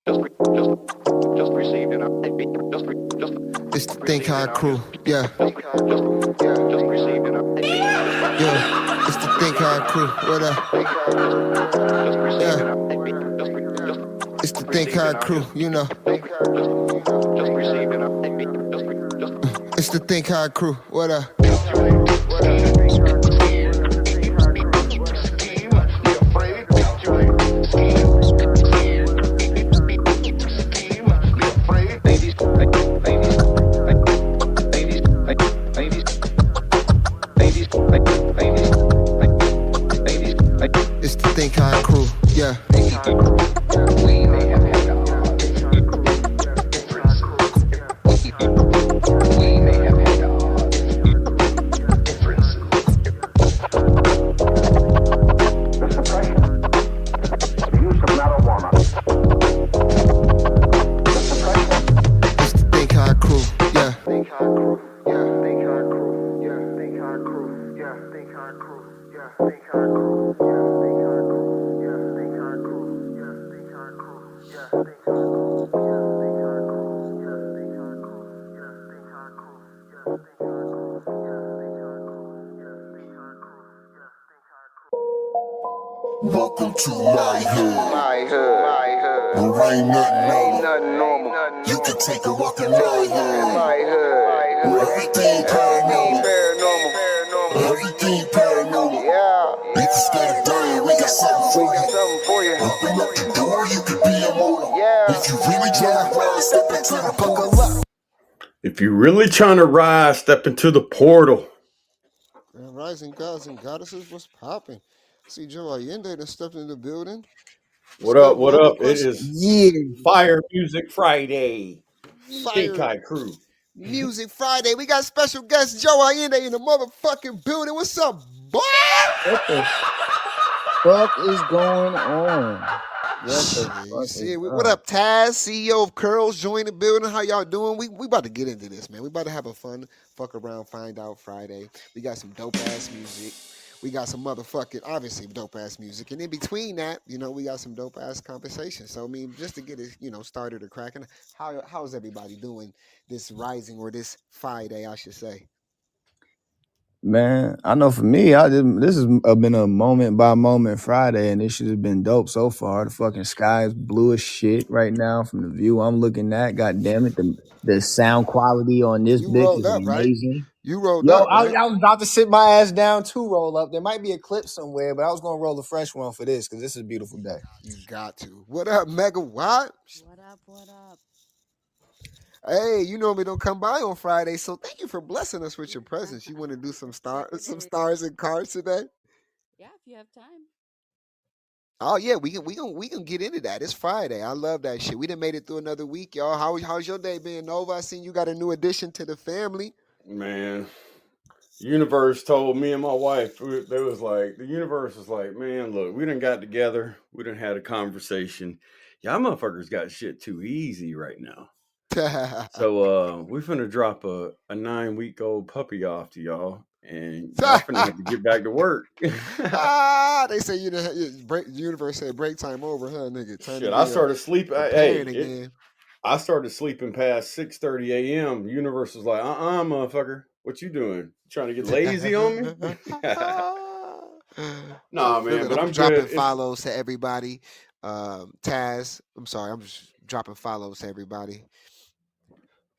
It's the Think High crew, yeah. Yeah, it's the Think High crew, what up? Yeah, it's the Think High crew, you know. It's the Think High crew, what up? It's the Think High crew, yeah. Welcome to my hood. Where ain't nothing normal. You can take a walk in my hood. Where everything paranormal. Everything paranormal. Niggas scared of dying, we got something for you. Open up the door, you can be immortal. If you really trying to rise, step into the portal. If you're really trying to rise, step into the portal. Rising gods and goddesses, what's popping? See Joe Ayinde that stepped in the building. What up? What bro? up? It is Fire Music Friday. Think Fire High crew. Music Friday. We got special guest Joe Ayinde in the motherfucking building. What's up, boy? What the fuck is going on? You see it. What up, Taz, CEO of Curls, join the building. How y'all doing? We about to get into this, man. We about to have a fun fuck around, find out Friday. We got some dope ass music. We got some motherfucking, obviously, dope ass music. And in between that, we got some dope ass conversation. So, I mean, just to get it, started or cracking, how's everybody doing this rising or this Friday, I should say? Man, I know for me, this has been a moment by moment Friday, and this shit has been dope so far. The fucking sky is blue as shit right now from the view I'm looking at. God damn it, the sound quality on this You bitch rolled is up, right? amazing. You rolled Yo, up, right? I was about to sit my ass down to roll up. There might be a clip somewhere, but I was gonna roll a fresh one for this because this is a beautiful day. You got to. What up, Megawatt? What up? What up? Hey, you normally don't come by on Friday, so thank you for blessing us with your presence. You want to do some stars and cards today? Yeah, if you have time. Oh yeah, we can get into that. It's Friday. I love that shit. We done made it through another week, y'all. How's your day been, Nova? I seen you got a new addition to the family. Man, universe told me and my wife, the universe was like, man, look, we done got together. We done had a conversation. Y'all motherfuckers got shit too easy right now. So we finna drop a 9-week-old puppy off to y'all, and y'all finna have to get back to work. They say universe said break time over, huh, nigga? Time Shit, to I started sleeping. again. I started sleeping past 6:30 a.m. Universe was like, motherfucker, what you doing? Trying to get lazy on me? Nah, man, but I'm dropping good. follows to everybody. Taz, I'm sorry, I'm just dropping follows to everybody.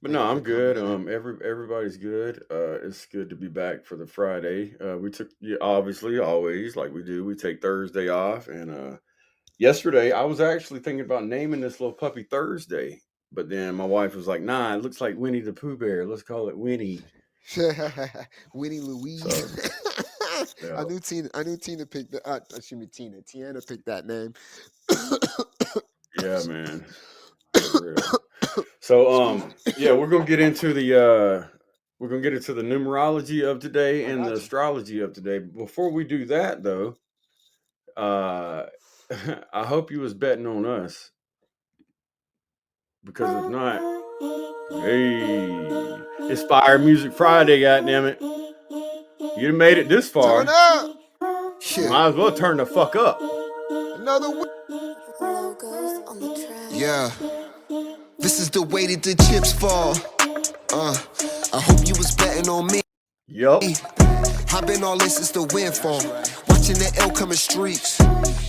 But no, I'm good. Everybody's good. It's good to be back for the Friday. We took, obviously, always like we do. We take Thursday off, and yesterday I was actually thinking about naming this little puppy Thursday, but then my wife was like, "Nah, it looks like Winnie the Pooh Bear. Let's call it Winnie." Winnie Louise. So, yeah. I knew Tina picked the. Excuse me, Tiana picked that name. Yeah, man. For real. So, yeah, we're gonna get into the numerology of today and the astrology of today. Before we do that, though, I hope you was betting on us, because if not, hey, it's Fire Music Friday, goddammit. You done made it this far. Turn up. You might as well turn the fuck up. Another week. Yeah, this is the way that the chips fall. I hope you was betting on me. Yup. I've been all in since the windfall. Watching the L coming streets.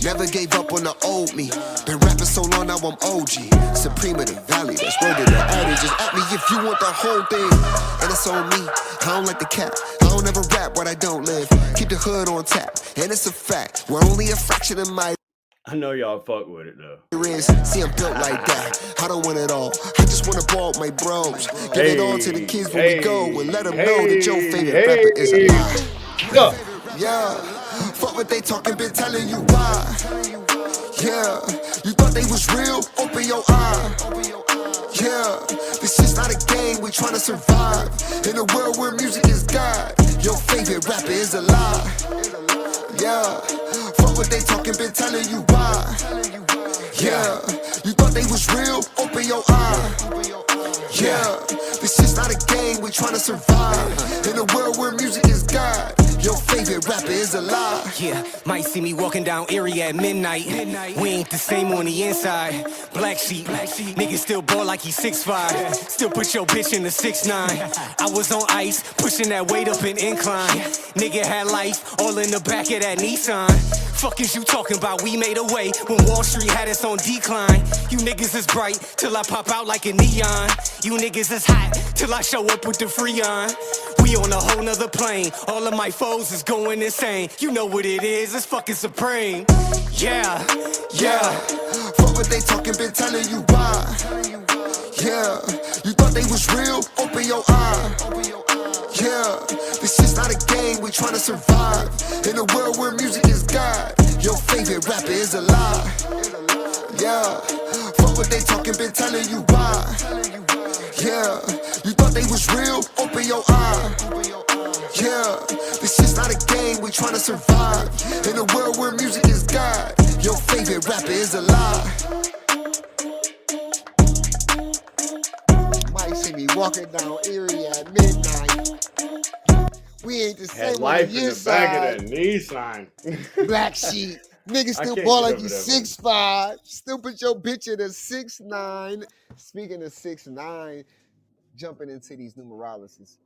Never gave up on the old me. Been rapping so long, now I'm OG. Supreme of the valley, that's word of the adage. Just at me if you want the whole thing. And it's on me. I don't like the cap. I don't ever rap what I don't live. Keep the hood on tap. And it's a fact. We're only a fraction of my I know y'all fuck with it though. See, I'm built like that. I don't want it all. I just want to ball with my bros. Give it all to the kids when we go. And let them know that your favorite rapper is a lie. Yeah, fuck what they talking, been telling you why. Yeah, you thought they was real? Open your eye. Yeah, this shit's not a game, we tryna survive. In a world where music is God, your favorite rapper is a lie. Yeah, fuck what they talking, been telling you why. Yeah, you thought they was real? Open your eye. Yeah, this shit's not a game, we tryna survive. In a world where music is God, your favorite rapper is a lie. Yeah, might see me walking down Erie at midnight. We ain't the same on the inside. Black sheep, nigga still ball like he 6'5". Still put your bitch in the 6'9". I was on ice, pushing that weight up an incline. Nigga had life, all in the back of that Nissan. Fuck is you talking about? We made a way when Wall Street had us on decline. You niggas is bright till I pop out like a neon. You niggas is hot till I show up with the Freon. We on a whole nother plane. All of my foes is going insane. You know what it is, it's fucking supreme. Yeah, yeah. Fuck what they talking, been telling you why. Yeah, you thought they was real? Open your eye. Yeah, this shit's not a game, we tryna survive. In a world where music is God, your favorite rapper is a lie. Yeah, fuck what they talking, been telling you why. Yeah, you thought they was real? Open your eye. Yeah, this shit's not a game, we tryna survive. In a world where music is God, your favorite rapper is a lie. Might see me walking down Erie at midnight. We ain't the same Had on life the in the back of inside. that Nissan. Black sheep. Nigga I still can't ball get like over you that one. 6'5". Still put your bitch in a 6'9". Speaking of 6'9", jumping into these numerologies.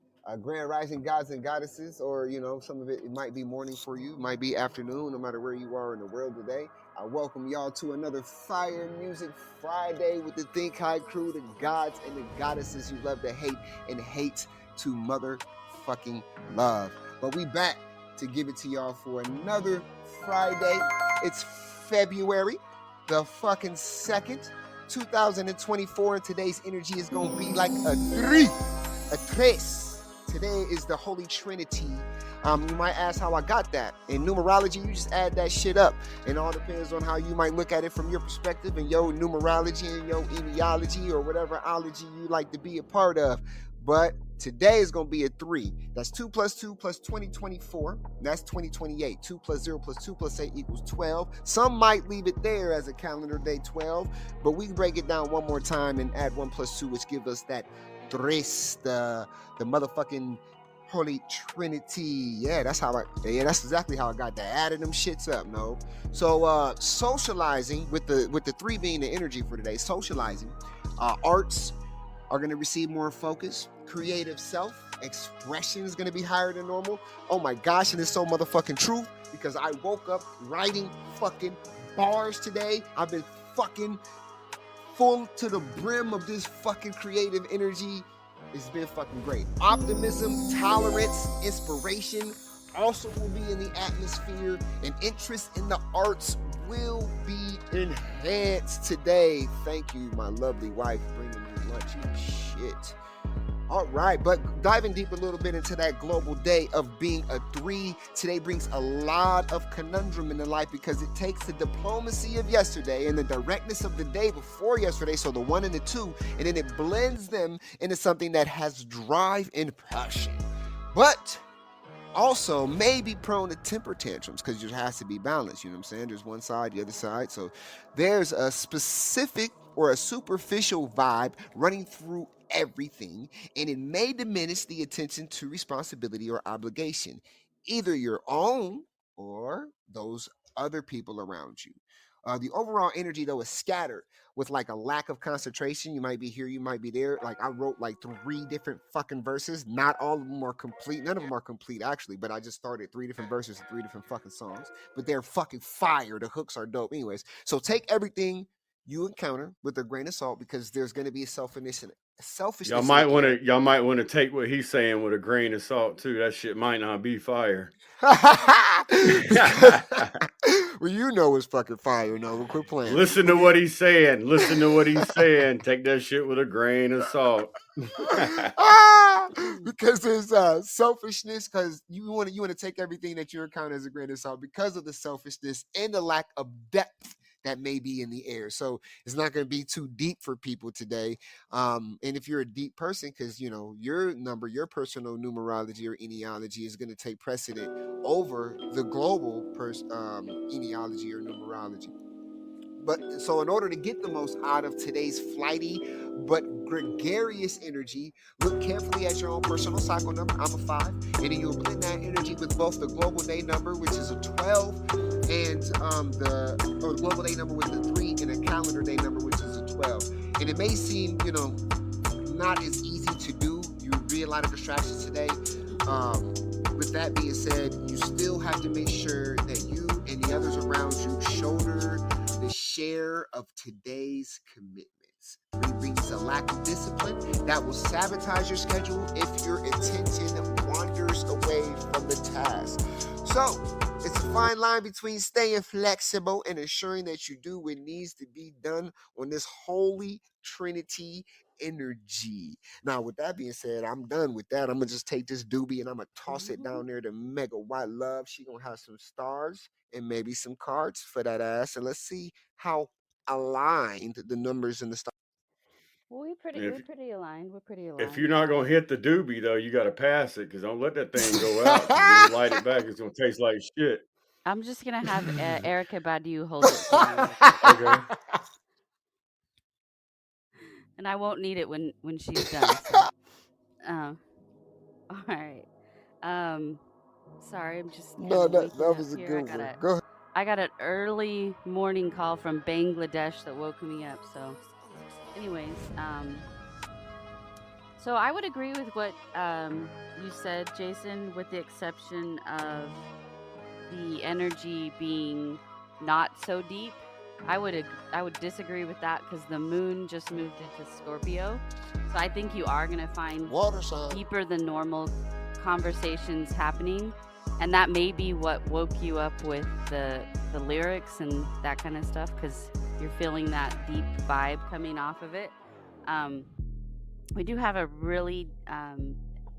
Grand rising gods and goddesses, or some of it might be morning for you, might be afternoon, no matter where you are in the world today. I welcome y'all to another Fire Music Friday with the Think High crew, the gods and the goddesses you love to hate and hate to motherfucking love. But we back to give it to y'all for another Friday. It's February the fucking 2nd, 2024, and today's energy is gonna be like a tres. Today is the Holy Trinity. You might ask how I got that. In numerology, you just add that shit up. It all depends on how you might look at it from your perspective and your numerology and your etiology or whatever ology you like to be a part of. But today is going to be a 3. That's 2 plus 2 plus 2024. That's 2028. 2 plus 0 plus 2 plus 8 equals 12. Some might leave it there as a calendar day 12, but we break it down one more time and add 1 plus 2, which gives us that tres, the motherfucking Holy Trinity. Yeah, that's exactly how I got that. Added them shits up, no. So socializing with the 3 being the energy for today, socializing, arts are going to receive more focus. Creative self-expression is going to be higher than normal. Oh my gosh, and it's so motherfucking true because I woke up writing fucking bars today. I've been fucking full to the brim of this fucking creative energy. It's been fucking great. Optimism, tolerance, inspiration also will be in the atmosphere, and interest in the arts will be enhanced today. Thank you, my lovely wife, bringing me lunch. You shit. All right, but diving deep a little bit into that global day of being a 3, today brings a lot of conundrum in the life because it takes the diplomacy of yesterday and the directness of the day before yesterday, so the 1 and the 2, and then it blends them into something that has drive and passion. But also may be prone to temper tantrums because it has to be balanced. You know what I'm saying? There's one side, the other side. So there's a specific or a superficial vibe running through everything, and it may diminish the attention to responsibility or obligation, either your own or those other people around you. The overall energy though is scattered with like a lack of concentration. You might be here, you might be there. Like I wrote like three different fucking verses. Not all of them are complete. None of them are complete actually, but I just started three different verses and three different fucking songs. But they're fucking fire. The hooks are dope. Anyways, so take everything you encounter with a grain of salt because there's going to be selfishness in the air. Y'all might want to take what he's saying with a grain of salt too. That shit might not be fire. Because well, you know it's fucking fire. No, we'll quit playing. Listen to what he's saying. Listen to what he's saying. Take that shit with a grain of salt. Because there's selfishness. Because you want to take everything that you encounter as a grain of salt because of the selfishness and the lack of depth that may be in the air. So it's not going to be too deep for people today. And if you're a deep person, because your number, your personal numerology or genealogy is going to take precedent over the global genealogy or numerology. But so in order to get the most out of today's flighty but gregarious energy, look carefully at your own personal cycle number. I'm a 5, and then you'll blend that energy with both the global day number, which is a 12, and the global day number with a 3, and a calendar day number, which is a 12. And it may seem, not as easy to do. You read a lot of distractions today. With that being said, you still have to make sure that you and the others around you shoulder the share of today's commitments. 3 brings a lack of discipline that will sabotage your schedule if your attention wanders away from the task. So, it's a fine line between staying flexible and ensuring that you do what needs to be done on this holy trinity energy. Now, with that being said, I'm done with that. I'm gonna just take this doobie and I'm gonna toss it down there to Mega White Love. She gonna have some stars and maybe some cards for that ass, and let's see how aligned the numbers and the stars. We're pretty aligned. We're pretty If aligned. you're not gonna hit the doobie though, you got to pass it because don't let that thing go out. Because when you light it back, it's gonna taste like shit. I'm just gonna have Erica Badu hold it for me real quick, Okay. and I won't need it when she's done. So, all right. Sorry, I'm just kind No, of waking that up was a here. good one. Go ahead. I got an early morning call from Bangladesh that woke me up. So, anyways, so I would agree with what you said, Jason, with the exception of the energy being not so deep. I would disagree with that because the moon just moved into Scorpio, so I think you are gonna find Water sign. deeper than normal conversations happening, and that may be what woke you up with the lyrics and that kind of stuff because you're feeling that deep vibe coming off of it. We do have a really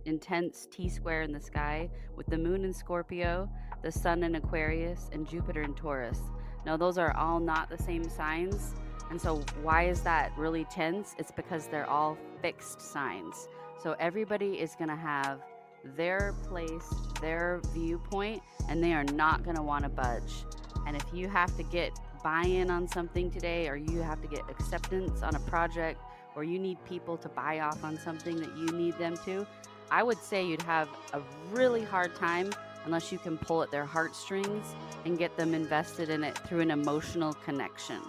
intense T-square in the sky with the moon in Scorpio, the sun in Aquarius, and Jupiter in Taurus. Now, those are all not the same signs. And so, why is that really tense? It's because they're all fixed signs. So, everybody is going to have their place, their viewpoint, and they are not going to want to budge. And if you have to get buy in on something today, or you have to get acceptance on a project, or you need people to buy off on something that you need them to, I would say you'd have a really hard time unless you can pull at their heartstrings and get them invested in it through an emotional connection.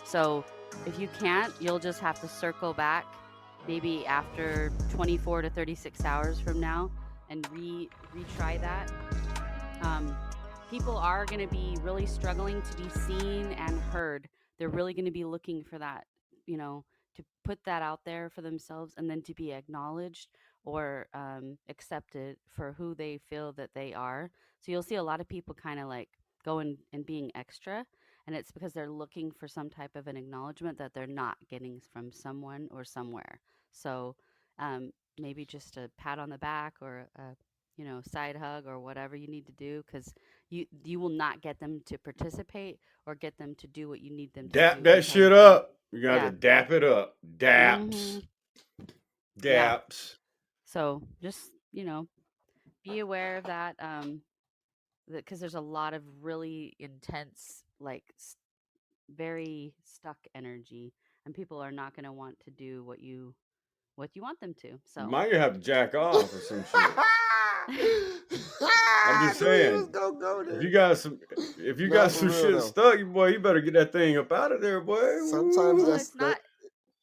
So if you can't, you'll just have to circle back maybe after 24 to 36 hours from now and retry that. People are going to be really struggling to be seen and heard. They're really going to be looking for that, to put that out there for themselves and then to be acknowledged or accepted for who they feel that they are. So you'll see a lot of people kind of like going and being extra, and it's because they're looking for some type of an acknowledgement that they're not getting from someone or somewhere. So maybe just a pat on the back or a side hug or whatever you need to do, because you will not get them to participate or get them to do what you need them to Dap do that anytime shit soon. up. You got to Yeah. dap it up. Mm-hmm. Daps. Yeah. Daps. So just be aware of that, because there's a lot of really intense, like very stuck energy, and people are not going to want to do what you want them to. You So might have to jack off or some shit. I'm just I knew he saying. was gonna go there. If you got some No, for real, shit though. stuck, boy, you better get that thing up out of there, boy. Sometimes Woo. Well, that's that.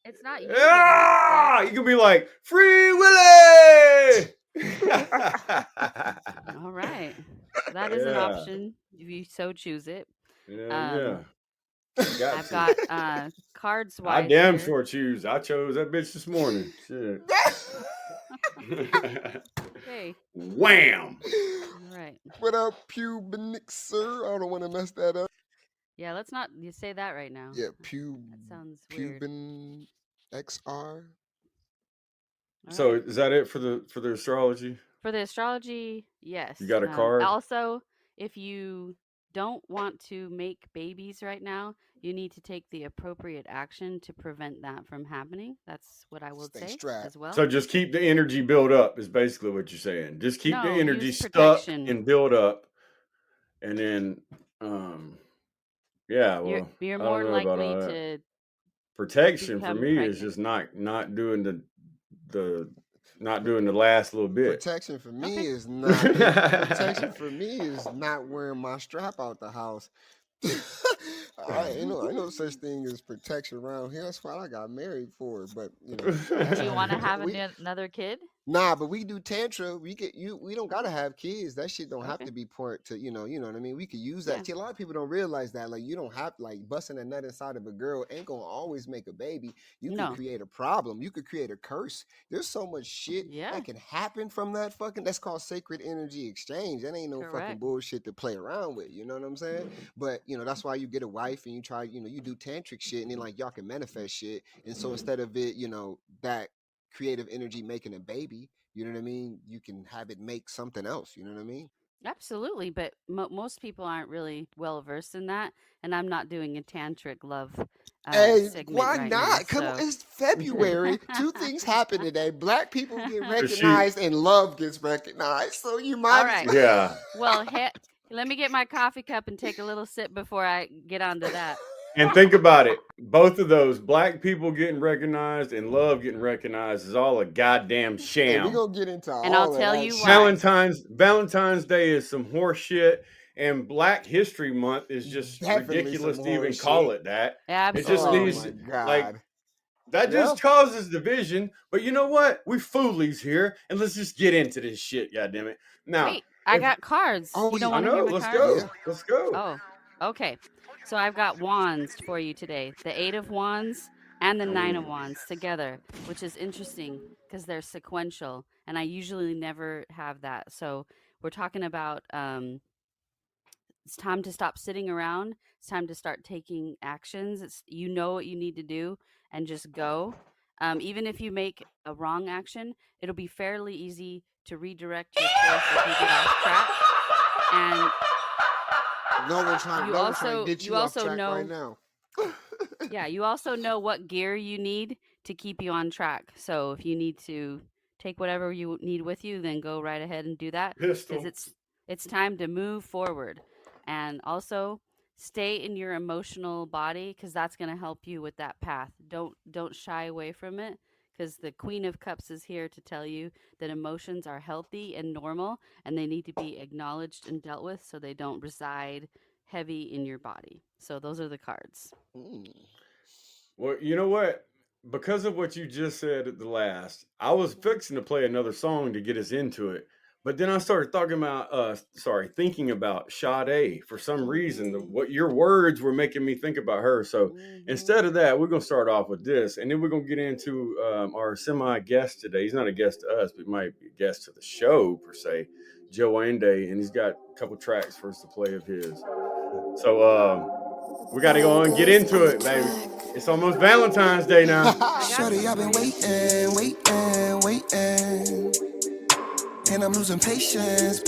it's not you getting it stuck. You can be like, Free Willy! All right. So that is an Yeah. option if you so choose it. Yeah. I've got cards I wise damn here. sure choose. I chose that bitch this morning. Shit. Okay. Wham! All right. What up, Pubenixer? I don't want to mess that up. Yeah, let's not you say that right now. Yeah, That sounds weird. Puben XR. So Alright. is that it for the astrology? For the astrology, yes. You got a card? Also, if you don't want to make babies right now, you need to take the appropriate action to prevent that from happening. That's what I will Stay say strapped. as well. So just keep the energy build up is basically what you're saying. Just keep the No, energy use stuck protection. and build up. And then yeah, well, You're I more don't know about likely all that. to Protection for become me is pregnant. just not doing the last little bit. Protection for me Okay. is not. Protection for me is not wearing my strap out the house. I know such thing as protection around here. That's what I got married for. But Do you want to have we- another kid? Nah, but we do tantra. We don't gotta have kids. That shit don't have Okay. to be point to you know what I mean. We could use that. Yeah. See, a lot of people don't realize that. Like you don't have busting a nut inside of a girl ain't gonna always make a baby. You No. could create a problem. You could create a curse. There's so much shit Yeah. that can happen from that fucking. That's called sacred energy exchange. That ain't no fucking Correct. bullshit to play around with. You know what I'm saying? But that's why you get a wife and you try. You do tantric shit and then like y'all can manifest shit. And so instead of it, that creative energy making a baby. You know what I mean? You can have it make something else. You know what I mean? Absolutely, but most people aren't really well versed in that, and I'm not doing a tantric love Hey, segment why right not? now. Come on, So it's February. Two things happen today. Black people get Shoot. recognized and love gets recognized. So you might All as right. well. Yeah. well, let me get my coffee cup and take a little sip before I get onto that. And think about it. Both of those, black people getting recognized and love getting recognized, is all a goddamn Hey, sham. we're gonna get into And all I'll of tell that you shit. why. Valentine's Day is some horse shit, and Black History Month is just Definitely ridiculous some to even horse call shit. it that. Absolutely. It just Oh needs my like god. that Yeah. just causes division. But you know what? We foolies here, and let's just get into this shit. Goddammit. Now, Wait, I if- got cards. Oh, You don't yeah. I want to hear know. my Let's cards? go. Yeah. Let's go. Oh, okay. So I've got wands for you today. The 8 of wands and the 9 of wands together, which is interesting because they're sequential, and I usually never have that. So we're talking about it's time to stop sitting around. It's time to start taking actions. It's what you need to do and just go. Even if you make a wrong action, it'll be fairly easy to redirect your course if you get off track. And No one trying You to also- get you you off also track right know- now. yeah, you also know what gear you need to keep you on track. So if you need to take whatever you need with you, then go right ahead and do that. Pistol. Because it's time to move forward. And also stay in your emotional body because that's going to help you with that path. Don't shy away from it because the Queen of Cups is here to tell you that emotions are healthy and normal and they need to be acknowledged and dealt with so they don't reside heavy in your body. So those are the cards. Well, you know what? Because of what you just said at the last, I was fixing to play another song to get us into it. But then I started thinking about Sade for some reason. What your words were making me think about her. So instead of that, we're going to start off with this. And then we're going to get into our semi-guest today. He's not a guest to us, but he might be a guest to the show, per se. Joe Ayinde. And he's got a couple tracks for us to play of his. So we got to go and get into it, baby. It's almost Valentine's Day now. Shorty, I've been waiting. And I'm losing patience.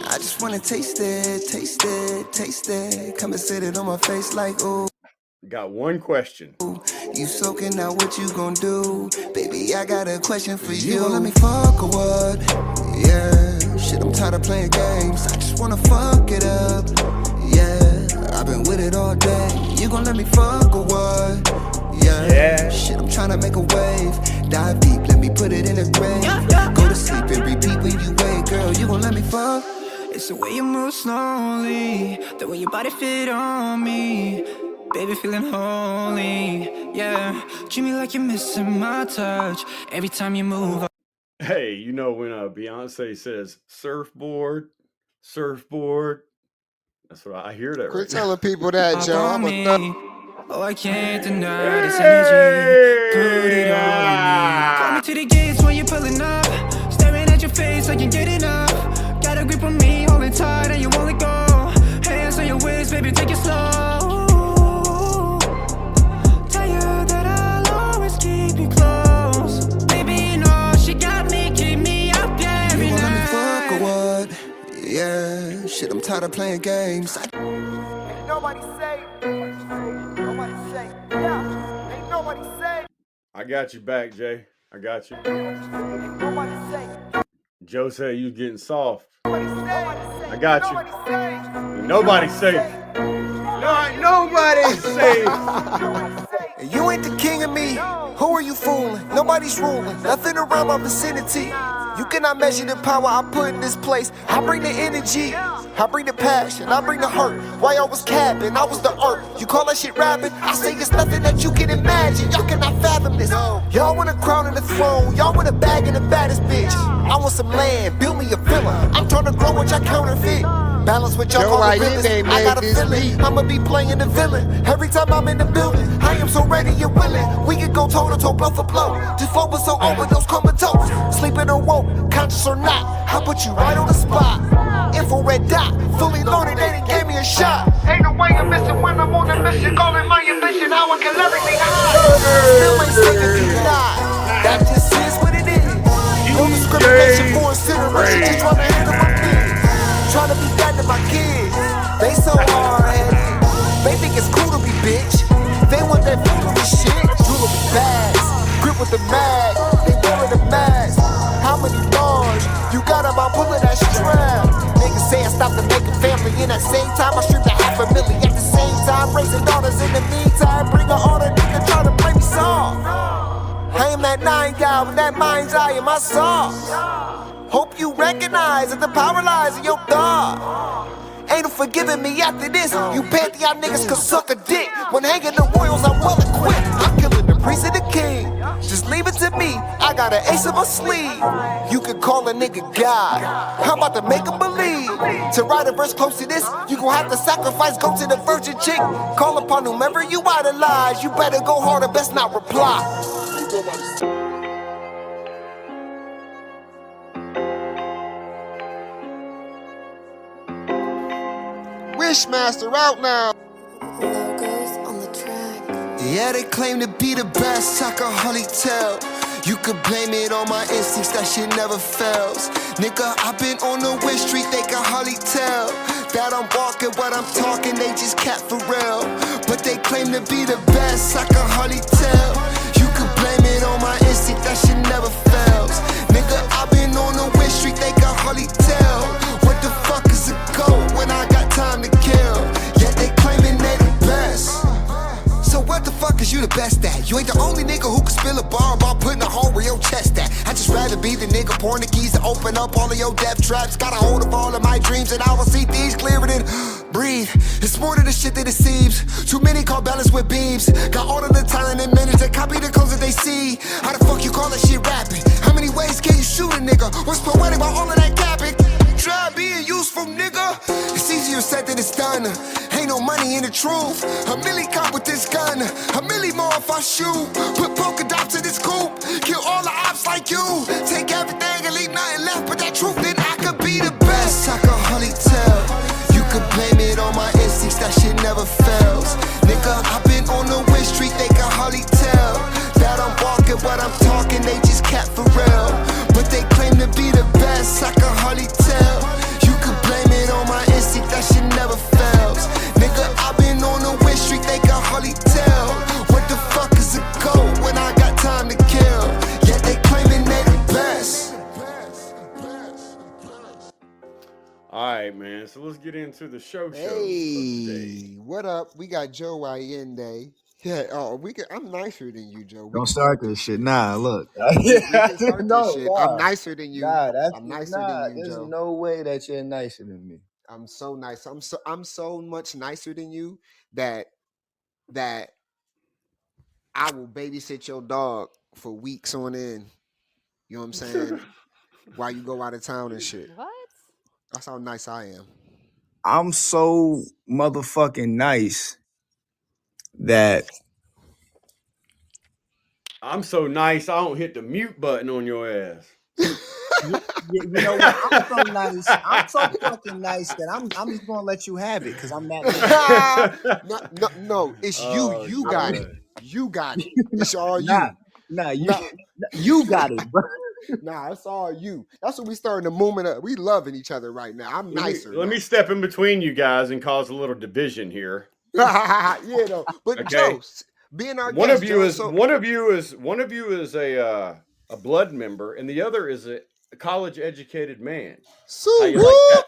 I just wanna taste it. Come and sit it on my face like, ooh. Got one question. You soaking, now what you gon' do? Baby, I got a question for you. You gon' let me fuck or what? Yeah, shit, I'm tired of playing games. I just wanna fuck it up. Yeah, I've been with it all day. You gon' let me fuck or what? Yeah, shit, I'm tryna make a wave. Dive deep, let me put it in the grave. the way you move slowly, the way your body fit on me. Baby, feeling holy, yeah. Treat me like you're missing my touch every time you move. Hey, you know when Beyonce says surfboard, surfboard, that's what I hear that Quit right now. telling people that, Joe. I'm a thug. Oh, I can't deny this energy. Put it all on me. Call me to the gates when you're pulling up. Staring at your face like you're getting up. Got a grip on me, holding tight, and you won't let go. Hands on your waist, baby, take it slow. Tell you that I'll always keep you close. Baby, you know she got me, keep me up, yeah, every night. You want me fuck or what? Yeah, shit, I'm tired of playing games. Ain't nobody safe. Nobody safe. Yeah. Ain't nobody safe. I got you back, Jay. I got you. Ain't nobody safe. Joe said you was getting soft. Nobody safe. I got you. Nobody safe. Nobody's safe. Nobody's safe. You ain't the king of me. Who are you fooling? Nobody's ruling. Nothing around my vicinity. You cannot measure the power I put in this place. I bring the energy. I bring the passion. I bring the hurt. Why I was capping, I was the earth. You call that shit rapping? I say it's nothing that you can imagine. Y'all cannot fathom this. Y'all want a crown and a throne. Y'all want a bag and the baddest bitch. I want some land. Build me a villa. I'm trying to grow what y'all counterfeit. Balance with y'all Joe call the Ayinde realest. I got a made this feeling beat. I'ma be playing the villain every time I'm in the building. I am so ready and willing. We can go toe to toe, blow for blow. Just focus on overdose, comatose. Sleeping or woke, conscious or not. I put you right on the spot. Infrared dot, fully loaded, they done gave me a shot. Ain't no way I'm missing when I'm on a mission. Calling my ambition, how I can lyrically hide. Still ain't safe if you not. That just is what it is. No discrimination for incineration. Just trying to handle my kids. Trying to be that to my kids. They so hard-headed. They think it's cool to be bitch. They want that foolery shit. Jewelry bags. Grip with the mag. They wearing the mask. How many bars you got about pulling that strap? Niggas say I stopped to make a family. In that same time, I stripped $500,000. At the same time, raising daughters in the meantime. Bring her on a nigga try to play me soft. I am that 9 guy with that mind's eye in my sauce. Hope you recognize that the power lies in your thought. Ain't no forgiving me after this. You Pantheon niggas could suck a dick. When hanging the royals, I'm well equipped. I'm killing the priest and the king. Just leave it to me. I got an ace in my sleeve. You could call a nigga God. How about to make him believe? To write a verse close to this, you gon' have to sacrifice, go to the virgin chick. Call upon whomever you idolize. You better go hard or best not reply. Wishmaster out now. Logos on the track. Yeah, they claim to be the best, I can hardly tell. You could blame it on my instincts, that shit never fails. Nigga, I've been on the win street, they can hardly tell that I'm walking what I'm talking, they just cat for real. But they claim to be the best, I can hardly tell. You could blame it on my instinct, that shit never fails. Nigga, I've been on the win street, they can hardly tell. What the fuck is a goal when I got time to kill? Yet they claiming they the best. So what the fuck is you the best at? You ain't the only nigga who can spill a bar about putting a hole where your chest at. I just rather be the nigga pouring the keys to open up all of your death traps. Got a hold of all of my dreams and I will see these clearer than breathe. It's more than the shit that it seems. Too many call balance with beams. Got all of the talent and minutes that copy the clothes that they see. How the fuck you call that shit rapping? How many ways can you shoot a nigga? What's poetic about all of that capping? Try being useful, nigga. It's easier said than it's done. Ain't no money in the truth. A milli cop with this gun. A milli more if I shoot. Put polka dots in this coupe. Kill all the ops like you. Take everything and leave nothing left but that truth. Then I could be the best. I can hardly tell. You could blame it on my instincts. That shit never fails. Nigga, I've been on the win street. They can hardly tell that I'm walking what I'm talking. They just cat for real. But they claim to be the best. I can hardly tell. You could blame it on my instinct. That shit never fails. Nigga, I've been on the win street. They can hardly tell. What the fuck is a goal when I got time to kill? Yet they claiming they the best. All right, man. So let's get into the show. Hey, what up? We got Joe Ayinde. Yeah. Oh, I'm nicer than you, Joe. We Don't can start start this this shit. shit. Nah, look. We can start this No, shit. I'm nah. nicer than you. Nah, I'm nicer than nah, you, there's Joe. no way that you're nicer than me. I'm so nice. I'm so much nicer than you that that I will babysit your dog for weeks on end. You know what I'm saying? While you go out of town and shit. What? That's how nice I am. I'm so motherfucking nice that I'm so nice I don't hit the mute button on your ass. you know what? I'm so nice. I'm so fucking nice that I'm just gonna let you have it because I'm that No, no, no, it's you. Oh You got it. god. You got it. It's all nice. you. Nah, No, you got it, bro. nah, it's all you. That's what we starting the movement of. We loving each other right now. I'm Let me nicer let me now. step in between you guys and cause a little division here. Yeah, though. But Joe, Okay. being our One of guest, you Joe. is So, a blood member and the other is a college educated man. How so you like whoop.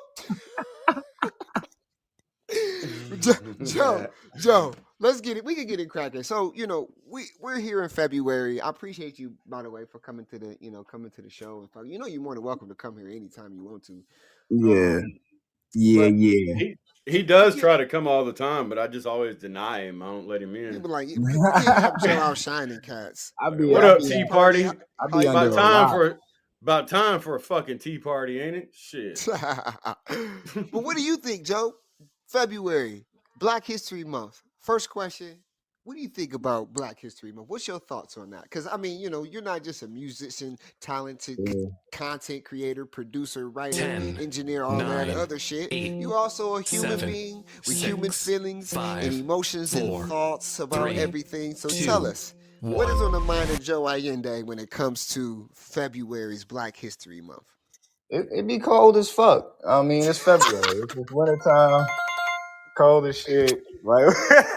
that? Joe, let's get it. We can get it cracking. So, we're here in February. I appreciate you, by the way, for coming to the show. You're more than welcome to come here anytime you want to. Yeah, Um, yeah, but yeah. he we does get try to come all the time, but I just always deny him. I don't let him in. people like we can't have Joe out shining cats. What I up, be Tea Tea party. Party? I How be you under About a doing? time rock. for about time for a fucking tea party, ain't it? Shit. But what do you think, Joe? February, Black History Month. First question. What do you think about Black History Month? What's your thoughts on that? Because, I mean, you're not just a musician, talented Yeah. content creator, producer, writer, 10, engineer, all that 9, other shit. 8, You're also a human 7, being with human 6, feelings and 5, emotions and 4, thoughts about 3, everything. So tell 2, us, what is 1. on the mind of Joe Ayinde when it comes to February's Black History Month? It be cold as fuck. I mean, it's February. It's just wintertime. Cold as shit. Like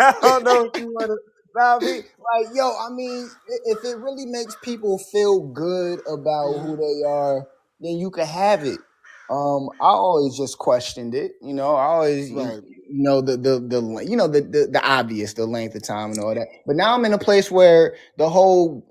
I don't know if you want to. Nah, like yo. I mean, if it really makes people feel good about who they are, then you can have it. I always just questioned it. I always Right. the obvious, the length of time and all that. But now I'm in a place where the whole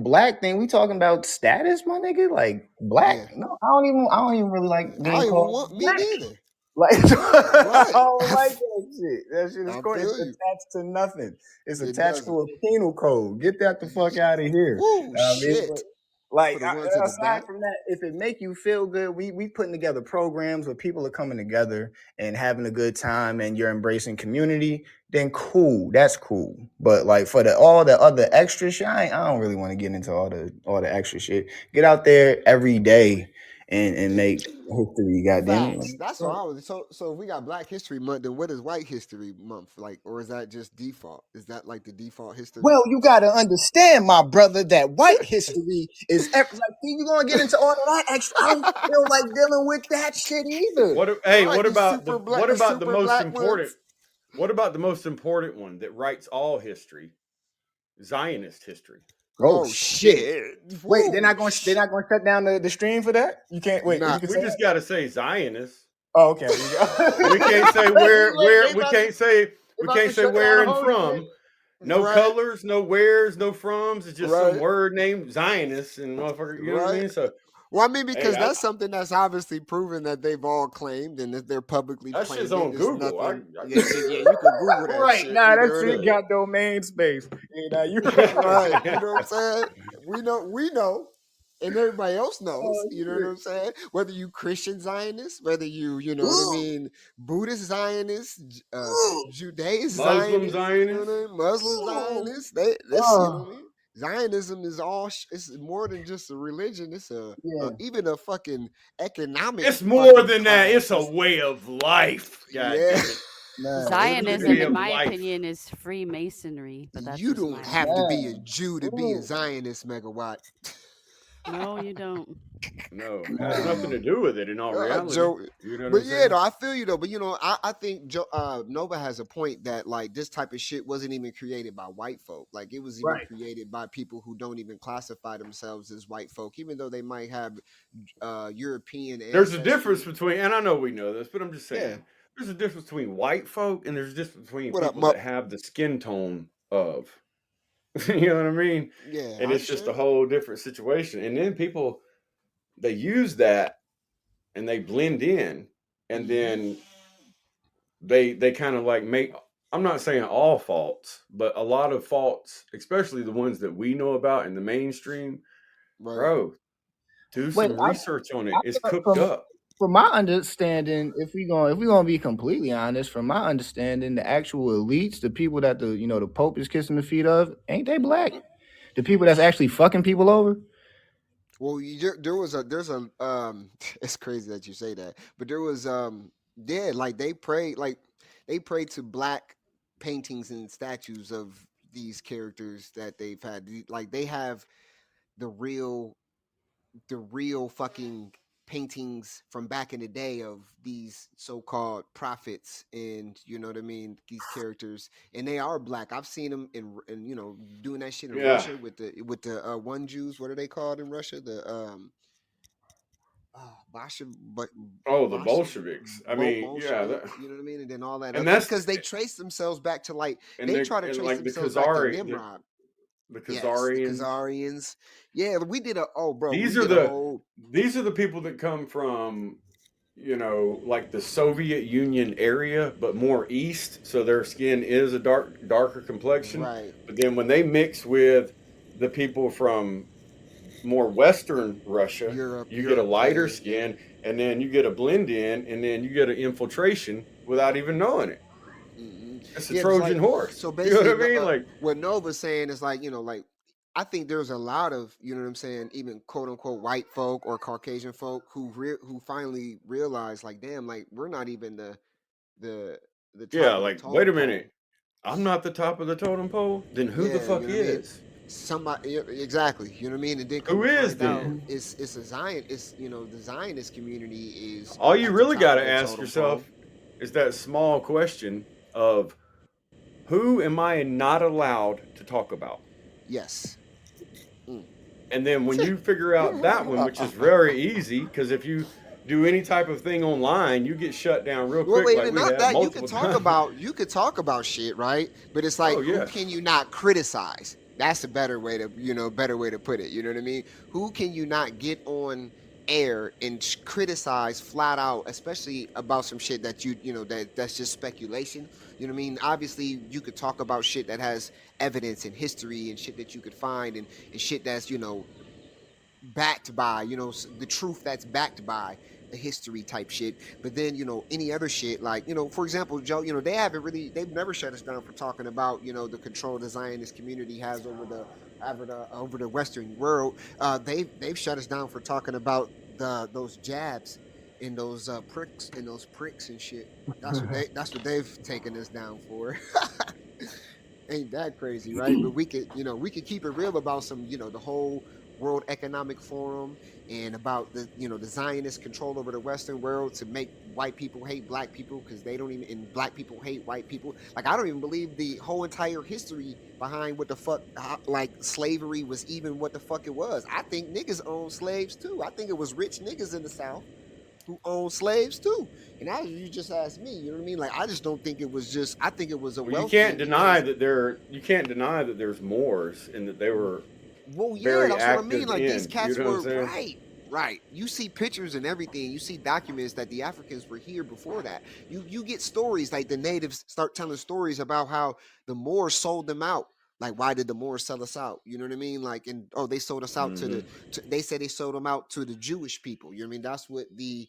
black thing we talking about status, my nigga. Like black. Yeah. No, I don't even really like I being don't even called want me black. neither. Like I Right. don't like that shit. That shit is I cool. It's feel you. attached to nothing. It's It attached doesn't. to a penal code. Get that the fuck out of here. Woo, I mean, but shit. like For the ones in the aside back. from that, if it make you feel good, we putting together programs where people are coming together and having a good time, and you're embracing community. Then cool, that's cool. But like for all the other extra shit, I don't really want to get into all the extra shit. Get out there every day and make history. Goddamn Facts. it. That's what I was. So if we got Black History Month, then what is White History Month like, or is that just default? Is that like the default history? Well, you gotta understand, my brother, that white history is like you gonna get into all of that extra. I don't feel like dealing with that shit either. Hey, I like the super black, what the about the super most black important ones. what about the most important one that writes all history? Zionist history. Oh Oh shit! shit! Wait, Woo! they're not gonna shut down the stream for that. You can't wait. You Not can We say just that. gotta say Zionist. Oh, okay. There you We can't go. say Wait, where they we about to can't say shut down where the and whole shit. from. No right, colors, no wheres, no froms. It's just some right, word named Zionist and motherfucker. You know what I right. mean? So Well, I mean, hey, because that's something that's obviously proven that they've all claimed, and that they're publicly that shit's claimed it. on It's Google. nothing. Yeah, yeah, you could Google that Right. shit. Nah, You that know what I shit mean? got domain space. You right. Right. You know what I'm saying? We know, and everybody else knows. Oh You know what shit. I'm saying? Whether you Christian Zionist, whether you know what I mean, Buddhist Zionist, Judaist Muslim Zionist, you know what Zionist. I mean, Muslim Zionist. This, you know what I mean? Zionism is all. It's more than just a religion. It's Yeah. even a fucking economic It's more fucking than that. class. It's a way of life. God Yeah. damn it. Man, it It's a really Zionism, way in of my life. opinion, is Freemasonry, but that's You just don't my have to be opinion. a man. Jew to be a Ooh, Zionist, megawatt. No, you don't. No, it has nothing man. to do with it in all reality. Joe, You know what but I'm yeah, saying? though I feel you though. But I think Nova has a point that like this type of shit wasn't even created by white folk. Like it was even Right. created by people who don't even classify themselves as white folk, even though they might have European There's a difference ancestry. between, and I know we know this, but I'm just Yeah. saying, there's a difference between white folk and there's a difference between What up, people Mup? that have the skin tone of. You know what I mean? Yeah, And I it's just a understand. whole different situation. And then people, they use that and they blend in, and Hmm. then they kind of like make, I'm not saying all faults, but a lot of faults, especially the ones that we know about in the mainstream, Right. bro, do Wait, some research on it. It's cooked from up. my understanding, if we gonna be completely honest, from my understanding, the actual elites, the people that the Pope is kissing the feet of, ain't they black? The people that's actually fucking people over. Well, there's a it's crazy that you say that, but there was yeah, like they prayed to black paintings and statues of these characters that they've had. Like they have the real fucking paintings from back in the day of these so-called prophets, and you know what I mean, these characters, and they are black. I've seen them in doing that shit in Yeah. Russia with the one Jews. What are they called in Russia? The Basha, but Oh, the Basha, Bolsheviks. I mean, yeah, Bolshevik, you know what I mean, and then all that and other, that's because they trace themselves back to, like, and they the try to and trace like the themselves back to Khazari, Nimrod. the Yes, the Khazarians. Khazarians. Yeah, we did a oh bro, we These are did a the whole these are the people that come from, like the Soviet Union area, but more east, so their skin is a darker complexion. right. But then when they mix with the people from more Western Russia, you get a Europe, lighter yeah. skin, and then you get a blend in, and then you get an infiltration without even knowing it. Hmm. It's a Yeah, it's Trojan like, horse. so You know what basically, I mean? Like, what Nova's saying is like, like, I think there's a lot of, you know what I'm saying, even quote unquote white folk or Caucasian folk who finally realize, like, damn, like, we're not even the the yeah, top of the like, wait totem a pole. minute. I'm not the top of the totem pole. Then who the Yeah, you fuck know what I mean. is? Somebody, yeah, exactly, you know what I mean, and then come Who to is find out, then? it's a Zion, it's, the Zionist community is All you at the really top got of to the ask totem pole. yourself is that small question of who am I not allowed to talk about? Yes. Mm. And then when you figure out that one, which is very easy, because if you do any type of thing online, you get shut down real Well, quick, wait, like and we not have that multiple times. you could talk about shit, right? But it's like, Oh who yeah, can you not criticize? That's a better way to, better way to put it. You know what I mean? Who can you not get on air and criticize flat out, especially about some shit that that's just speculation. You know what I mean? Obviously, you could talk about shit that has evidence and history and shit that you could find, and shit that's, backed by, the truth that's backed by the history type shit. But then, any other shit, like, for example, Joe, they've never shut us down for talking about, the control the Zionist community has over the Western world. They've shut us down for talking about those jabs and those pricks and shit. That's what they've taken us down for. Ain't that crazy, right? But we could keep it real about some, the whole World Economic Forum, and about the Zionist control over the Western world to make white people hate black people because they don't even, and black people hate white people. Like, I don't even believe the whole entire history behind what the fuck, like, slavery was even what the fuck it was. I think niggas owned slaves too. I think it was rich niggas in the South who owned slaves too. And now you just asked me, you know what I mean? Like, I just don't think it was just. I think it was a well, you wealth can't thing deny because, that there's Moors and that they were well, yeah, very that's what I mean. active Like, these in. You cats know what I'm were saying? right. Right. You see pictures and everything. You see documents that the Africans were here before that. You get stories, like the natives start telling stories about how the Moors sold them out. Like, why did the Moors sell us out? You know what I mean? Like, and oh, they sold us out Hmm. they said they sold them out to the Jewish people. You know what I mean? That's what the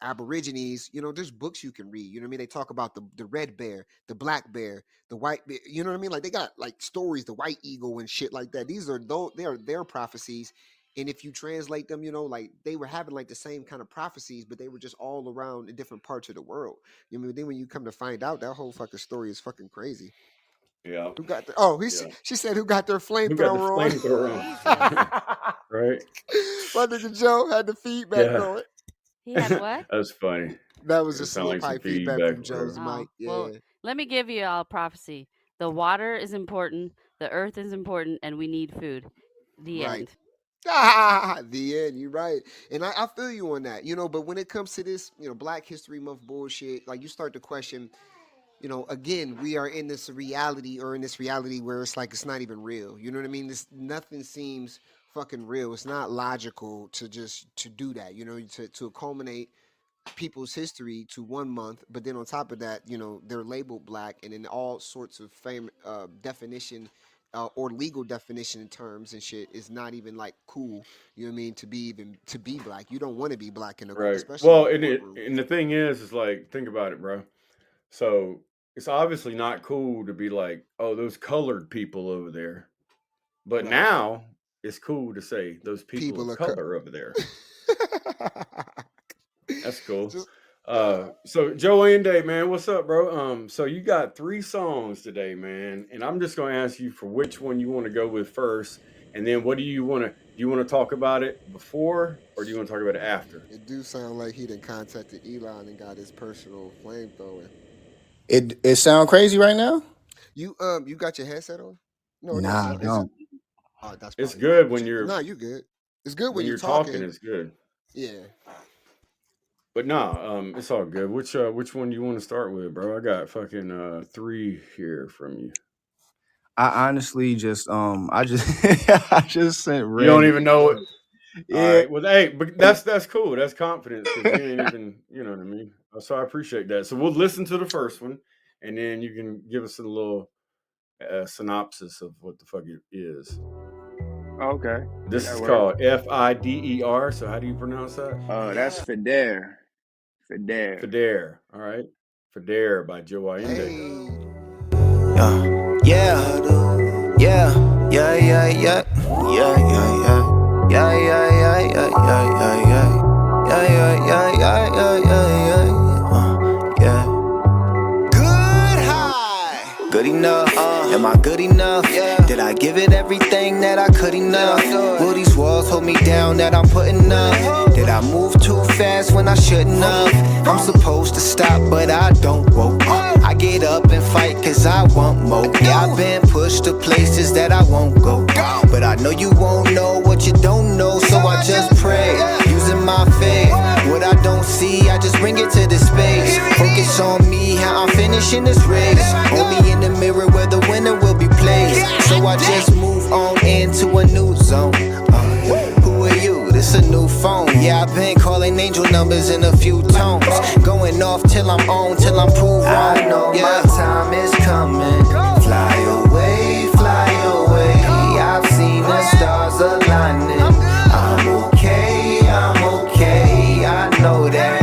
Aborigines, there's books you can read. You know what I mean? They talk about the red bear, the black bear, the white bear. You know what I mean? Like, they got like stories, the white eagle and shit like that. These are though they are their prophecies. And if you translate them, like, they were having like the same kind of prophecies, but they were just all around in different parts of the world. You know what I mean? Then when you come to find out, that whole fucking story is fucking crazy. Yeah, Who got the oh yeah. she said who got their Who got the flamethrower flamethrower on? Jesus. Right? My nigga Joe had the feedback Yeah. going. He had what? That's funny. That was It just a sounded little like some pipe feedback feedback from or whatever. Joe's Oh, mic. well, Yeah. let me give you all prophecy. The water is important, the earth is important, and we need food. The Right. end. The end. You're right, and I feel you on that. But when it comes to this, Black History Month bullshit, like, you start to question. again, we are in this reality where it's like it's not even real. You know what I mean? Nothing seems fucking real. It's not logical to do that. To culminate people's history to 1 month, but then on top of that, they're labeled black and in all sorts of definition or legal definition terms and shit is not even like cool. You know what I mean? To be black, you don't want to be black Right. especially in Well, a and courtroom. the thing is like, think about it, bro. So it's obviously not cool to be like, oh, those colored people over there. But Right. now it's cool to say those people People of are color over there. That's cool. just nah. So Joe Ayinde, man, what's up, bro? So you got 3 songs today, man, and I'm just gonna ask you for which one you want to go with first, and then what do you want to? Do you want to talk about it before, or do you want to talk about it after? It do sound like he done contacted Elon and got his personal flamethrower. It sound crazy right now? You got your headset on? No, it don't Nah, I sound. Is it? don't. Oh, that's It's probably why. good But when you're nah, you good. It's good when when you you're talking. talking. It's good, Yeah. but nah, it's all good. Which one do you want to start with, bro? I got fucking 3 here from you. I honestly just I just I just sent You don't Red. even know it. All Yeah. right. Well, hey, but that's cool. That's confidence because you ain't even, you know what I mean. So I appreciate that. So we'll listen to the first one, and then you can give us a little synopsis of what the fuck it is. Okay. This That is works. called FIDER. So how do you pronounce that? That's Fidere. Fidere. Fidere. All right. Fidere by Joe Ayinde. Hey. Yeah, yeah, yeah, yeah, yeah, yeah, yeah, yeah. Yeah, yeah, yeah, yeah, yeah, yeah, yeah. Yeah, yeah, yeah, yeah, yeah, yeah, yeah. Good high. Good enough. Am I good enough? Did I give it everything that I could enough? Will these walls hold me down that I'm putting up? Did I move too fast when I shouldn't have? I'm supposed to stop, but I don't woke. I get up and fight cause I want more. Yeah, I've been pushed to places that I won't go. But I know you won't know what you don't know, so I just pray. Using my faith. What I don't see, I just bring it to this space. Focus on me, how I'm finishing this race. Only in the mirror where the winner will be placed. So I just move on into a new zone. Who are you? This a new phone. Yeah, I've been calling angel numbers in a few tones. Going off till I'm on, till I'm proved wrong. I know my time is coming. Fly away, fly away. I've seen the stars aligning. I'm okay, I know that.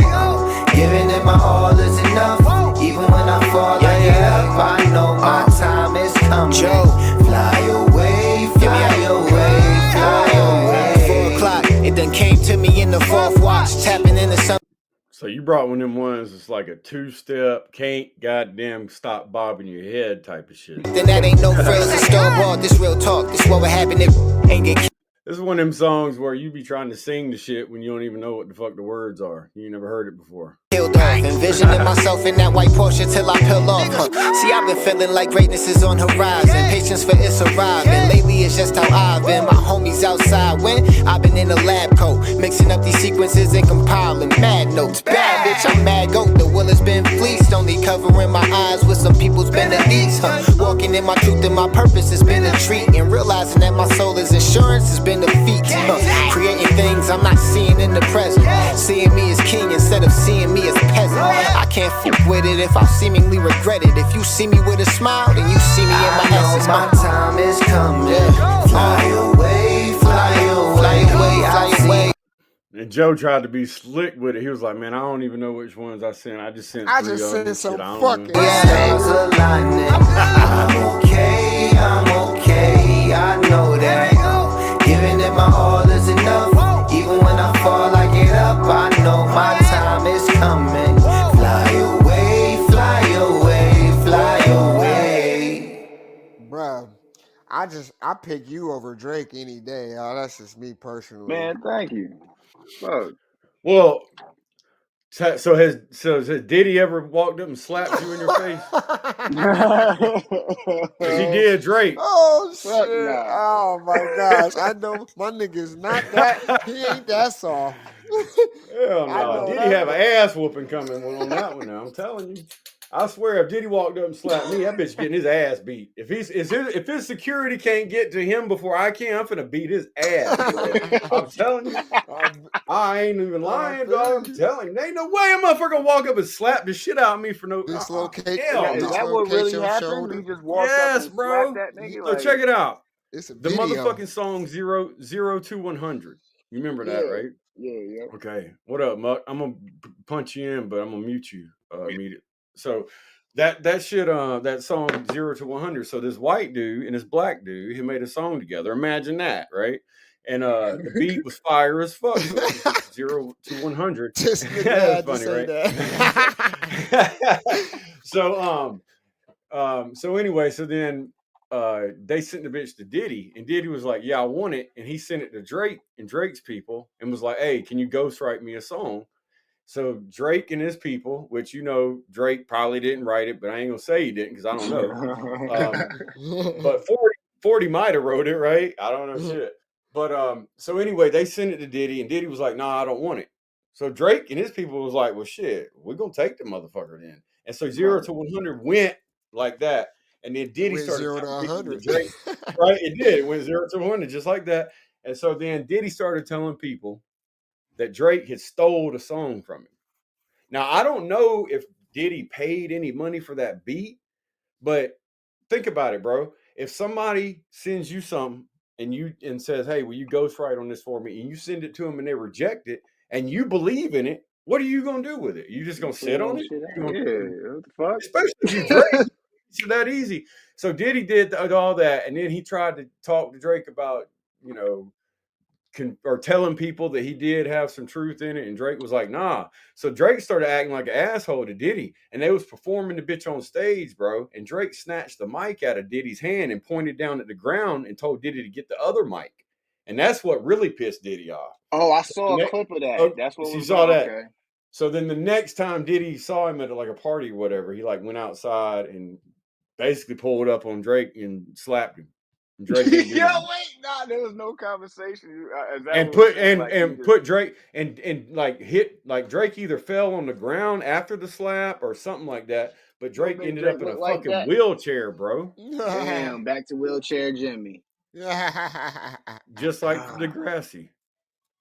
Giving it my all is enough. Even when I fall, I get up. I know my time is coming. Joe, fly away, fly away, fly away. 4 o'clock, it done came to me in the 4th watch, tapping into some. So you brought one of them ones that's like a 2-step, can't goddamn stop bobbing your head type of shit. Then that ain't no frills, it's store-bought. This real talk, this what would happen if ain't get. This is one of them songs where you be trying to sing the shit when you don't even know what the fuck the words are. You never heard it before. Killed off, envisioning myself in that white Porsche till I peel off. See, I've been feeling like greatness is on horizon. Patience for it's arriving. Lately it's just how I've been. My homies outside when I've been in the lab coat, mixing up these sequences and compiling mad notes. Bad bitch, I'm mad goat. The will has been fleeced, only covering my eyes with some people's benefits. Walking in my truth and my purpose has been a treat, and realizing that my soul is insurance has been a feat. Creating things I'm not seeing in the present, seeing me as king instead of seeing me as peasant. I can't fuck with it if I seemingly regret it. If you see me with a smile, then you see me in my essence. My time is coming. Fly away, fly away, fly away. And Joe tried to be slick with it. He was like, "Man, I don't even know which ones I sent. I just sent 3 of them. Sent some Shit, I don't fucking know." I'm okay, I know that. Giving it my all is enough. Even when I fall, I get up. I know my time is coming. Fly away, fly away, fly away. Bruh. I pick you over Drake any day. Oh, that's just me personally. Man, thank you. Fuck. Well, has Diddy ever walked up and slapped you in your face? Because he did Drake. Oh Fuck shit! nah. Oh my gosh! I know my nigga's not that. He ain't that soft. Hell I no. know Diddy that. have an ass whooping coming on that one now. I'm telling you. I swear, if Diddy walked up and slapped me, that bitch getting his ass beat. If his security can't get to him before I can, I'm finna beat his ass, bro. I'm telling you, I ain't even lying, dog. I'm telling you, there ain't no way a motherfucker gonna walk up and slap the shit out of me for no. Dislocate, Hell Is no. that what dislocate really your happened? He shoulder. just walked up Yes, and slapped bro. that nigga? So Like, check it out. It's a The video. motherfucking song 0 to 100. You remember that, yeah, right? yeah. Okay. What up, Muck? I'm gonna punch you in, but I'm gonna mute you immediately. So that shit, that song 0 to 100. So this white dude and this black dude, he made a song together. Imagine that, right? And the beat was fire as fuck. So it was just 0 to 100. This nigga That's had to funny, say right? that. So anyway, so then they sent the bitch to Diddy, and Diddy was like, "Yeah, I want it," and he sent it to Drake and Drake's people, and was like, "Hey, can you ghostwrite me a song?" So Drake and his people, which Drake probably didn't write it, but I ain't gonna say he didn't because I don't know. But 40 might have wrote it, right? I don't know shit. But so anyway, they sent it to Diddy, and Diddy was like, "Nah, I don't want it." So Drake and his people was like, "Well, shit, we're gonna take the motherfucker then." And so 0 to 100 went like that, and then It Diddy went started 0 to telling people that 100. Drake, right? It did. It went 0 to 100 just like that. And so then Diddy started telling people that Drake had stole the song from him. Now I don't know if Diddy paid any money for that beat, but think about it, bro. If somebody sends you something and says, "Hey, will you ghostwrite on this for me?" and you send it to them and they reject it, and you believe in it, what are you gonna do with it? You just gonna sit Figure on that it? shit out. You gonna, Yeah, what the especially if you Drake, fuck? it's that easy. So Diddy did all that, and then he tried to talk to Drake about, you know, or telling people that he did have some truth in it, and Drake was like, "Nah." So Drake started acting like an asshole to Diddy, and they was performing the bitch on stage, bro. And Drake snatched the mic out of Diddy's hand and pointed down at the ground and told Diddy to get the other mic, and that's what really pissed Diddy off. Oh, I So saw a clip of that. oh, That's what so you was saw going. that. Okay. So then the next time Diddy saw him at like a party or whatever, he like went outside and basically pulled up on Drake and slapped him. And Drake ain't do Yo, nothing. wait, nah, there was no conversation. Is that And what we're put saying? Like he and just put Drake and like hit like Drake either fell on the ground after the slap or something like that. But what Drake made ended Drake up in look a like fucking that? wheelchair, bro, Damn, back to wheelchair Jimmy. just like Degrassi.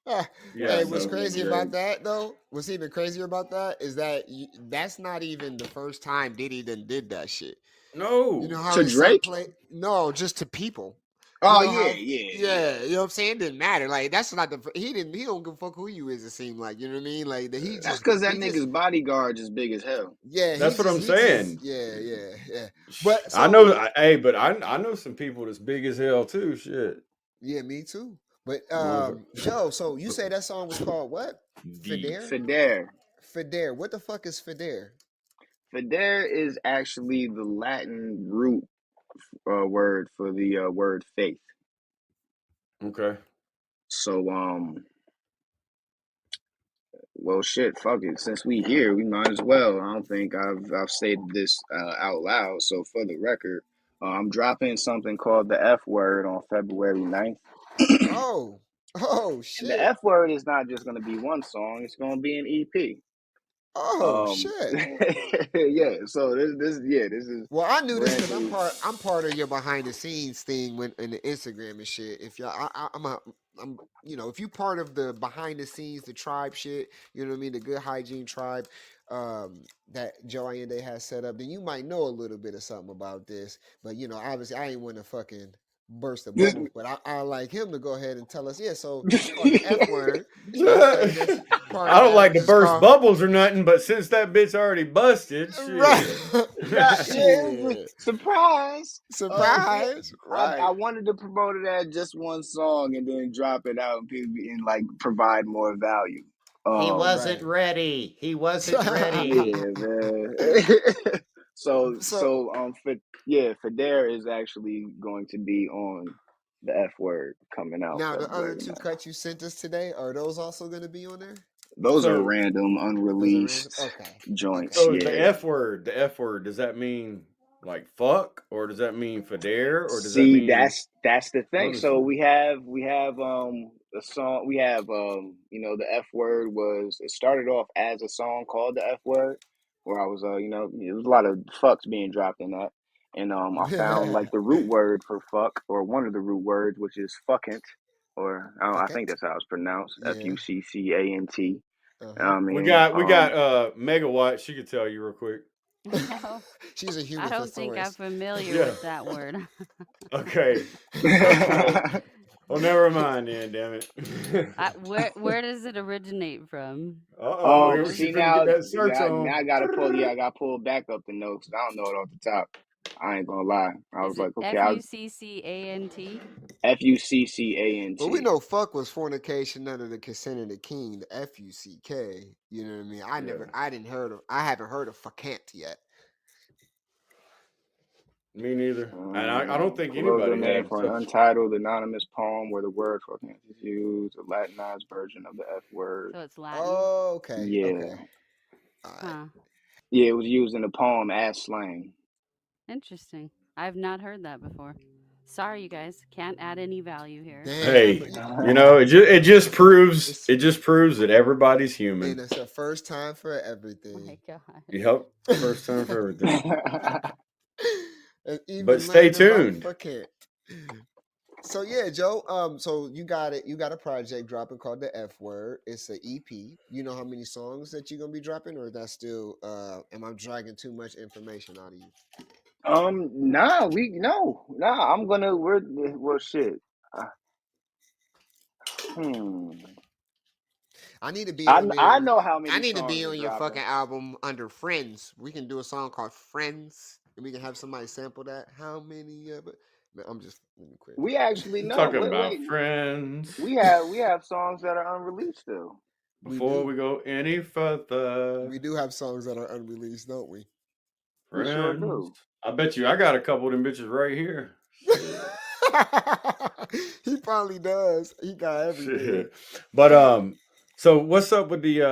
Yeah, Hey, That what's so nigga crazy yeah. about Drake. that though? What's even crazier about that is that that's not even the first time Diddy did that shit. You know No, how To his son Drake? play? No, just to people. You Oh know yeah, how? yeah, Yeah, yeah. you know what I'm saying? It didn't matter. Like that's not the he didn't he don't give a fuck who you is. It seemed like you know what I mean. Like that That's because that he nigga's just bodyguard is big as hell. yeah that's what I'm he just saying. yeah. But I know. so Hey, but I know some people that's big as hell too. Shit, yeah, me too. But motherfucker. Joe, so you say that song was called what? V. Fidere? Fidere. Fidere. What the fuck is Fidere? Fidere is actually the Latin root word for the word faith. Okay. So well, shit, fuck it. Since we here, we might as well. I don't think I've stated this out loud. So for the record, I'm dropping something called the F word on February 9th. Oh, oh And the shit. F word is not just going to be one song; it's going to be an EP. Oh shit. Yeah. So this is Well, I knew this brand because new. I'm part of your behind the scenes thing when in the Instagram and shit. If y'all, I'm if you part of the behind the scenes, the tribe shit, you know what I mean, the Good Hygiene tribe, that Joe Ayinde has set up, then you might know a little bit of something about this. But obviously, I ain't want to fucking burst the This, bubble, but I like him to go ahead and tell us. Yeah, so it's called the F word. Okay, this part I of don't that, like which to is burst called bubbles or nothing, but since that bitch already busted, right. shit. yeah, it's a Shit. surprise. Yeah, Surprise. I Right. wanted to promote it as just one song and then drop it out and people and like provide more value. He wasn't Right. ready. He wasn't ready. Yeah, man. so So so for yeah, Fidere is actually going to be on the F word coming out now the other February two 9th. cuts you sent us today, are those also going to be on there? Those are so random, Those are random. unreleased Okay. Okay. joints. so Yeah. the F word, does that mean like fuck? Or does that mean fidere? Or does that See, mean that's the thing. other So shit? we have a song. We have the F word was it started off as a song called the F word. where I was, it was a lot of fucks being dropped in that. And I found like the root word for fuck, or one of the root words, which is fuckant, or I Fuck think it. that's how it's pronounced, Yeah. Fuccant. Uh I We mean, got we got Megawatt. She could tell you real quick. No, She's a I human don't think I'm thesaurus. familiar Yeah. with that word. Okay. Okay. Oh, never mind then. Damn it. Where does it originate from? Uh-oh. This She See finna get now, that search now on. I gotta pull. Yeah, I got to pull back up the notes 'cause I don't know it off the top. I ain't gonna lie. I is was it like, okay, I was Fuccant? Well, we Fuccant. know fuck was fornication under the consent of the king, the Fuck. You know what I mean? Yeah. I haven't heard of fuckant yet. Me neither. And I don't think Colloquial anybody name had for an such. untitled anonymous poem where the word fucking is used, a Latinized version of the F word. So it's Latin? Oh, okay, Yeah, okay. All right. Huh. yeah, it was used in the poem as slang. Interesting. I've not heard that before. Sorry, you guys. Can't add any value here. Damn, Hey, it it's just proves that everybody's and human. it's a first time for My everything. God. Yep. First time for everything. And But even stay learning about tuned. fuckant. So yeah, Joe. So you got it. You got a project dropping called the F Word. It's an EP. You know how many songs that you're gonna be dropping, or that's still? Am I dragging too much information out of you? nah. Well, shit. Uh, hmm. I need to be on I your. know how I many need to songs be are on your fucking dropping. album under Friends. We can do a song called Friends, and we can have somebody sample that. How many of it? Man, I'm just let me quit. We actually I'm know. talking Wait. about friends. We have songs that are unreleased still. We Before do. we go any further, We do have songs that are unreleased, don't we? We sure friends. do. I bet you I got a couple of them bitches right here. Shit. He probably does. He got everything. Shit. But so what's up with the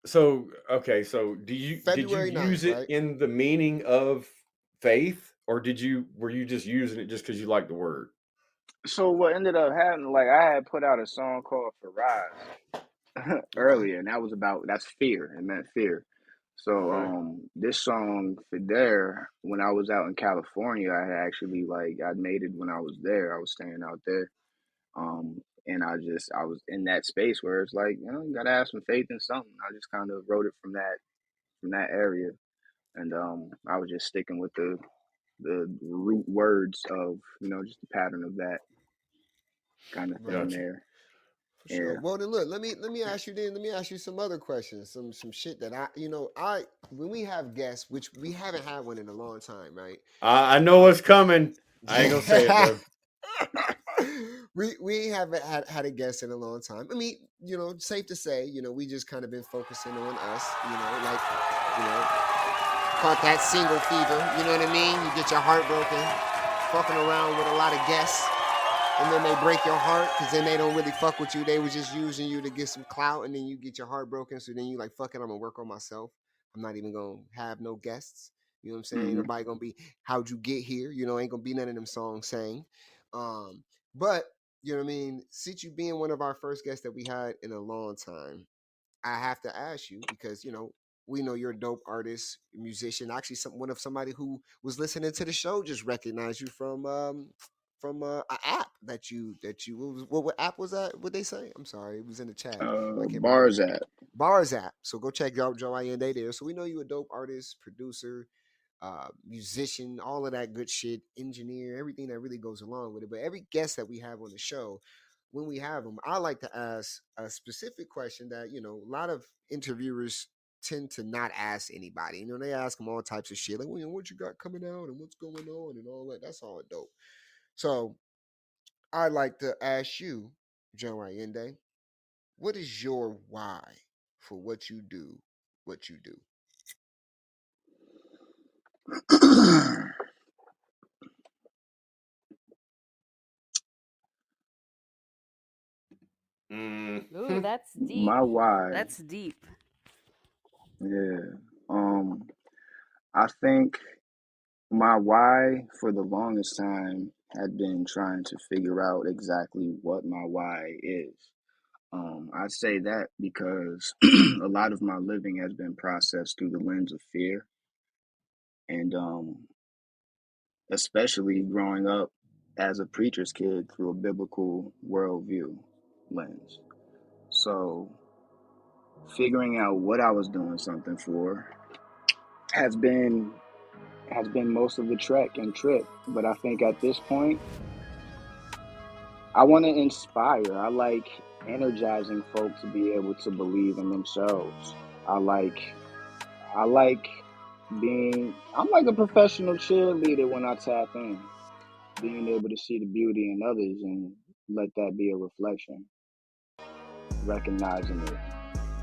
so okay, so did you February use 9th, it right? in the meaning of faith, or were you just using it just because you like the word? So what ended up happening? Like I had put out a song called Faraz Okay. earlier, and that's fear. It meant fear. So Okay. this song for there, when I was out in California, I had actually like I made it when I was there. I was staying out there. And I was in that space where it's like, you gotta have some faith in something. I just kind of wrote it from that area. And I was just sticking with the root words of, just the pattern of that kind of thing Right. Gotcha. there. For sure. Yeah. Well then look, let me ask you then, let me ask you some other questions. Some shit that I when we have guests, which we haven't had one in a long time, right? I know what's coming. I ain't gonna say it though. We haven't had a guest in a long time. I mean, safe to say, we just kind of been focusing on us, like, you know, caught that single fever, you know what I mean? You get your heart broken, fucking around with a lot of guests, and then they break your heart because then they don't really fuck with you. They was just using you to get some clout, and then you get your heart broken. So then you like, fuck it, I'm gonna work on myself. I'm not even gonna have no guests. You know what I'm saying? Ain't Hmm. nobody gonna be how'd you get here? Ain't gonna be none of them songs sang. Um, but you know what I mean? Since you being one of our first guests that we had in a long time, I have to ask you because we know you're a dope artist, musician. Actually, somebody who was listening to the show just recognized you from an app what app was that? What they say? I'm sorry, it was in the chat. I can't remember the Bars name. at. Bars app. So go check out Joe Ayinde there. So we know you a dope artist, producer, musician, all of that good shit, engineer, everything that really goes along with it. But every guest that we have on the show, when we have them, I like to ask a specific question that a lot of interviewers tend to not ask anybody. They ask them all types of shit like, well, what you got coming out and what's going on and all that. That's all dope. So I'd like to ask you, Joe Ayende, what is your why for what you do, what you do? Ooh, Mhm. that's deep. My why. That's deep. Yeah. I think my why for the longest time had been trying to figure out exactly what my why is. I say that because a lot of my living has been processed through the lens of fear, and especially growing up as a preacher's kid through a biblical worldview lens. So figuring out what I was doing something for has been most of the trek and trip. But I think at this point, I want to inspire. I like energizing folk to be able to believe in themselves. I like I like I'm like a professional cheerleader when I tap in, being able to see the beauty in others and let that be a reflection, recognizing it.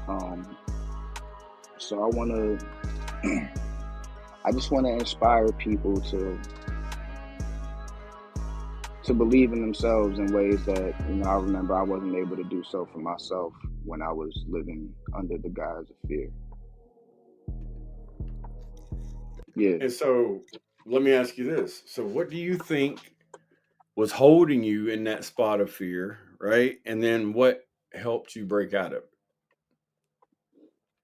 Um, so I just want to inspire people to believe in themselves in ways that, I remember I wasn't able to do so for myself when I was living under the guise of fear. Yeah. And so let me ask you this. So what do you think was holding you in that spot of fear, right? And then what helped you break out of it?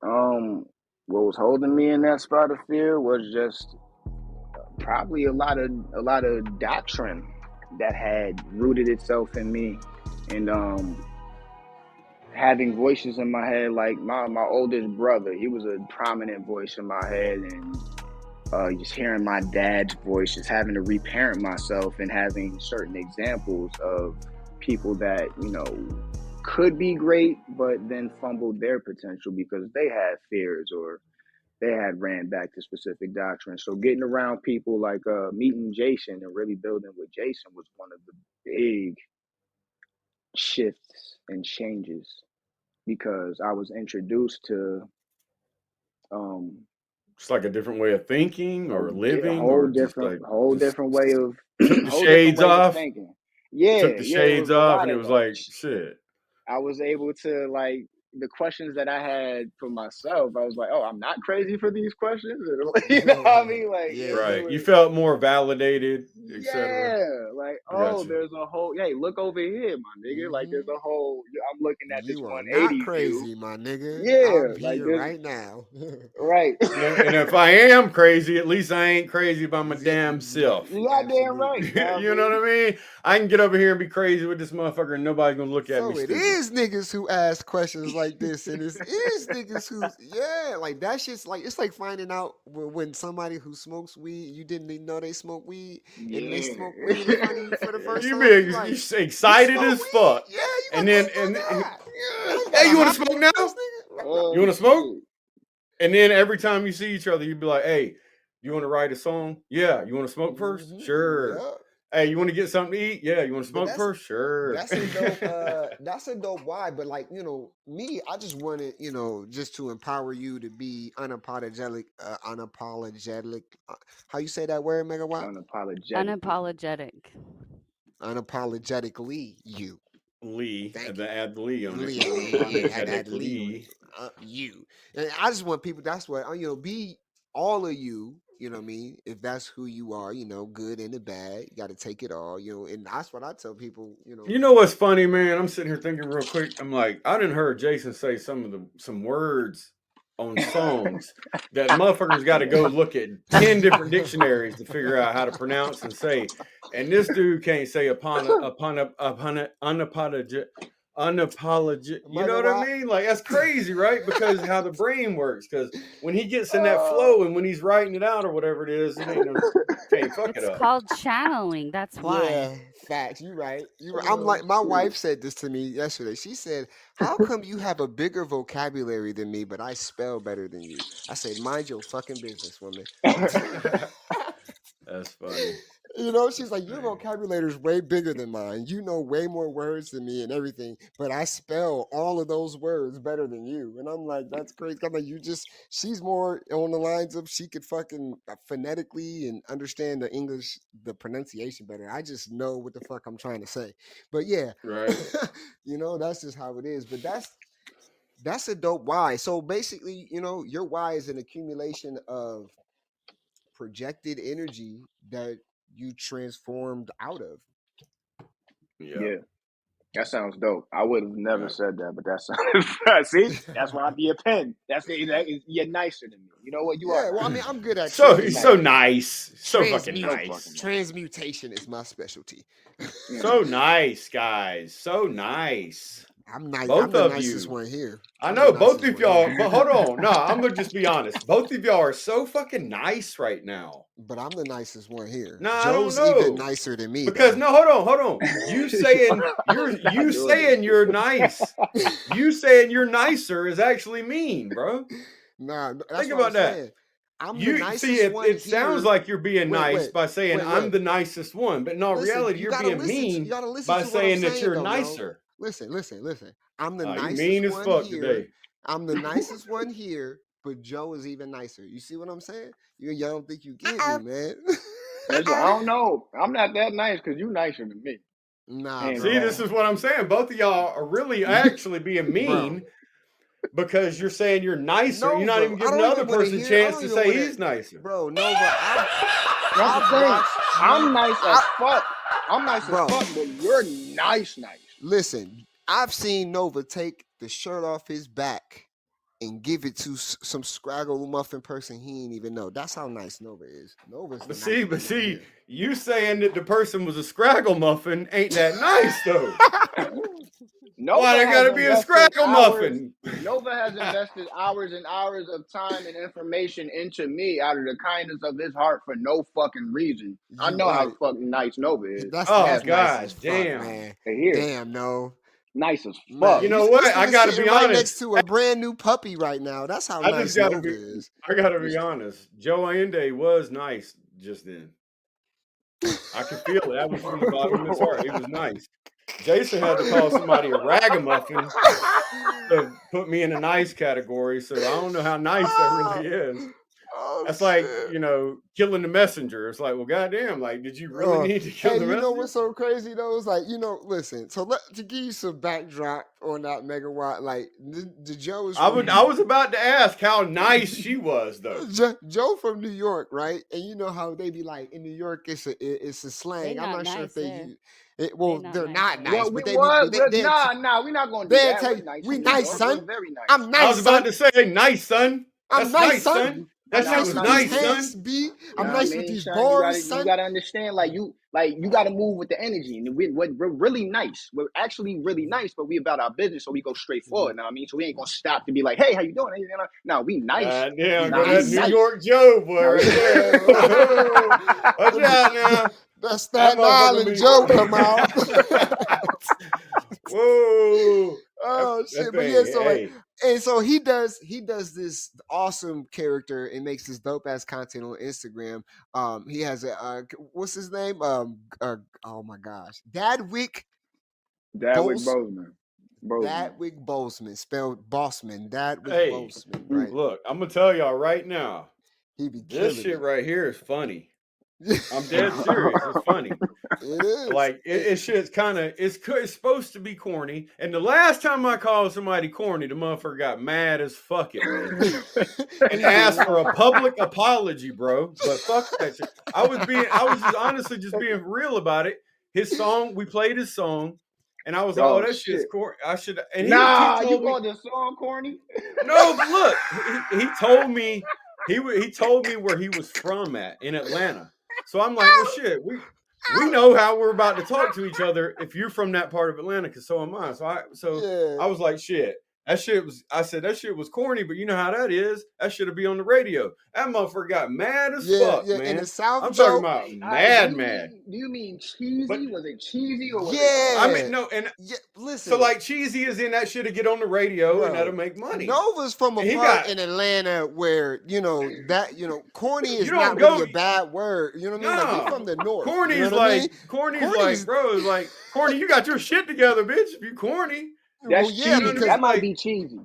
Um, what was holding me in that spot of fear was just probably a lot of doctrine that had rooted itself in me, and having voices in my head, like my oldest brother. He was a prominent voice in my head, and just hearing my dad's voice, just having to reparent myself and having certain examples of people that could be great but then fumbled their potential because they had fears or they had ran back to specific doctrines. So getting around people like meeting Jason and really building with Jason was one of the big shifts and changes because I was introduced to um, Just like a different way of thinking a, or a living whole or just different like whole just different way of took the whole different shades way of off, thinking. Yeah, took the yeah, it shades was a off lot and it of was that. like shit. I was able to, like, the questions that I had for myself. I was like, oh, I'm not crazy for these questions. You know what I mean? Like, they Yeah. Right. You were. felt more validated, etc. Yeah, like, I got oh, you. there's a whole, hey, look over here, my nigga. Like, there's Hmm. a whole, I'm looking at this You are not 180 view. crazy, my nigga. Yeah, I'm like, here there's, right now. right. And if I am crazy, at least I ain't crazy by my damn self. You goddamn right. Absolutely. You know what I You know mean? what I mean? I can get over here and be crazy with this motherfucker and nobody's gonna look at me So it stupid. is niggas who ask questions like this, and it is niggas who, yeah, like that shit's like it's like finding out when somebody who smokes weed, you didn't even know they smoke weed, and they smoke Yeah. weed in front of you for the first You time. You be like, excited you as smoke weed? fuck, Yeah, you like, and then oh my god, I ain't hey, gotta you want to hop in smoke with this now? nigga. You Oh want to smoke? shit. And then every time you see each other, you'd be like, "Hey, you want to write a song? Yeah. You want to smoke first? Sure. Yup. Hey, you want to get something to eat? Yeah. You want to But smoke first? Sure." that's a dope why. But like, me, I just wanted, just to empower you to be unapologetic. How you say that word, Mega Watt? Unapologetically. Unapologetic. Unapologetically you. Lee, Thank you. add the Lee on it. Lee, yeah, had Lee on it. Unapologetically. You. And I just want people. That's what be all of you. You know what I mean? If that's who you are, good and the bad, you got to take it all. And that's what I tell people. You know what's funny, man? I'm sitting here thinking real quick. I'm like, I didn't heard Jason say some words on songs that motherfuckers got to go look at 10 different dictionaries to figure out how to pronounce and say. And this dude can't say unapologetic. You know what I Megawatt. mean? Like that's crazy, right? Because how the brain works. Because when he gets in that uh, flow and when he's writing it out or whatever it is, it ain't no can't fuck it It's up. called channeling. That's why. Yeah, facts. You right. You right. I'm oh like my shit. wife said this to me yesterday. She said, "How come you have a bigger vocabulary than me, but I spell better than you?" I said, "Mind your fucking business, woman." That's funny. She's That's like, "Your funny. vocabulary is way bigger than mine. You know way more words than me and everything, but I spell all of those words better than you." And I'm like, "That's crazy." I'm like, she's more on the lines of she could fucking phonetically and understand the English, the pronunciation better. I just know what the fuck I'm trying to say. But yeah, Right. that's just how it is. But that's a dope why. So basically, your why is an accumulation of projected energy that you transformed out of. Yeah. Yeah. That sounds dope. I would have never said that, but that sounds. See, that's why I be a pen. You're nicer than me. You know what? You are Yeah, well, I nice. mean, I'm good at So he's so transmutation. nice. So fucking So fucking nice. nice. Transmutation is my specialty. So nice, guys. So nice. I'm nice. Both I'm the of nicest you. one here. I I'm know the both nicest of one y'all, here. but hold on. No, I'm gonna just be honest. Both of y'all are so fucking nice right now. But I'm the nicest one here. No, I don't Joe's even know. nicer than me. Because though. no, hold on. You saying you're nice. You saying you're nicer is actually mean, bro. Nah, that's Think what about I'm that. saying. I'm the You see, nicest one it sounds here. like you're being nice Wait, by saying I'm wait. the nicest one, but in all Listen, reality, you you're gotta being listen. You mean gotta listen by to what I'm saying that saying, you're though, bro. nicer. Listen. I'm the You nicest mean as one fuck here. today. I'm the nicest one here, but Joe is even nicer. You see what I'm saying? Y'all don't think you get me, man. I don't know. I'm not that nice because you nicer than me. Nah, Hands bro. See, this down. is what I'm saying. Both of y'all are really actually being mean Bro. because you're saying you're nicer. You're not Nova, even I giving the don't other even want to person a hear. I chance don't to even say want he's to, nicer. bro. Nova, That's the I've thing. watched you. I'm nice as fuck. I'm nice Bro. as fuck, but you're nice. Listen, I've seen Nova take the shirt off his back and give it to some scraggle muffin person he ain't even know. That's how nice Nova is. Nova's the But nicest one see, here. you saying that the person was a scraggle muffin ain't that nice though. Nova Why they has gotta be a invested scraggle hours. muffin? Nova has invested hours and hours of time and information into me out of the kindness of his heart for no fucking reason. I You know how right. fucking nice Nova is. Oh That's nice as god fuck, damn. man. Here, Damn, no. nice as Man, fuck. You you know what? this I nigga gotta be sitting right next honest. to a brand new puppy right now. That's how I just nice gotta Nova be is. honest. Joe Ayinde was nice just then. I could feel it. That was from the bottom of his heart. He was nice. Jason had to call somebody a ragamuffin to put me in a nice category, so I don't know how nice that really is. Oh That's like, shit. killing the messenger. It's like, well, goddamn, like, did you really need to kill Hey, the you know messenger? what's so crazy though? It's like, listen, so to give you some backdrop on that megawatt, like the Joe is I from was about to ask how nice she was, though. Joe from New York, right? And you know how they be like in New York, it's a slang. They I'm not not sure if nice they there. use it. They Well, not they're nice not there. nice, Well, but we they be was. they Nah, we're not gonna do they'll that. tell We're you nice we in New nice, York. We're son. very nice. I'm I was nice, about son. to say, nice, son. I'm That's nice, nice, son. son. I'm That shit nice was with Nah, these nice, man. hands, son. B. I'm Nah, nice with man, these son, you bars, gotta son. understand, you gotta move with the energy, and we're really nice. We're actually really nice, but we about our business, so we go straight forward. Know what I mean? So we ain't gonna stop to be like, hey, how you doing? No, we nice. Damn, Nah, go we that New nice. York Joe boy Now we right there. Watch out now. That That Staten motherfucker Island Joe come out. be. Whoa. Oh That shit! But yeah, thing, so like, hey. and so he does this awesome character and makes this dope ass content on Instagram. He has a what's his name? Oh my gosh, Dadwick Dadwick Bos Bozeman. Dadwick Boseman, spelled Bossman. Dadwick Hey, Boseman, right? look, I'm gonna tell y'all right now. He be This killing shit it. right here is funny. I'm dead serious. It's funny. It is. Like it shit's kind of it's supposed to be corny. And the last time I called somebody corny, the motherfucker got mad as fuck at me and asked for a public apology, bro. But fuck that shit. I was just honestly just being real about it. His song, we played his song, and I was like, oh, Oh that shit's shit. corny. I should. And he Nah, you told me called this song corny? no, but look, he told me he told me where he was from at in Atlanta. So I'm like, well, shit, we know how we're about to talk to each other if you're from that part of Atlanta, because so am I. So Yeah. I was like, shit. I said that shit was corny, but you know how that is. That should be on the radio. That motherfucker got mad as fuck, Yeah. In the man. South, I'm talking Joe. about Do mad. you mean cheesy? But Was it cheesy or was it I Yeah. mean, no, and Yeah. Listen. so like cheesy is in that shit to get on the radio and that'll Bro, make money. Nova's from a And he part got in Atlanta where corny is you don't not really go a bad word. You know what I mean? Like we no. from the north. Corny's You know what I mean? like, bro, is like corny. You got your shit together, bitch. If you corny, Well, That's yeah, cheesy? because That might be cheesy.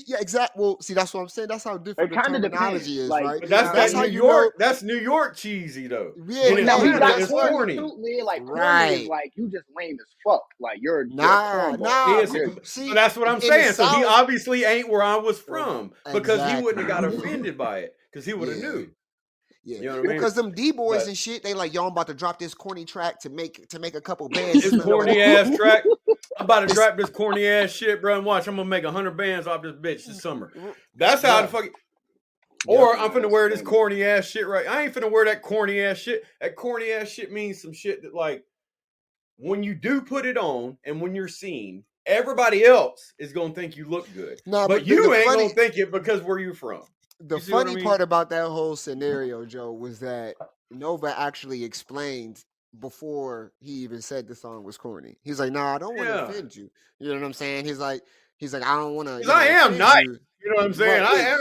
yeah, exactly. Well, see, that's what I'm saying. That's how different It the kind of terminology depends. is, Like, right? but you know that's what I That's that how New mean? you know. York. That's New York cheesy though. Yeah, In Now we yeah, Atlanta, got that's it's corny what. corny. too, man. Like corny is Right. like you just lame as fuck. Like you're a Nah, cornball. nah. Like Is you're so See, that's what I'm in the saying. So he South, obviously ain't where I was from because he wouldn't exactly. have got offended by it because he would have Yeah. knew. Yeah. You know what I Well, mean? because them D-boys But and shit, they like, yo, I'm about to drop this corny track to make a couple bands. this Spend over corny ass track, I'm about to It's- drop this corny ass shit, bro, and watch. I'm gonna make 100 bands off this bitch this summer. r- That's how the bruh. fuck. Yep. Or I'm Nah, finna that's wear this funny. corny ass shit right. I ain't finna wear that corny ass shit. That corny ass shit means some shit that like when you do put it on and when you're seen, everybody else is gonna think you look good. Nah, But but you ain't gonna think it because where you from. the You see what I funny mean? part about that whole scenario, Joe, was that Nova actually explained before he even said the song was corny. He's like, "Nah, I don't want to Yeah. offend you." You know what I'm saying? He's like, I don't want to, Because I am offend nice. you. You know what I'm saying? Right. I am.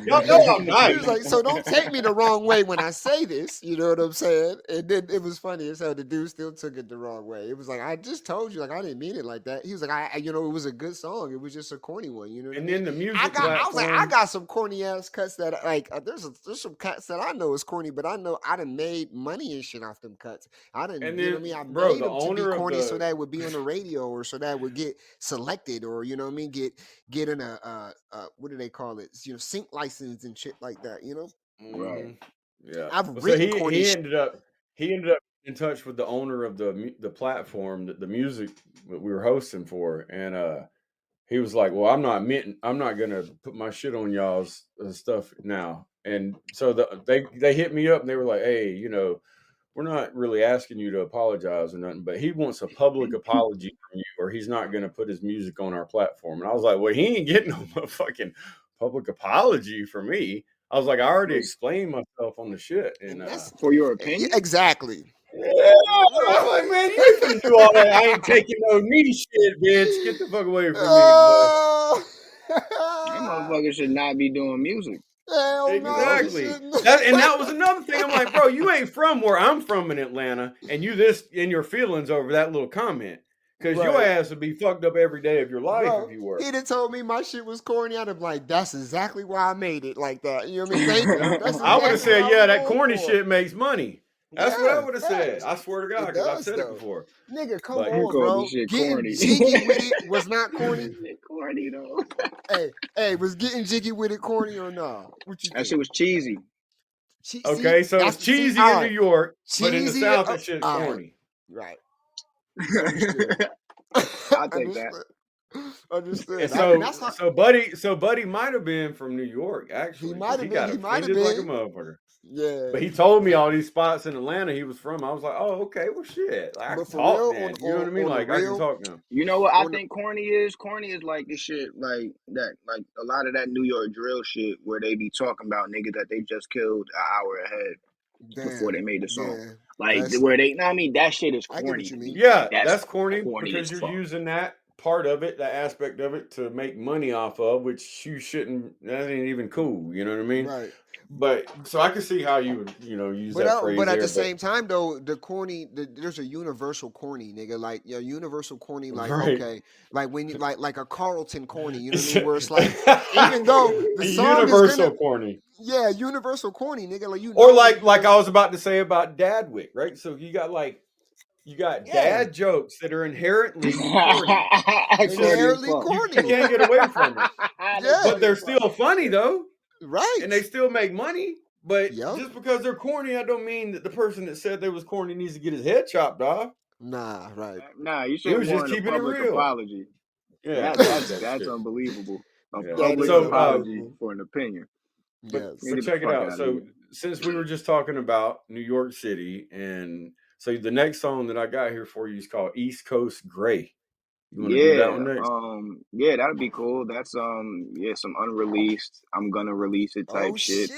Y'all know I'm He nice. was like, so don't take me the wrong way when I say this. You know what I'm saying? And then it was funny as hell. The dude still took it the wrong way. It was like, I just told you, like, I didn't mean it like that. He was like, it was a good song. It was just a corny one. You know what I And mean? then the I music was like, I platform. got some corny ass cuts that like, there's some cuts that I know is corny, but I know I done made money and shit off them cuts. I done, And you know what then, I mean? I bro, made the them to be owner of corny so the that it would be on the radio or so that it would get selected or, you know what I mean? Get in a what do they call it? Sync license and shit like that, Right. Yeah. I've Well, so written corny he shit. ended up in touch with the owner of the platform, the music that we were hosting for, and he was like, "Well, I'm not gonna put my shit on y'all's stuff now." And so they hit me up and they were like, "Hey, we're not really asking you to apologize or nothing, but he wants a public apology from you, or he's not going to put his music on our platform." And I was like, "Well, he ain't getting no fucking public apology from me." I was like, "I already explained myself on the shit," and And that's For your yeah, opinion? exactly. yeah, I'm like, man, you ain't finna do all that. I ain't taking no knee shit, bitch. Get the fuck away from me, boy. Oh, That motherfucker should not be doing music. hell You no, know? he Exactly. shouldn't. That was another thing. I'm like, bro, you ain't from where I'm from in Atlanta, and you this in your feelings over that little comment. Because your Right, ass would be fucked up every day of your life if bro. you were. He'd have told me my shit was corny. I'd have been like, that's exactly why I made it like that. You know what I mean? Thank you. Yeah. That's I would have exactly what said, I was yeah, that going corny for. shit makes money. That's what I Yeah, would have said. facts. I swear to God, It because I've does said it though. before. Nigga, come But You on, called the bro. shit Getting corny. jiggy with it was not corny. Shit corny though. Hey, was getting jiggy with it corny or nah? What you That think? shit was cheesy. See, okay, so it's see, cheesy in all New right. York, but in the Cheesy. South, that shit's All right. corny. Right. Understood. I'll take that. Understood. And Understood. And so, that's how Buddy might have been from New York he actually, because might he have been. got He might have offended like a been. motherfucker. Yeah. But he told me all these spots in Atlanta he was from. I was like, oh, okay, well, shit. Like, I But can for talk real, then. You know what I mean? on the Like, I can real, talk now. You know what I on the think corny is? Corny is like the shit like that, like a lot of that New York drill shit where they be talking about niggas that they just killed an hour ahead before they damn. made the song. Yeah. Like That's where they, know what I mean, that shit is I get corny what you to mean. me. Yeah, That's that's corny corny as because you're fuck. using that part of it, that aspect of it, to make money off of, which you shouldn't. That ain't even cool. You know what I mean? Right. But so I can see how you would, use that But phrase at the there. But same time though, there's a universal corny, nigga. Like universal corny, like right, okay, like when you like a Carlton corny, you know what I it's mean? Where it's like, even though the a song is gonna, universal corny. yeah, universal corny, nigga. Like Or when like there's I was about to say about Dadwick, right? So you got yeah, dad jokes that are inherently corny. It's just Corny as inherently fuck. you corny. can't get away from it. They Yeah, But corny they're as fuck. still funny though, and they right. still make money. But Yep. just because they're corny, I don't mean that the person that said they was corny needs to get his head chopped off. Nah, right. Nah, you He should was just warrant a keeping it public real. apology. Yeah, That fuck that's that that's shit. unbelievable. A Yeah. That public is So apology unbelievable. for an opinion. but Yes. Get the check it fuck out. out of So here. since we were just talking about New York City, and so the next song that I got here for you is called East Coast Gray. You want to do that Yeah, one next? yeah, that'd be cool. That's yeah, some unreleased. I'm gonna release it type Oh shit. shit!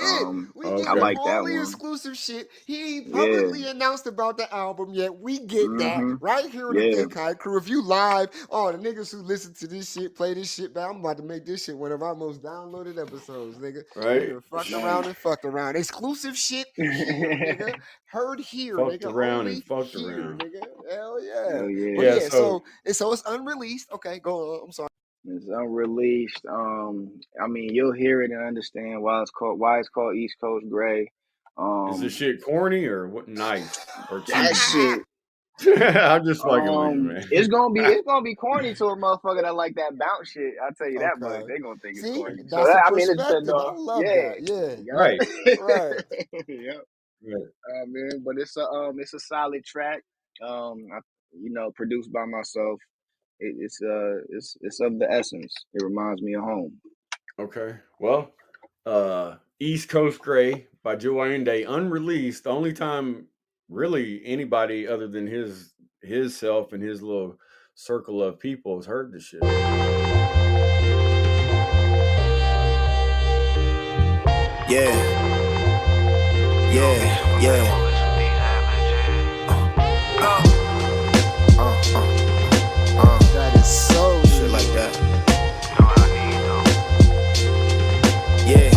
We I getting Okay. like that only one. exclusive shit. He ain't Yeah. publicly announced about the album yet. We get that Mm-hmm. right here on the Yeah. Thick High Crew. If you live, oh the niggas who listen to this shit, play this shit back. I'm about to make this shit one of our most downloaded episodes, nigga. We Right. done fucked Nice. around and fucked around. Exclusive shit here, nigga. Heard here, Fucked nigga. around and Only fucked here, around. nigga. Hell yeah. Hell But yeah. Yeah. yeah, So so it's unreleased. Okay, go on. I'm sorry. It's unreleased. I mean, you'll hear it and understand why it's called East Coast Gray. is this Um, shit corny or what? Nice or that cheesy? shit I'm just fucking with you, man. It's gonna be corny to a motherfucker that like that bounce shit. I'll tell you that much. Okay. They gonna think it's See, corny. So that's the I mean, it depends perspective. I on love that. Yeah. Right. Right. yep. Right. Man, but it's a solid track. Produced by myself. It's of the essence. It reminds me of home. Okay. Well, East Coast Gray by Joe Ayinde, unreleased. The only time really anybody other than his self and his little circle of people has heard this shit. Yeah, yeah, yeah. That is so Shit like that. Yeah.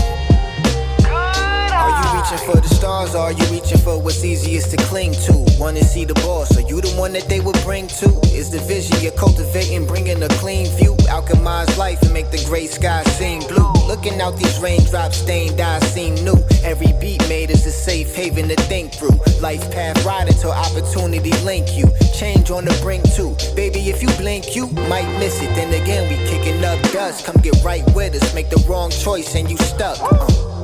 Are you reaching for the stars, or are you reaching for what's easiest to cling to? Wanna see the boss, are you the one that they would bring to? Is the vision you're cultivating bringing a clean view? Alchemize life and make the gray sky seem blue. Looking out these raindrops, stained eyes seem new. Every beat made is a safe haven to think through. Life path riding till opportunity link you. Change on the brink too. Baby, if you blink, you might miss it. Then again, we kicking up dust. Come get right with us. Make the wrong choice and you stuck.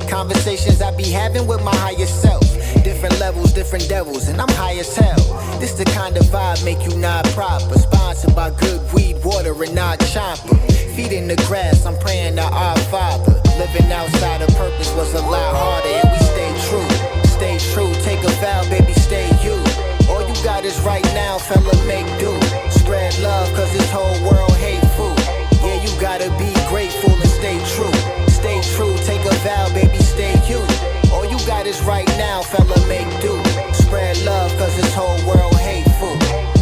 Conversations I be having with my higher self. Different levels, different devils, and I'm high as hell. This the kind of vibe make you not proper. Sponsored by good weed, water, and not chomper. Feet in the grass, I'm praying to our Father. Living outside of purpose was a lot harder, and we stay true. Stay true, take a vow, baby, stay you. All you got is right now, fella, make do. Spread love, cause this whole world hateful. Yeah, you gotta be grateful and stay true. Stay true, take a vow, baby, stay you. All you got is right now, fella, make do. Spread love, cause this whole world hateful.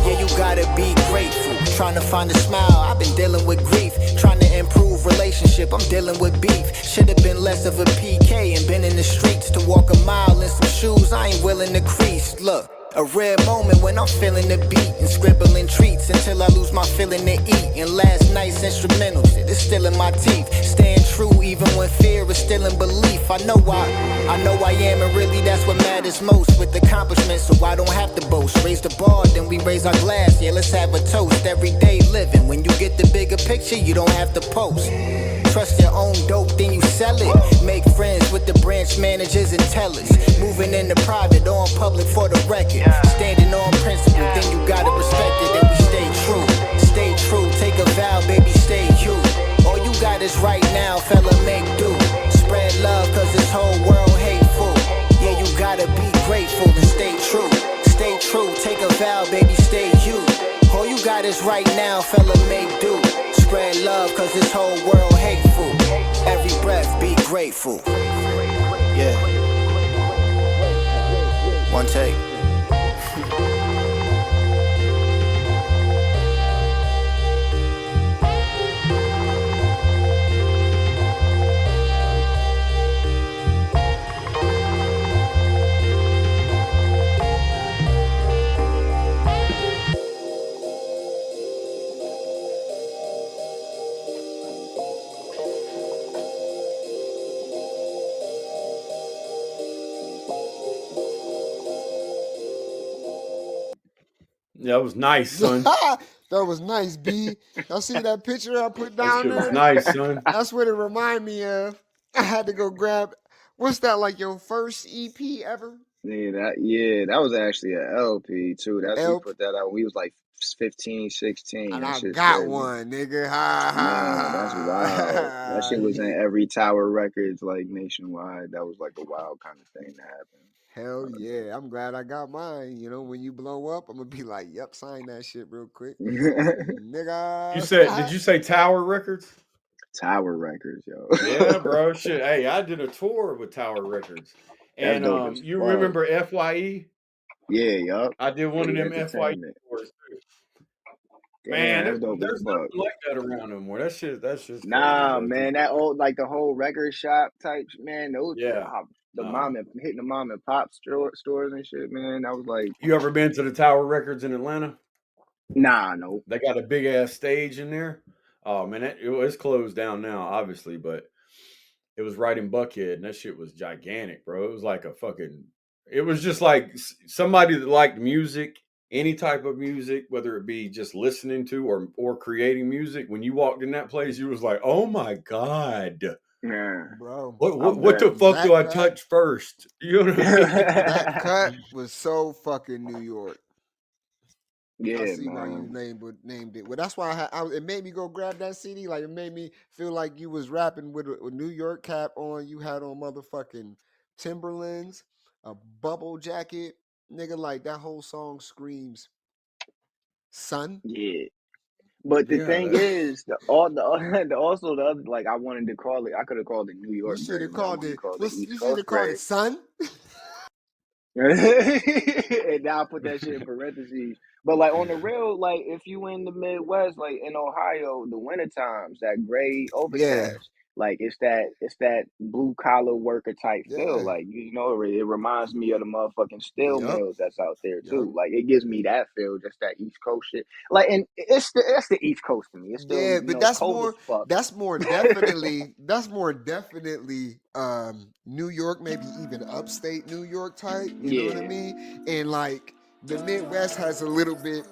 Yeah, you gotta be grateful. Trying to find a smile, I've been dealing with grief. Trying to improve relationship, I'm dealing with beef. Should've been less of a PK and been in the streets to walk a mile in some shoes I ain't willing to crease. Look, a rare moment when I'm feeling the beat and scribbling treats until I lose my feeling to eat. And last night's instrumental shit is still in my teeth. Staying true even when fear is still in belief. I know I am, and really that's what matters most. With accomplishments, so I don't have to boast. Raise the bar, then we raise our glass. Yeah, let's have a toast. Everyday living. When you get the bigger picture, you don't have to post. Trust your own dope, then you sell it. Make friends with the branch managers and tellers. Moving into private, on public for the record. Standing on principle, then you gotta respect it. And we stay true. Stay true, take a vow, baby, stay you. All you got is right now, fella, make do. Spread love, cause this whole world hateful. Yeah, you gotta be grateful and stay true. Stay true, take a vow, baby, stay you. All you got is right now, fella, make do. Spread love, cause this whole world hateful. Every breath, be grateful. Yeah. One take. That was nice, son. That was nice, B. Y'all see that picture I put That down shit was there? nice, son. That's what it remind me of. I had to go grab. What's that, like your first EP ever? That was actually a LP too. We LP. put that out when we was like 15, 16. And That I shit's got crazy. one, nigga. Ha Nah, that's wild. That ha. shit was in every Tower Records like nationwide. That was like a wild kind of thing to Hell yeah. I'm glad I got mine. You know, when you blow up, I'm gonna be like, yep, sign that shit real quick. happen. Did you say Tower Records? Tower Records, yo. Yeah, bro. Shit. Hey, I did a tour with Tower Records. That's And dope as you fuck. remember FYE? Yeah, yup. I did one of Eddie them FYE Entertainment. tours too. Man, Damn, that's dope as there's fuck. nothing like that around no more. That's just crazy, Nah, bro. man, that old like the whole record shop type, man. Those Yeah. the Uh, hitting the mom and pop stores and shit, man. That was like, you ever been to the Tower Records in Atlanta? nah, no. They got a big ass stage in there. Oh man, it's closed down now, obviously, but it was right in Buckhead, and that shit was gigantic, bro. It was like a fucking. It was just like somebody that liked music any type of music, whether it be just listening to or creating music, when you walked in that place, you was like, oh my God. Yeah, bro. What the fuck do That I cut, touch first? You know what I mean? that cut was so fucking New York. I yeah, see why you man. named it. Well, that's why it made me go grab that CD. Like it made me feel like you was rapping with a New York cap on. You had on motherfucking Timberlands, a bubble jacket, nigga. Like that whole song screams, son. Yeah. But the Yeah, thing is, also the other, like, I wanted to call it. I could have called it New You York should Gray, have but I called wanted to it. call it East You should Coast have called Gray. it, son. And now I put that shit in parentheses. But like on the real, like if you in the Midwest, like in Ohio, the winter times, that gray Yeah, overcast, like it's that blue collar worker type feel. yeah, Like it reminds me of the motherfucking steel yup, mills that's out there yup. too. Like it gives me that feel, just that East Coast shit. Like, and that's the East Coast to me. It's still Yeah, but cold as fuck. that's more definitely New York, maybe even upstate New York type, you know what I Yeah. mean? And like the Midwest has a little bit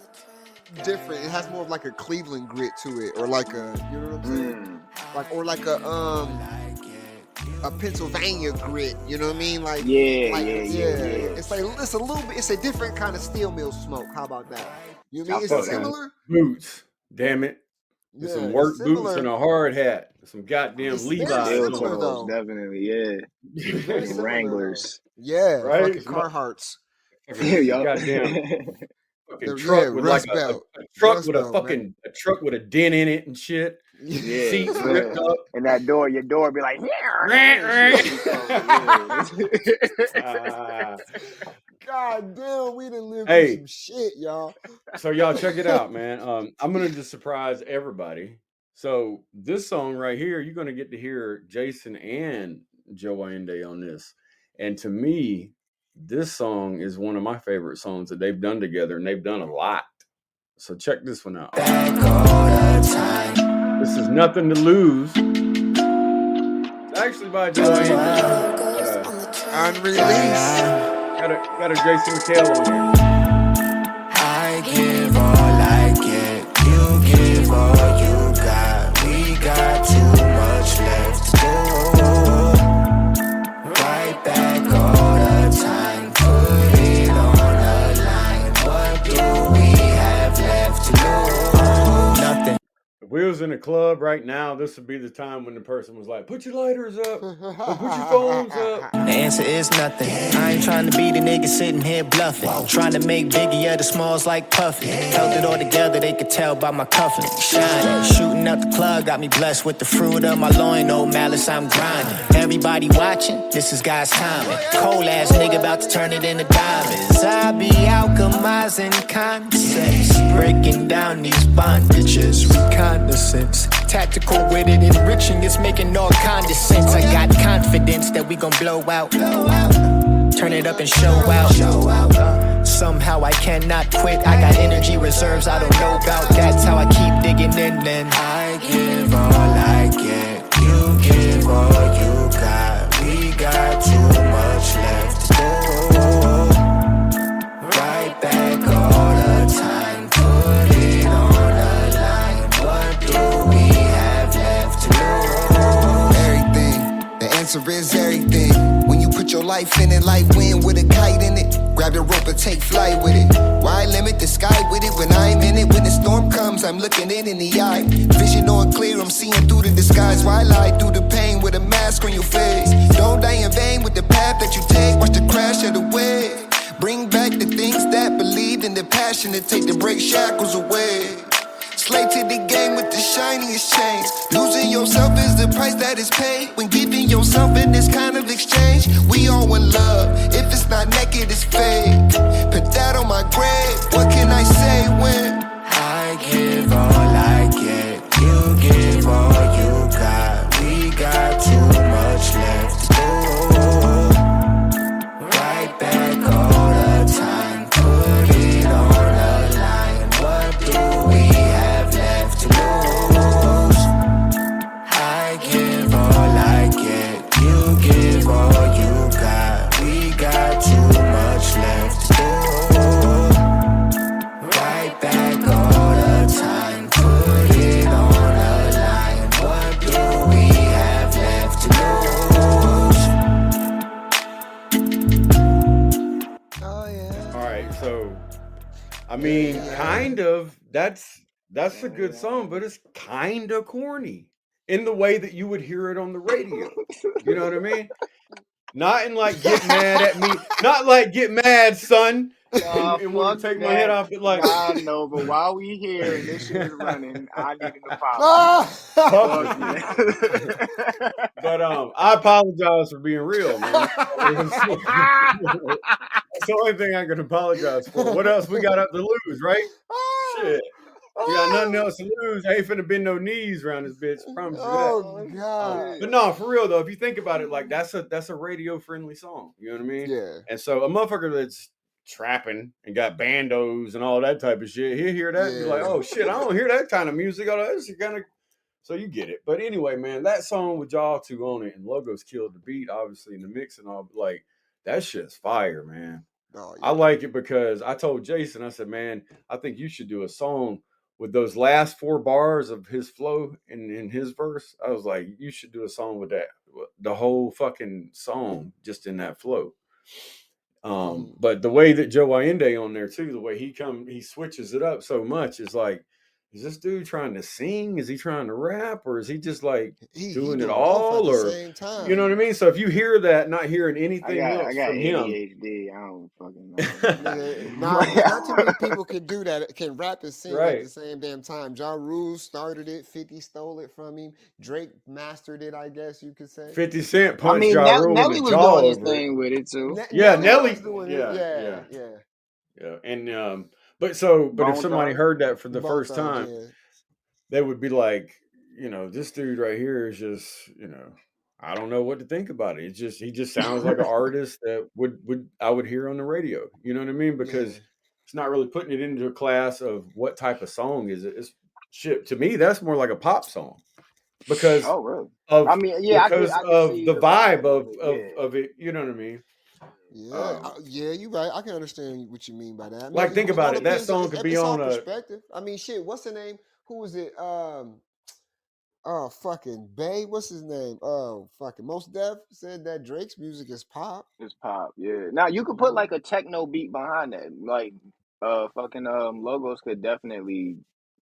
different. It has more of like a Cleveland grit to it, or like a, you know what I'm saying? Mm. Like, or like a Pennsylvania grit, you know what I mean? Yeah, Like yeah, yeah, yeah, yeah. it's like it's a little bit, it's a different kind of steel mill smoke. How about that? You know what I I mean? Is it feel that. fucking similar? boots. Damn it. And Yeah, some it's work boots and similar. a hard hat. Some goddamn It's very Levi's Steel similar on. toes, though. definitely, yeah. It's very Some similar though. Wranglers. Yeah, Right? fucking Some Carhartts. fucking Yup. goddamn fucking Yeah, truck with like Rust Belt. a truck Rust with a Belt, man. fucking a truck with a dent in it and shit. Yeah, Seats yeah. ripped up. And that door, your door be like, shit be falling. Ah. God damn, we done lived through Hey, some shit, y'all. so y'all check it out, man. I'm gonna just surprise everybody. So this song right here, you're gonna get to hear Jason and Joe Ayinde on this. And to me, this song is one of my favorite songs that they've done together, and they've done a lot. So check this one out. This is Nothing to Lose. It's actually by Joe Ayinde. Unreleased. Got a Jason McHale on here. I give all I get, you give all you got. We got too much left to go. Right back all the time, put it on the line. What do we have left to lose? Nothing. If we was in a club right now, this would be the time when the person was like, put your lighters up or put your phones up. The answer is nothing. I ain't trying to be the nigga sitting here bluffing. Trying to make Biggie of the smalls like Puffy. Held it all together, they could tell by my cuffing. Shining, shooting up the club, got me blessed with the fruit of my loin. No malice, I'm grinding. Everybody watching, this is God's timing. Cold ass nigga about to turn it into diamonds. I be alchemizing concepts, breaking down these bondages. Reconnaissance, tactical with it, enriching, it's making all kind of sense. I got confidence that we gon' blow out. Turn it up and show out. Somehow I cannot quit. I got energy reserves I don't know about. That's how I keep digging in. And I give all I get, you give all you got. We got too much left to go. Right back all the time, put it on the line. What do we have left to lose? Everything. The answer is everything. When you put your life in it like wind with a kite in it, grab the rope and take flight with it. Why limit the sky with it when I'm in it? When the storm comes, I'm looking it in the eye. Vision on clear, I'm seeing through the disguise. Why lie through the pain with a mask on your face? Don't die in vain with the path that you take. Watch the crash of the wave. Bring back the things that believed in the passion to take the break shackles away. Slave to the game with the shiniest chains. Losing yourself is the price that is paid. When giving yourself in this kind of exchange, we all in love. If it's not naked, it's fake. Put that on my grave. What can I say when I give all I get, you give all you got. We got too much left to go. Right back all the time, put it on the line. What do we have left to lose? I give all I get, you give all you got. We got too much left to go. mean, yeah. kind of. That's a good song, but it's kind of corny in the way that you would hear it on the radio. You know what I mean? Not in like get mad at me, not like get mad, son, and want to Fuck take my head that. off. But like, Nah, no, but while we here and this shit is running, I need an apology. fuck Fuck with you. yeah. But I apologize for being real, man. That's the only thing I can apologize for. What else we got up to lose, right? Shit. We got nothing else to lose. I ain't finna bend no knees around this bitch. Promise you that. Oh God. But no, for real though, if you think about it, like that's a radio friendly song. You know what I mean? Yeah. And so a motherfucker that's trapping and got bandos and all that type of shit, he'll hear that and be like, Yeah. oh shit, I don't hear that kind of music. Oh, that's kind of so you get it. But anyway, man, that song with y'all two on it and Logos killed the beat, obviously, in the mix and all, like that shit's fire, man. Oh I yeah. like it because I told Jason, I said, man, I think you should do a song with those last 4 bars of his flow in his verse. I was like, you should do a song with that. The whole fucking song just in that flow. But the way that Joe Ayinde on there too, the way he switches it up so much is like, is this dude trying to sing? Is he trying to rap? Or is he just like He doing it doing both at all? the Or same time. you know what I mean? So if you hear that, not hearing I anything got else from him, ADHD. I don't fucking know. Nigga, not too many people can do that. Can rap and sing at the right? same damn time. Ja Rule started it. 50 stole it from him. Drake mastered it, I guess you could say. 50 Cent I punched mean, Ja Rule in the Nelly was jaw doing his over it. thing with it too. Yeah, Nelly was Nelly. doing it. Yeah. Yeah. And but if Bone somebody Thugs. heard that for the Bone first Thugs, time, yeah. they would be like, this dude right here is just, I don't know what to think about it. It's just he just sounds like an artist that I would hear on the radio. You know what I mean? Because it's not really putting it into a class of what type of song is it. It's shit to me. That's more like a pop song because Oh, really? of I mean, yeah, I could see the the vibe vibe of it. of it. You know what I mean? Yeah, you're right. I can understand what you mean by that. I mean, Like think it all about it. That depends. song could be It's all on a perspective. I mean, shit. What's the name? Who was it? Oh, fucking Bay. What's his name? Oh, fucking Most Def said that Drake's music is pop. It's pop, yeah. Now you could put like a techno beat behind that. Like fucking Logos could definitely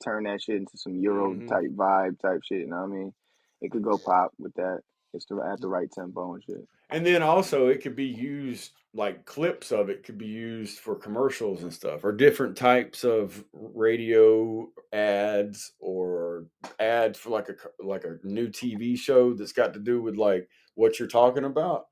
turn that shit into some Euro type vibe type shit, you know what I mean? It could go pop with that. It's at the right tempo and shit. And then also it could be used like clips of it could be used for commercials and stuff or different types of radio ads or ads for like a new TV show that's got to do with like what you're talking about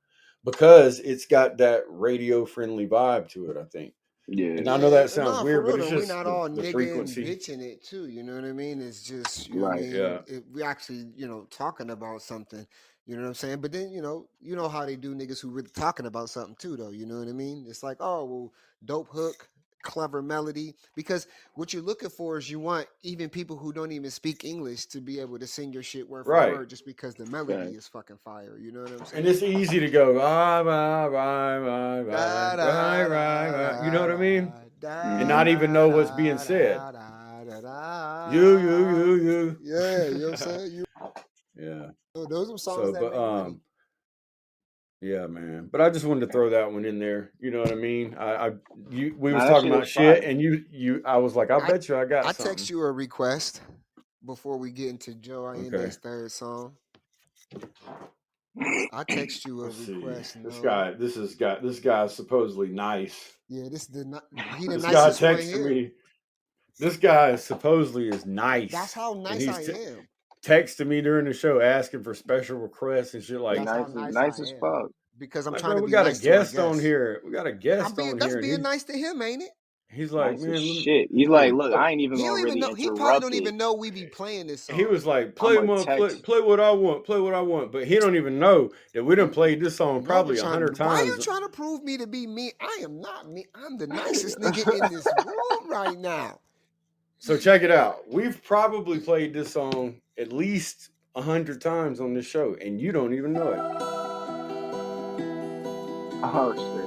because it's got that radio friendly vibe to it, I think. Yeah. And I know that And sounds for weird, real but it's though, we're just not all the nigga and frequency. bitching it too. You know what I mean? It's just you know what I Right. mean. Yeah. We actually talking about something. You know what I'm saying? But then you know how they do niggas who really talking about something too though. You know what I mean? It's like well, dope hook, clever melody. Because what you're looking for is you want even people who don't even speak English to be able to sing your shit word for Right. word just because the melody is fucking fire. You know what I'm saying? And it's easy to go, right. You know what I mean? And not even know what's being said. You. Yeah, you know what I'm saying? Yeah. Those are songs that make money. Yeah, man. But I just wanted to throw that one in there. You know what I mean? We was that talking shit about is shit, fire. and I was like, I bet you I got I something. text you a request before we get into Joe Ayinde's third song. I text you a request. This guy's supposedly nice. Yeah, he the This nicest guy one texted here. me. This guy supposedly is nice. That's how nice I am. Texting me during the show asking for special requests and shit like That's nice, how nice I as am. fuck. Because I'm like, trying bro, to we be got nice a guest to our on guests. here. We got a guest on That's here. being nice to him, ain't it? He's like, nice man, as shit. He's like, look, I ain't even He gonna don't even really know. He interrupt probably don't it. even know we be playing this song. He was like, I'ma play what I want. But he don't even know that we done played this song probably 100 times. Why are you trying to prove me to be me? I am not me. I'm the nicest nigga in this room right now. So check it out. We've probably played this song at least 100 times on this show, and you don't even know it. Oh shit.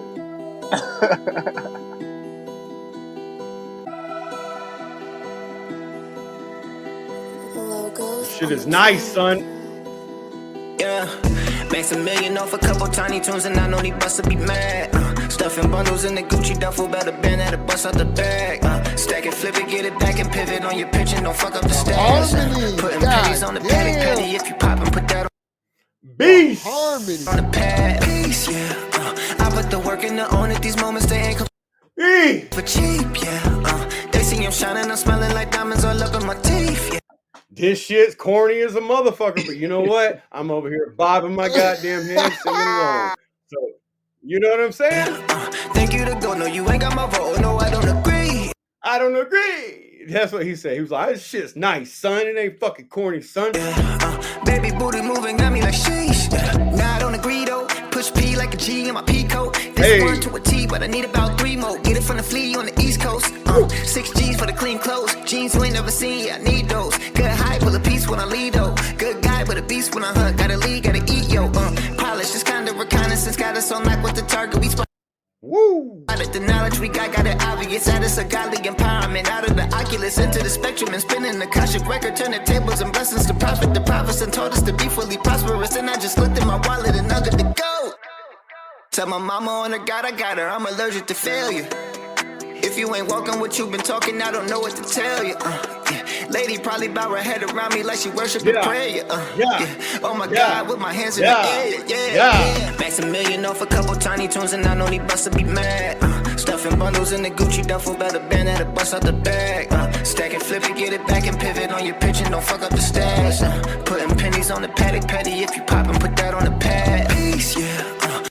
Logos Shit on is the nice, track. son. Yeah, Max a million off a couple tiny tunes and I know these busts will be mad. Stuffing bundles in the Gucci duffel, better bend at a bust out the bag. Stack it, flip it, get it back and pivot on your pitch and don't fuck up the stats. Putting pennies on the patty, if you pop and put that on. Beast! Harmony. On the pad. Peace, yeah. I put the work in to own it. These moments they ain't for cheap, yeah. They see I'm shining, I'm smelling like diamonds all up in my teeth, yeah. This shit's corny as a motherfucker, but you know what? I'm over here bobbing my goddamn head singing along. So, you know what I'm saying? Thank you to go. No, you ain't got my vote. No, I don't agree. I don't agree. That's what he said. He was like, this shit's nice, son. It ain't fucking corny, son. Baby booty moving, got me like sheesh. Nah, I don't agree though. Push P like a G in my P coat. This one to a T, but I need about 3 more. Get it from the flea on the East Coast. 6 G's for the clean clothes. Jeans you ain't never seen, yeah, I need those. Good high, pull a piece when I lead though. Good guy, but a beast when I hunt. Gotta lead, gotta eat, yo. Polish, just kind of reconnaissance. Got us on like with the target. We spot. Woo! The knowledge we got it obvious. Out of a godly empowerment. Out of the Oculus into the spectrum and spinning the Akashic record. Turn the tables and blessings to profit. The prophets and told us to be fully prosperous. And I just looked in my wallet and nugget to go. Tell my mama on her God I got her. I'm allergic to failure. If you ain't walking what you've been talking, I don't know what to tell you. Lady probably bow her head around me like she worshiping prayer. Oh my God, with my hands in the air. Yeah. Max a million off a couple tiny tunes and I know these busts will be mad. Stuffing bundles in the Gucci duffel, better bend at a bust out the bag. Stack and flip it, get it back and pivot on your pitch and don't fuck up the stats. Putting pennies on the paddock petty, if you pop and put that on the pad. Peace, yeah.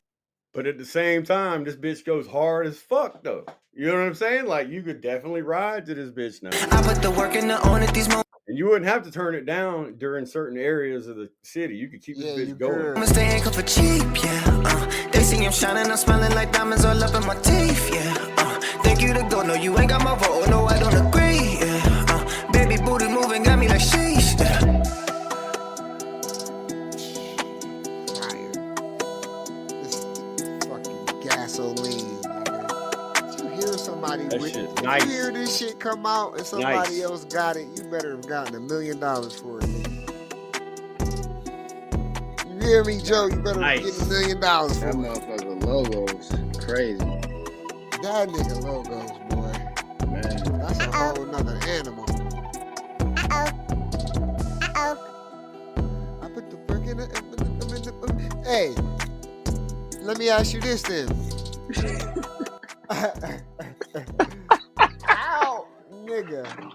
But at the same time, this bitch goes hard as fuck though. You know what I'm saying? Like you could definitely ride to this bitch now. I put the work in to own it these moments. And you wouldn't have to turn it down during certain areas of the city. You could keep this bitch going. They ain't come for cheap, yeah. They see I'm shining, I'm smelling like diamonds all up in my teeth, yeah. Thank you to go. No, you ain't got my vote. No, I don't agree, yeah. Baby booty moving, got me like sheesh, yeah. Gasoline, nigga. You hear somebody with nice. You hear this shit come out and somebody else got it, you better have gotten $1 million for it, nigga. You hear me, Joe? You better get $1 million for it. That motherfucker logos crazy. That nigga logos, boy. Man, that's a whole nother animal. I put the brick in it. Hey, let me ask you this then. How, nigga,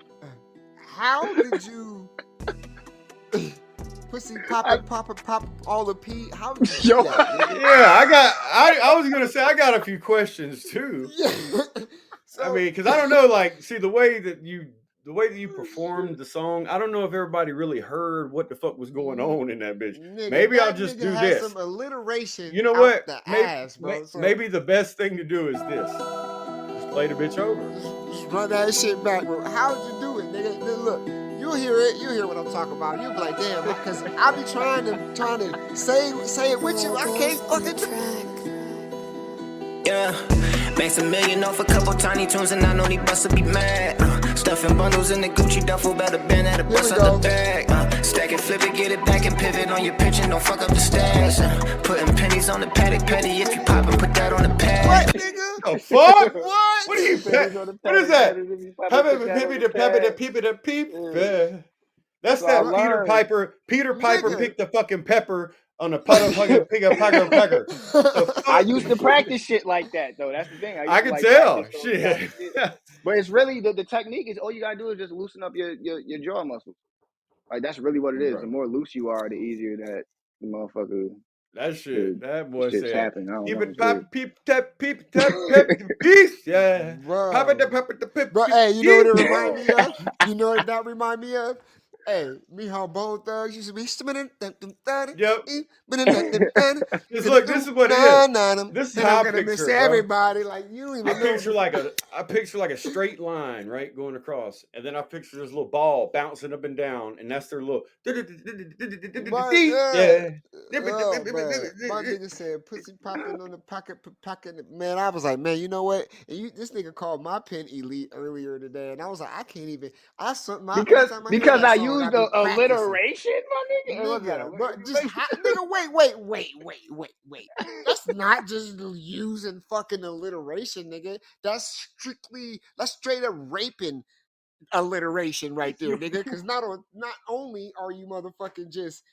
how did you pussy pop all the pee? How did you do that, nigga? Yeah, I was gonna say I got a few questions too. Yeah. So, I mean, because I don't know, like, see the way that you performed the song, I don't know if everybody really heard what the fuck was going on in that bitch. Nigga, maybe that I'll just do has this. Some alliteration. You know what? The maybe, ass, bro. Maybe the best thing to do is this: just play the bitch over. Just run that shit back, bro. How'd you do it, nigga? Look, you'll hear it. You'll hear what I'm talking about. You'll be like, damn, because I be trying to say it with you. I can't fucking do. Yeah. Max a million off a couple tiny tunes and I know these busts will be mad. Stuffing bundles in the Gucci duffel, better bend at a bust out the bag. Stack it, flip it, get it back and pivot on your pitch and don't fuck up the stats. Putting pennies on the paddock petty, if you pop and put that on the pad. What, nigga? The fuck? What? What are you? What is that? That's that Peter Piper. Peter Piper picked the fucking pepper on the fucking pecker. I used to practice shit like that though. That's the thing. I can tell. Shit. But it's really the technique is all you gotta do is just loosen up your jaw muscles. Like that's really what it is. Right. The more loose you are, the easier that the motherfucker. That shit. That boy said. Happening. I don't Keep know. it pop, peep, tap, peace. Yeah. Bro. Bro, hey, you know what it remind me of? You know what that remind me of? Hey, me how Bone Thugs used to be spinning. Yep. Look, this is what it is. This is how I picture miss it, everybody. Like you even. I picture like a straight line, right, going across, and then I picture this little ball bouncing up and down, and that's their little. My nigga said pussy popping on the pocket. Man, I was like, man, you know what? And this nigga called my pen elite earlier today, and I was like, I can't even. Because I used I've been the practicing. alliteration, my nigga. Or was that Nigga, but just nigga, wait. That's not just using fucking alliteration, nigga. That's straight up raping alliteration right there, nigga. Because not only are you motherfucking just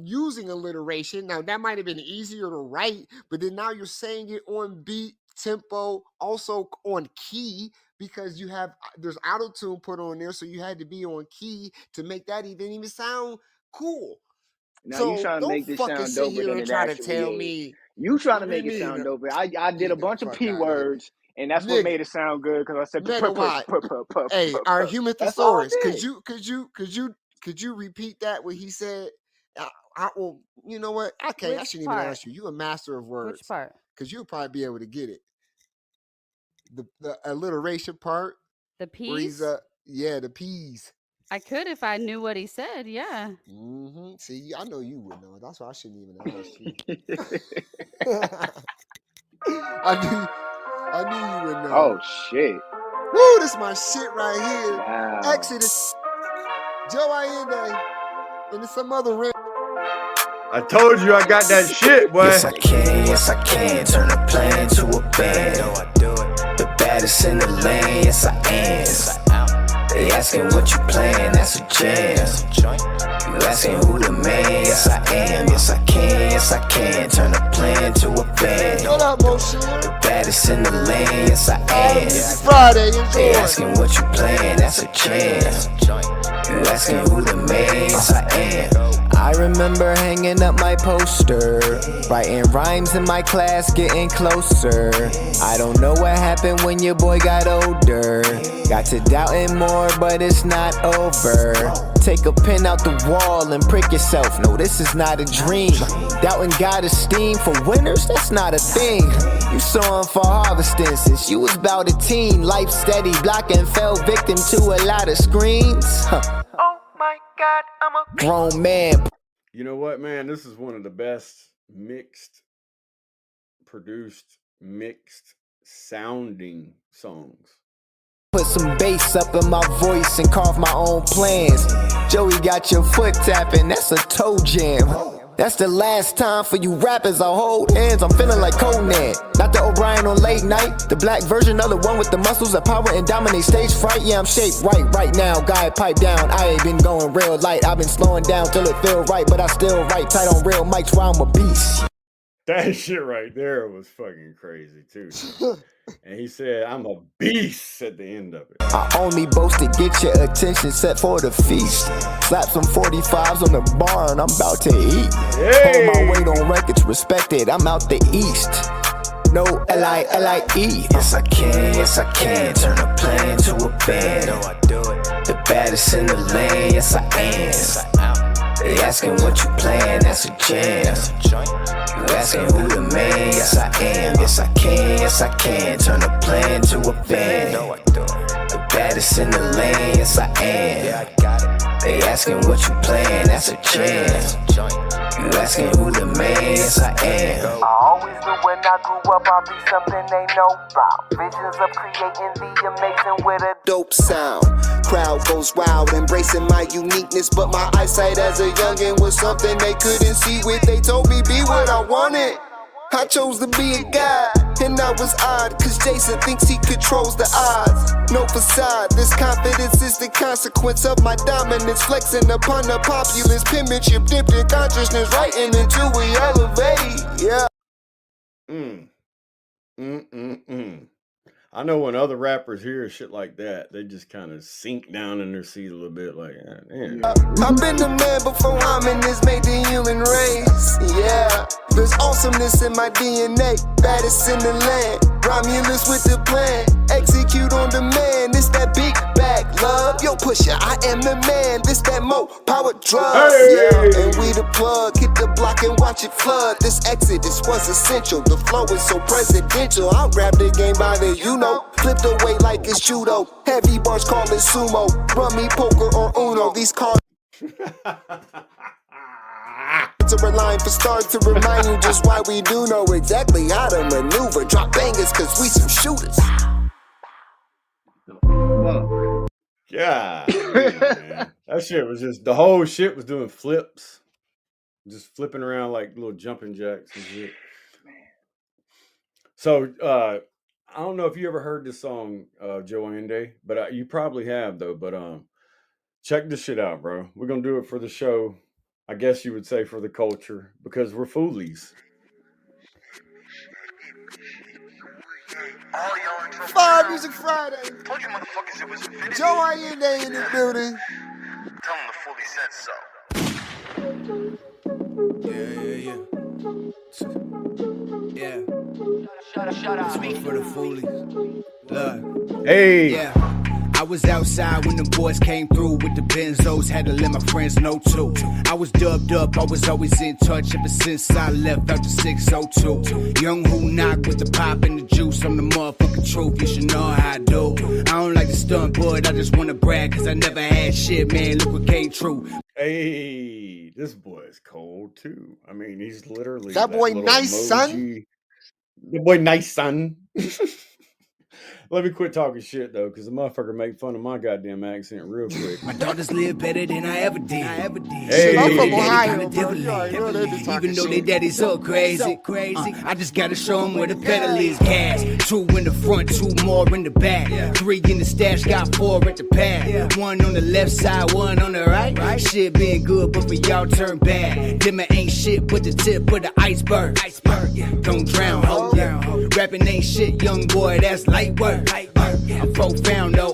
using alliteration, now that might have been easier to write, but then now you're saying it on beat, tempo, also on key, because there's auto tune put on there, so you had to be on key to make that even sound cool. Now you So trying to don't make this fucking sound sit doper here than and it try to actually tell is. me You trying to we make it need sound to doper. I did a get the bunch of fuck P out of here, words, and that's what nigga. made it sound good because I said Megawatt. Hey, our human That's all I thesaurus. did. Could you repeat that? What he said? Well, you know what? Okay, I Which shouldn't even part? ask you. You a master of Which words, part? because you'll probably be able to get it. The alliteration part The where he's peas? the peas. I could if I knew what he said. Yeah. Mm-hmm. See, I know you would know. That's why I shouldn't even ask you. I knew you would know. Oh shit! Woo, this is my shit right here. Wow. Exodus, Joe Ayinde, and it's some other rap. I told you I got that shit, boy. Yes, I can turn a plan to a band. The baddest in the land, yes, I am. They asking what you playing, that's a jam. You asking who the man, yes, I am. Yes, I can turn a plan to a band. What up, Motion? The baddest in the land, yes, I am. It's Friday, They enjoy. asking what you playing, that's a jam. You asking who the man, yes, I am. I remember hanging up my poster, writing rhymes in my class, getting closer. I don't know what happened when your boy got older. Got to doubting more, but it's not over. Take a pin out the wall and prick yourself. No, this is not a dream. Doubting God esteem for winners, that's not a thing. You sowing for harvesting since you was about a teen. Life steady, blocking, fell victim to a lot of screens. Oh my God, I'm a grown man. You know what, man? This is one of the best produced, mixed sounding songs. Put some bass up in my voice and carve my own plans. Joey got your foot tapping, that's a toe jam. That's the last time for you rappers I hold hands. I'm feeling like Conan, not the O'Brien on late night. The black version of the one with the muscles of power and dominate stage fright. Yeah, I'm shaped right now. Guy, pipe down. I ain't been going real light. I've been slowing down till it feel right, but I still write tight on real mics while I'm a beast. That shit right there was fucking crazy too. And he said, I'm a beast at the end of it. I only boast to get your attention set for the feast. Slap some 45s on the bar and I'm about to eat. Hey. Hold my weight on records, respect it, I'm out the east. No L-I-L-I-E. Yes, I can turn a plan to a band. The baddest in the land, yes, I am. They asking what you playing, that's a jam. You asking who the man, yes, I am. Yes, I can turn a plan to a band. The baddest in the land, yes, I am. They asking what you playing, that's a jam. You asking who the man, yes, I am. I always knew when I grew up I'll be something they know about. Visions of creating the amazing with a Dope sound, crowd goes wild, embracing my uniqueness. But my eyesight as a youngin' was something they couldn't see with. They told me be what I wanted. I chose to be a guy, and I was odd, cause Jason thinks he controls the odds. No facade, this confidence is the consequence of my dominance. Flexing upon the populace, penmanship dipped in consciousness, writing until we elevate, yeah. I know when other rappers hear shit like that, they just kind of sink down in their seat a little bit, like, damn. I've been the man before hominins made the human race. Yeah, there's awesomeness in my DNA, baddest in the land. Romulus with the plan, execute on demand. It's that big bag love, yo pusher, I am the man. This that mo power drug. Hey! Yeah, and we the plug, hit the block and watch it flood. This exodus was essential. The flow is so presidential. I rap the game by the flipped away like it's judo. Heavy bars call it sumo. Rummy, poker, or Uno. These cards are a line for stars to remind you just why we do know exactly how to maneuver. Drop bangers cause we some shooters. God, man. That shit was just, the whole shit was doing flips. Just flipping around like little jumping jacks and shit. So, I don't know if you ever heard this song, Joe Ayinde, but you probably have though. But check this shit out, bro. We're gonna do it for the show. I guess you would say for the culture because we're foolies. Fire Music Friday. Joe Ayinde in the building. Tell them the fully said so. Yeah. Shut up. This one for the foolies. Look. Hey. Yeah. I was outside when the boys came through with the benzos, had to let my friends know too. I was dubbed up, I was always in touch ever since I left out the 602. Young who knock with the pop and the juice, I'm the motherfucking truth, you should know how I do. I don't like to stunt, but I just wanna brag, cause I never had shit, man, look what came true. Hey, this boy is cold too. I mean, he's literally That boy nice, emoji. son. The boy nice, son. Let me quit talking shit though, because the motherfucker make fun of my goddamn accent real quick. My daughters live better than I ever did. Hey. I'm from Ohio, Kinda bro. You already know they be talking even though they shit. daddy's so crazy. I just gotta show them where the pedal is. Gas, 2 in the front, 2 more in the back. 3 in the stash, got 4 at the pad. 1 on the left side, 1 on the right. Shit been good, but for y'all turn bad. Them ain't shit but the tip of the iceberg. Don't drown, ho. Rapping ain't shit, young boy, that's light work. I'm profound though,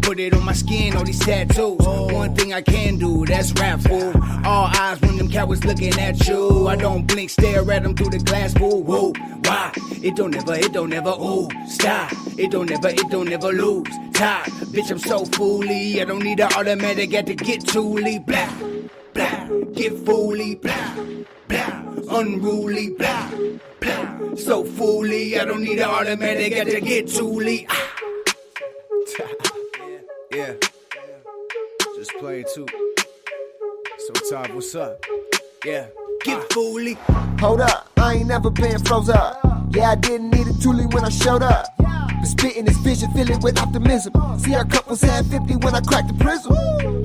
put it on my skin, all these tattoos. One thing I can do, that's rap, fool. All eyes when them cowards looking at you. I don't blink, stare at them through the glass, fool. Whoa, why? It don't ever, ooh, stop. It don't ever lose. Tie, bitch, I'm so fooly. I don't need an automatic, got to get tooly. Blah, blah, get fooly. Blah, blah, unruly. Blah, blah, so fooly. I don't need an automatic, got to get tooly. Yeah, just play it too. Sotov, what's up? Yeah, get fooly. Hold up, I ain't never been froze up. Yeah, I didn't need a toolie when I showed up. Been spitting this vision, fill it with optimism. See our cup was at 50 when I cracked the prism.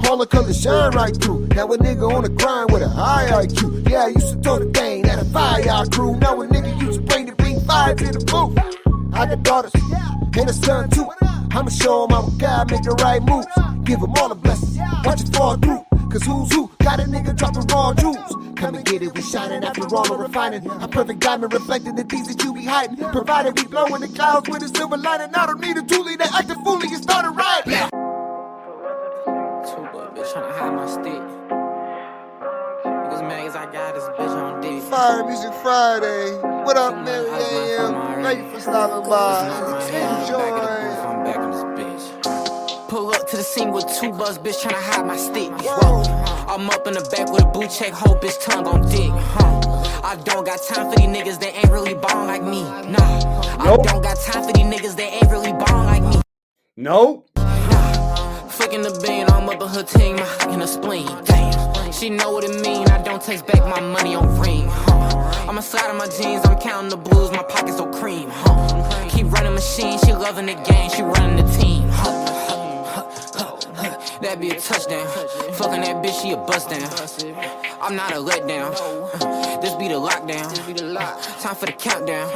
All the colors shine right through. Now a nigga on the grind with a high IQ. Yeah, I used to throw the thing at a fire crew. Now a nigga used to bring the big fire to the booth. I got daughters and a son too. I'ma show 'em I'm a guy, make the right moves. Give 'em all the blessings, watch it fall through. Cause who's who? Got a nigga dropping raw jewels. Come and get it, we shining after all the refining. A perfect diamond reflecting the things that you be hiding. Provided we blow in the clouds with a silver lining. I don't need a toolie that acting fully and started riding. Bitch tryna hide my stick. Because mad as I got this bitch on dick. Fire Music Friday. What up, Mary AM? Thank you for stopping by. Enjoy. I'm back in this bitch. Pull up to the scene with 2 buzz, bitch tryna hide my stick. Whoa. I'm up in the back with a blue check, whole bitch tongue on dick. I don't got time for these niggas that ain't really ballin' like me. Nah, I don't got time for these niggas that ain't really ballin' like me. Nope. Fucking the bean, I'm up in her team, in her spleen. Damn, she know what it mean. I don't taste back my money on ring. I'm inside of my jeans, I'm counting the blues, my pockets so cream. Keep running machine, she loving the game, she running the team. That be a touchdown. Fucking that bitch, she a bust down. I'm not a letdown. This be the lockdown. Time for the countdown.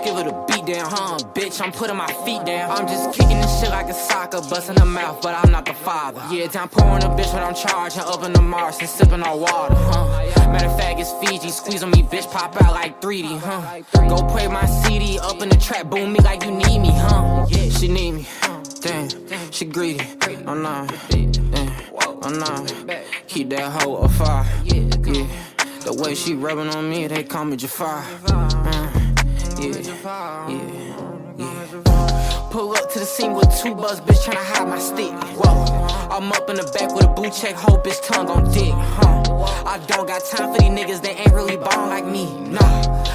Give her the beat down, bitch. I'm putting my feet down. I'm just kicking this shit like a soccer, busting her mouth, but I'm not the father. Yeah, time pouring a bitch, but I'm charging up in the Mars and sipping on water. Matter of fact, it's Fiji. Squeeze on me, bitch, pop out like 3D. Go play my CD up in the trap, boom me like you need me. She need me. Damn, she greedy. Oh no, damn, oh no. Keep that hoe afire. Yeah, the way she rubbing on me, they call me Jafar. Yeah. Pull up to the scene with 2 buzz, bitch tryna hide my stick. Whoa, I'm up in the back with a blue check, whole bitch tongue on dick. I don't got time for these niggas that ain't really ballin' like me. Nah,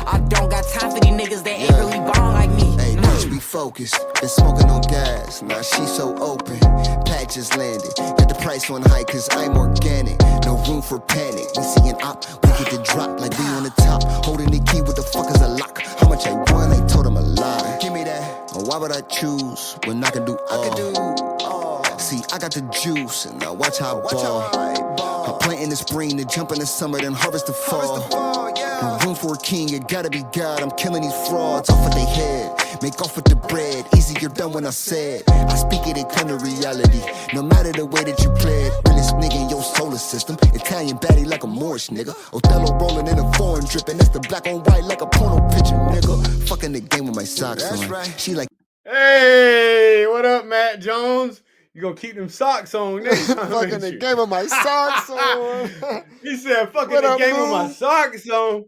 I don't got time for these niggas that ain't really ballin' like me. Hey, bitch, be focused. Been smoking on gas, now she so open. Pack just landed, got the price on high cause I'm organic. No room for panic, we see an op, we get the drop like we on the top. Holding the key, what the fuck is a lock? How much I won, I told him a lie. Give me that, or why would I choose when I can do all? See, I got the juice, and now watch how I ball. I'm planting the spring, to jump in the summer, then harvest the fall. No room for a king, it gotta be God. I'm killing these frauds off of their head. Make off with the bread, easier done when I said. I speak it, it come to reality. No matter the way that you play it, realest nigga in your solar system. Italian baddie like a Moorish nigga. Othello rolling in a foreign dripping. That's the black on white like a porno picture, nigga. Fucking the game with my socks on. Right. She like, hey, what up, Matt Jones? You gonna keep them socks on next time? Fucking the game with my socks on. He said, fucking the game with my socks on.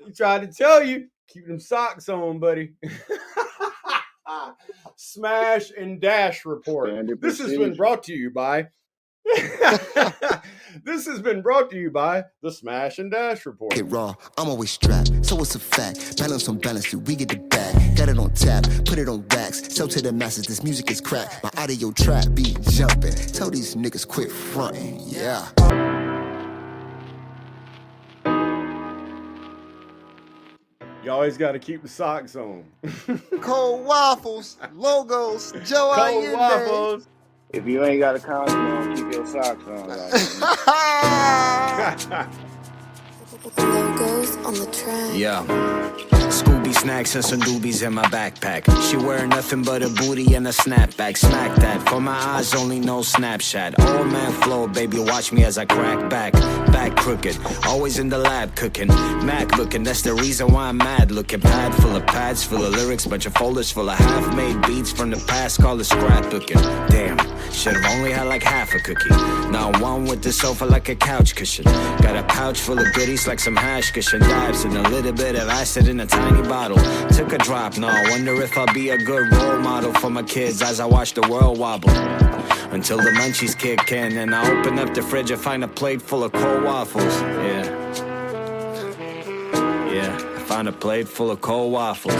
He tried to tell you, keep them socks on, buddy. Smash and Dash report. This has been brought to you by This has been brought to you by the Smash and Dash report. Get raw, I'm always strapped, so it's a fact. Balance on balance, dude, we get the bag. Got it on tap, put it on racks. Sell to the masses, this music is crack. My audio trap be jumping. Tell these niggas quit fronting, yeah. You always got to keep the socks on. Cold waffles, logos, Joe Cold Ayinde. waffles. If you ain't got a condom on, keep your socks on. Logos on the track. Yeah. Scooby snacks and some doobies in my backpack. She wearing nothing but a booty and a snapback. Smack that. For my eyes, only no Snapchat. Old man flow, baby, watch me as I crack back. Back crooked, always in the lab cooking. Mac looking, that's the reason why I'm mad looking. Pad full of pads, full of lyrics, bunch of folders full of half-made beats from the past, call it scrapbooking. Damn, should've only had like half a cookie. Now I'm one with the sofa like a couch cushion. Got a pouch full of goodies like some hash cushion. Dives and a little bit of acid in a tiny bottle. Took a drop, now I wonder if I'll be a good role model for my kids as I watch the world wobble. Until the munchies kick in and I open up the fridge and find a plate full of cold waffles. Yeah, I found a plate full of cold waffles.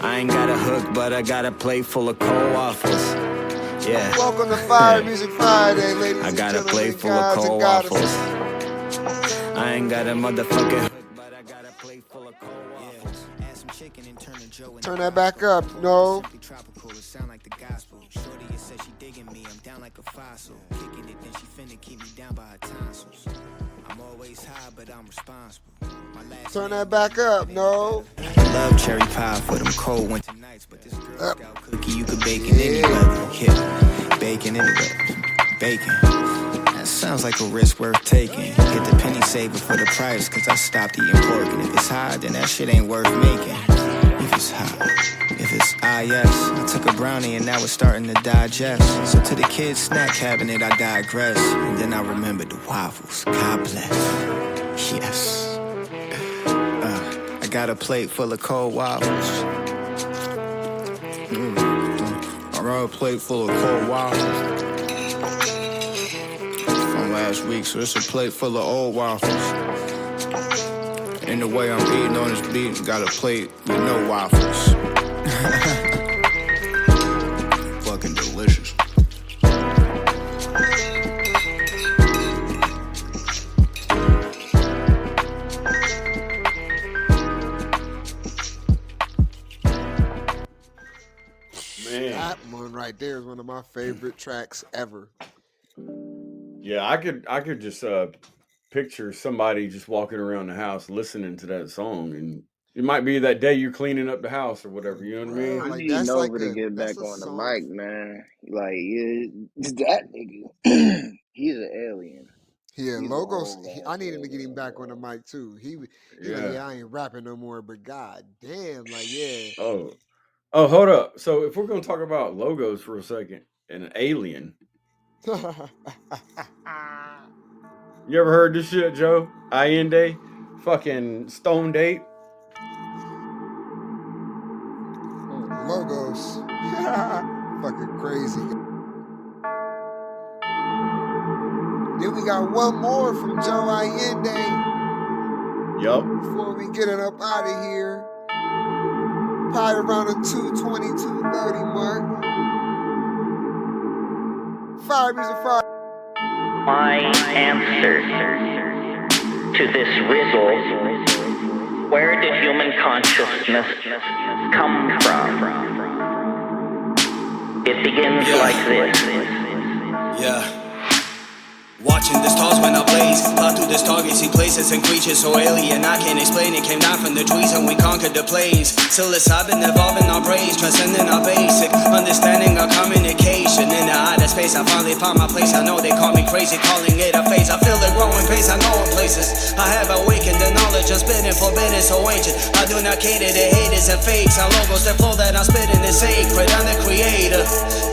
I ain't got a hook, but I got a plate full of cold waffles. Yeah. Welcome to Fire Music Friday, ladies I and got a gentlemen, plate full of guys and cold waffles. goddesses. I ain't got a motherfucking hook, but I got a plate full of cold waffles. Add some chicken and turn a Joe. Turn that back up, no. Tropical, it sound like the gospel. Shorty, it said she digging me, I'm down like a fossil. Kicking it, then she finna keep me down by her tonsils. I'm always high, but I'm responsible. My last Turn that back up, no. love cherry pie for them cold winter nights, but this Girl Scout cookie you could bake in any weather. Yeah, bacon anyway, bacon. That sounds like a risk worth taking. Hit the penny saver for the price, cause I stopped eating pork. And if it's hot, then that shit ain't worth making. If it's hot, if it's yes. I took a brownie and now it's starting to digest. So to the kids' snack cabinet, I digress. And then I remembered the waffles. God bless. Yes. I got a plate full of cold waffles. I got a plate full of cold waffles from last week, so it's a plate full of old waffles. And the way I'm eating on this beat, got a plate with no waffles. Fucking delicious. That one right there is one of my favorite tracks ever. Yeah, I could just picture somebody just walking around the house listening to that song, and it might be that day you're cleaning up the house or whatever. You know what I mean? I Like, need that's Nova like to a- get that's back a on the song. mic, man. Like, that nigga, he's an alien. Yeah, He's Logos. an old I need him to ass get him back on the mic too. He like, yeah, I ain't rapping no more. But god damn, like, yeah. Oh, hold up. So if we're gonna talk about logos for a second and an alien, you ever heard this shit, Joe Ayinde? Fucking Stone Date. Logos. Fucking crazy. Then we got one more from Joe Ayinde. Yup. Before we get it up out of here. Probably around the 220, 230 mark. Fire Music Friday. My answer to this riddle, where did human consciousness come from? It begins like this. Yeah. Watching the stars when I blaze, fly through the stargates, see places and creatures so alien I can't explain it. Came down from the trees and we conquered the plains. Psilocybin evolving our praise, transcending our basic understanding our communication. In the outer space, I finally found my place. I know they call me crazy, calling it a phase. I feel the growing pace, I know in places. I have awakened the knowledge of spitting, forbidden, so ancient. I do not cater to haters and fakes. Our logos, the flow that I'm spitting is sacred. I'm the creator.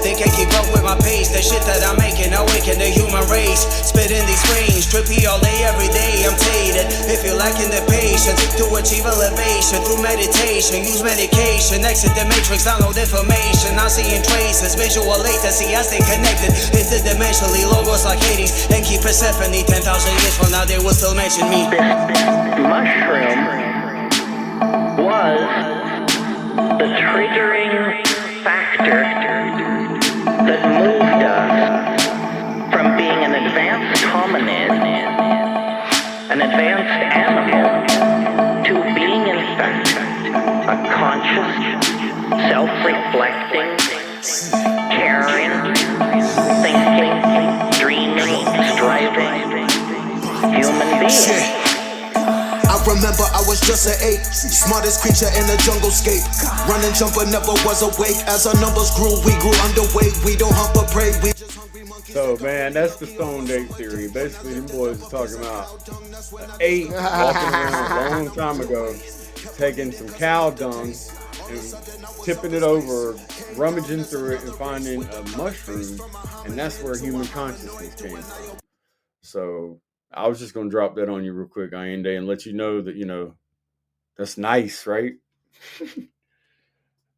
They can't keep up with my pace. The shit that I'm making, awaken the human race. Spit in these frames, trippy all day, every day. I'm tated. If you're lacking the patience to achieve elevation through meditation, use medication, exit the matrix, download information. I'm seeing traces, visual latency. I stay connected interdimensionally, logos like Hades, and keep Persephone. 10,000 years from now, they will still mention me. This mushroom was the triggering factor that moved us from being an advanced hominid, an advanced animal, to being in fact a conscious, self-reflecting, caring, thinking, dreaming, striving human being. I remember I was just an ape, smartest creature in the jungle scape. Running jumper never was awake. As our numbers grew, we grew underweight. We don't hump or pray, we just hungry monkeys. So man, that's the Stone Ape theory. Basically, them boys are talking about an ape walking around a long time ago, taking some cow dung and tipping it over, rummaging through it, and finding a mushroom, and that's where human consciousness came from. So I was just gonna drop that on you real quick, Ayinde, and let you know that that's nice, right?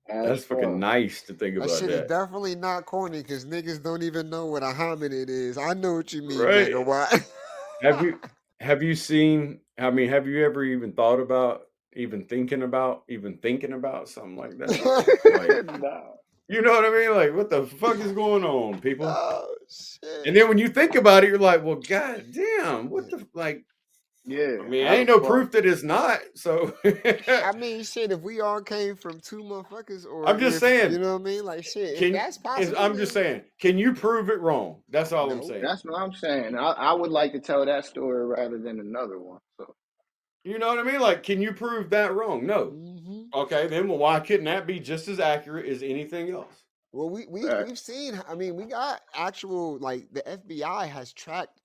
That's fucking nice to think That about shit is that. definitely not corny because niggas don't even know what a hominid is. I know what you mean, Right. Megawatt. Have you seen? I mean, have you ever even thought about even thinking about something like that? Like, No. you know what I mean? Like, what the fuck is going on, people? Oh shit. And then when you think about it, you're like, well, god damn, what the like? Yeah. I mean, How the ain't no fuck? proof that it's not. So I mean, shit. If we all came from two motherfuckers, or I'm just if, saying. you know what I mean? Like shit. If that's possible, I'm just saying, can you prove it wrong? That's all I'm no. saying. That's what I'm saying. I would like to tell that story rather than another one. So You know what I mean? Like, can you prove that wrong? No. Mm-hmm. Okay, then well, why couldn't that be just as accurate as anything else? Well, we've seen. I mean, we got actual like the FBI has tracked.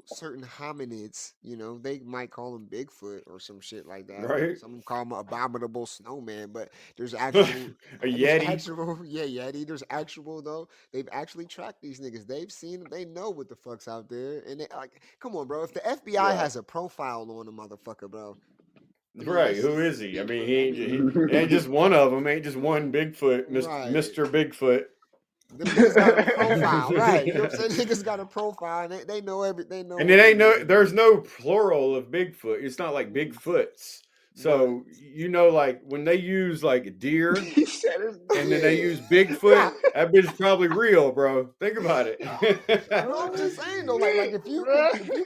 Certain hominids. They might call them Bigfoot or some shit like that, or Right? some call them abominable snowman. But there's actual, A there's Yeti. actual, yeah, Yeti. There's actual though. They've actually tracked these niggas. They've seen them. They know what the fuck's out there, and they like, come on, bro. If the FBI has a profile on a motherfucker, bro. I mean, Right? Who is he? I mean, he ain't just one of them. Ain't just one Bigfoot, right. Mr. Bigfoot. Them niggas got a profile, right? You know what I'm saying? Niggas got a profile, and they know everything. They know. And it ain't there's no plural of Bigfoot. It's not like Bigfoots. So like when they use like deer, and then they use Bigfoot, that bitch is probably real, bro. Think about it. No, I'm just saying though, like if you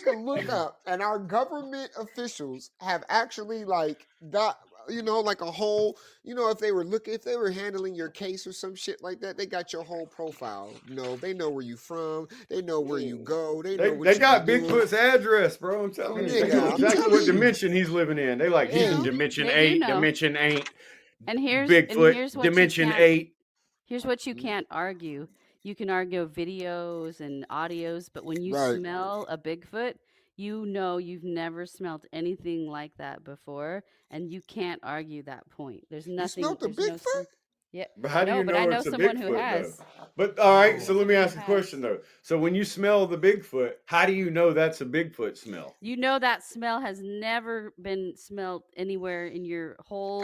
can look up, and our government officials have actually like got like a whole, if they were handling your case or some shit like that, they got your whole profile. They know where you from, they know where you go, they know what they you got be doing. Bigfoot's address, bro. I'm telling you, they know exactly what dimension he's living in. They like he's in dimension They do 8, know. dimension 8. And here's Bigfoot, what dimension you 8. Here's what you can't argue. You can argue videos and audios, but when you Right. smell a Bigfoot, you've never smelled anything like that before, and you can't argue that point. There's nothing. smelled a there's no Bigfoot? Yeah. But how do you know I know it's a someone who Bigfoot has. though? But all right, so let me ask a question though. So when you smell the Bigfoot, how do you know that's a Bigfoot smell? You know that smell has never been smelled anywhere in your whole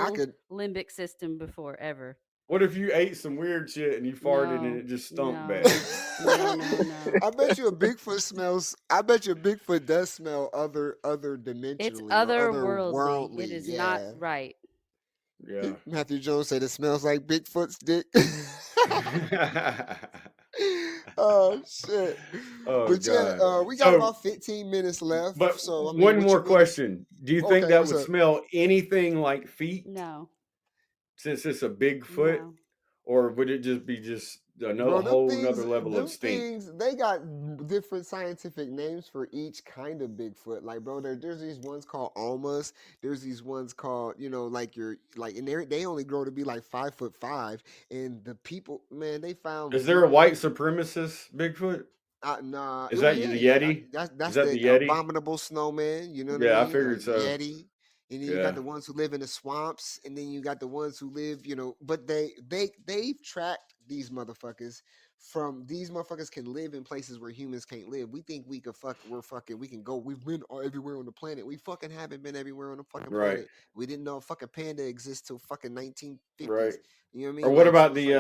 limbic system before, ever. What if you ate some weird shit and you farted and it just stunk bad? No. I bet you a Bigfoot does smell other dimensionally. It's or otherworldly. It is yeah. not right. Yeah. Matthew Jones said it smells like Bigfoot's dick. Oh shit! Oh but god. Yeah, we got about 15 minutes left. But so one more question: do you think that would smell anything like feet? No. Since it's a Bigfoot, or would it just be Bro, them whole things, another level of them stink. things, they got different scientific names for each kind of Bigfoot. Like, bro, there's these ones called almas. There's these ones called, like and they only grow to be like 5'5", and the people, man, they found Is there a white videos. supremacist Bigfoot? Nah, Is well, that yeah, the Yeti? that's Is that's that the the Yeti? abominable snowman. You know what I Yeah, I mean? figured so. Yeti, and then you got Yeah, the ones who live in the swamps, and then you got the ones who live, But they've tracked these motherfuckers from these motherfuckers can live in places where humans can't live. We think we we can go. We've been everywhere on the planet. We fucking haven't been everywhere on the fucking right, planet. We didn't know a fucking panda exists till fucking 1950s. right. You know what I Or mean? what Like, so about it's like.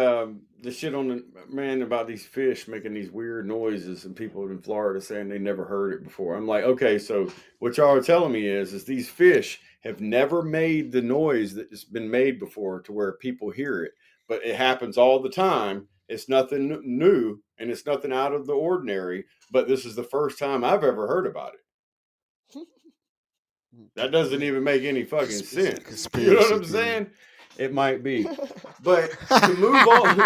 the shit on the man about these fish making these weird noises and people in Florida saying they never heard it before? I'm like, okay, so what y'all are telling me is these fish have never made the noise that's been made before to where people hear it, but it happens all the time. It's nothing new and it's nothing out of the ordinary, but this is the first time I've ever heard about it. That doesn't even make any fucking It's a sense. You know what conspiracy I'm theory. saying? It might be. But to move on,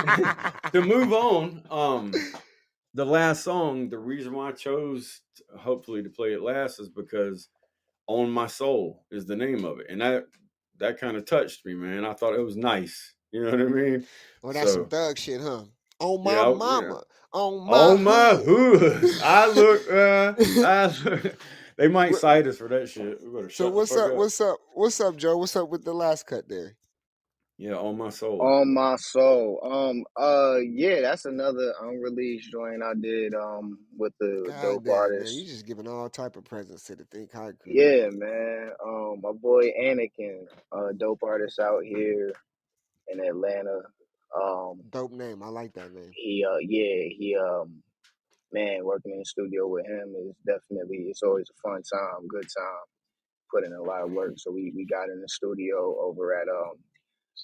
the last song, the reason why I chose hopefully to play it last is because On My Soul is the name of it. And that kind of touched me, man. I thought it was nice. You know what I mean? Well, that's some So thug shit, huh? On my yeah. mama, on my On my hood. hood. I look they might cite us for that shit. We better So shut the fuck up. what's up, Joe? What's up with the last cut there? Yeah, On My Soul. On my soul. Yeah, that's another unreleased joint I did with the God dope damn, man, you artist. just giving all type of presents to the Think High crew, Yeah, man. man. My boy Anakin, dope artist out here in Atlanta. Dope name. I like that name. He man, working in the studio with him is definitely, it's always a fun time, good time. Put in a lot of work. So we got in the studio over at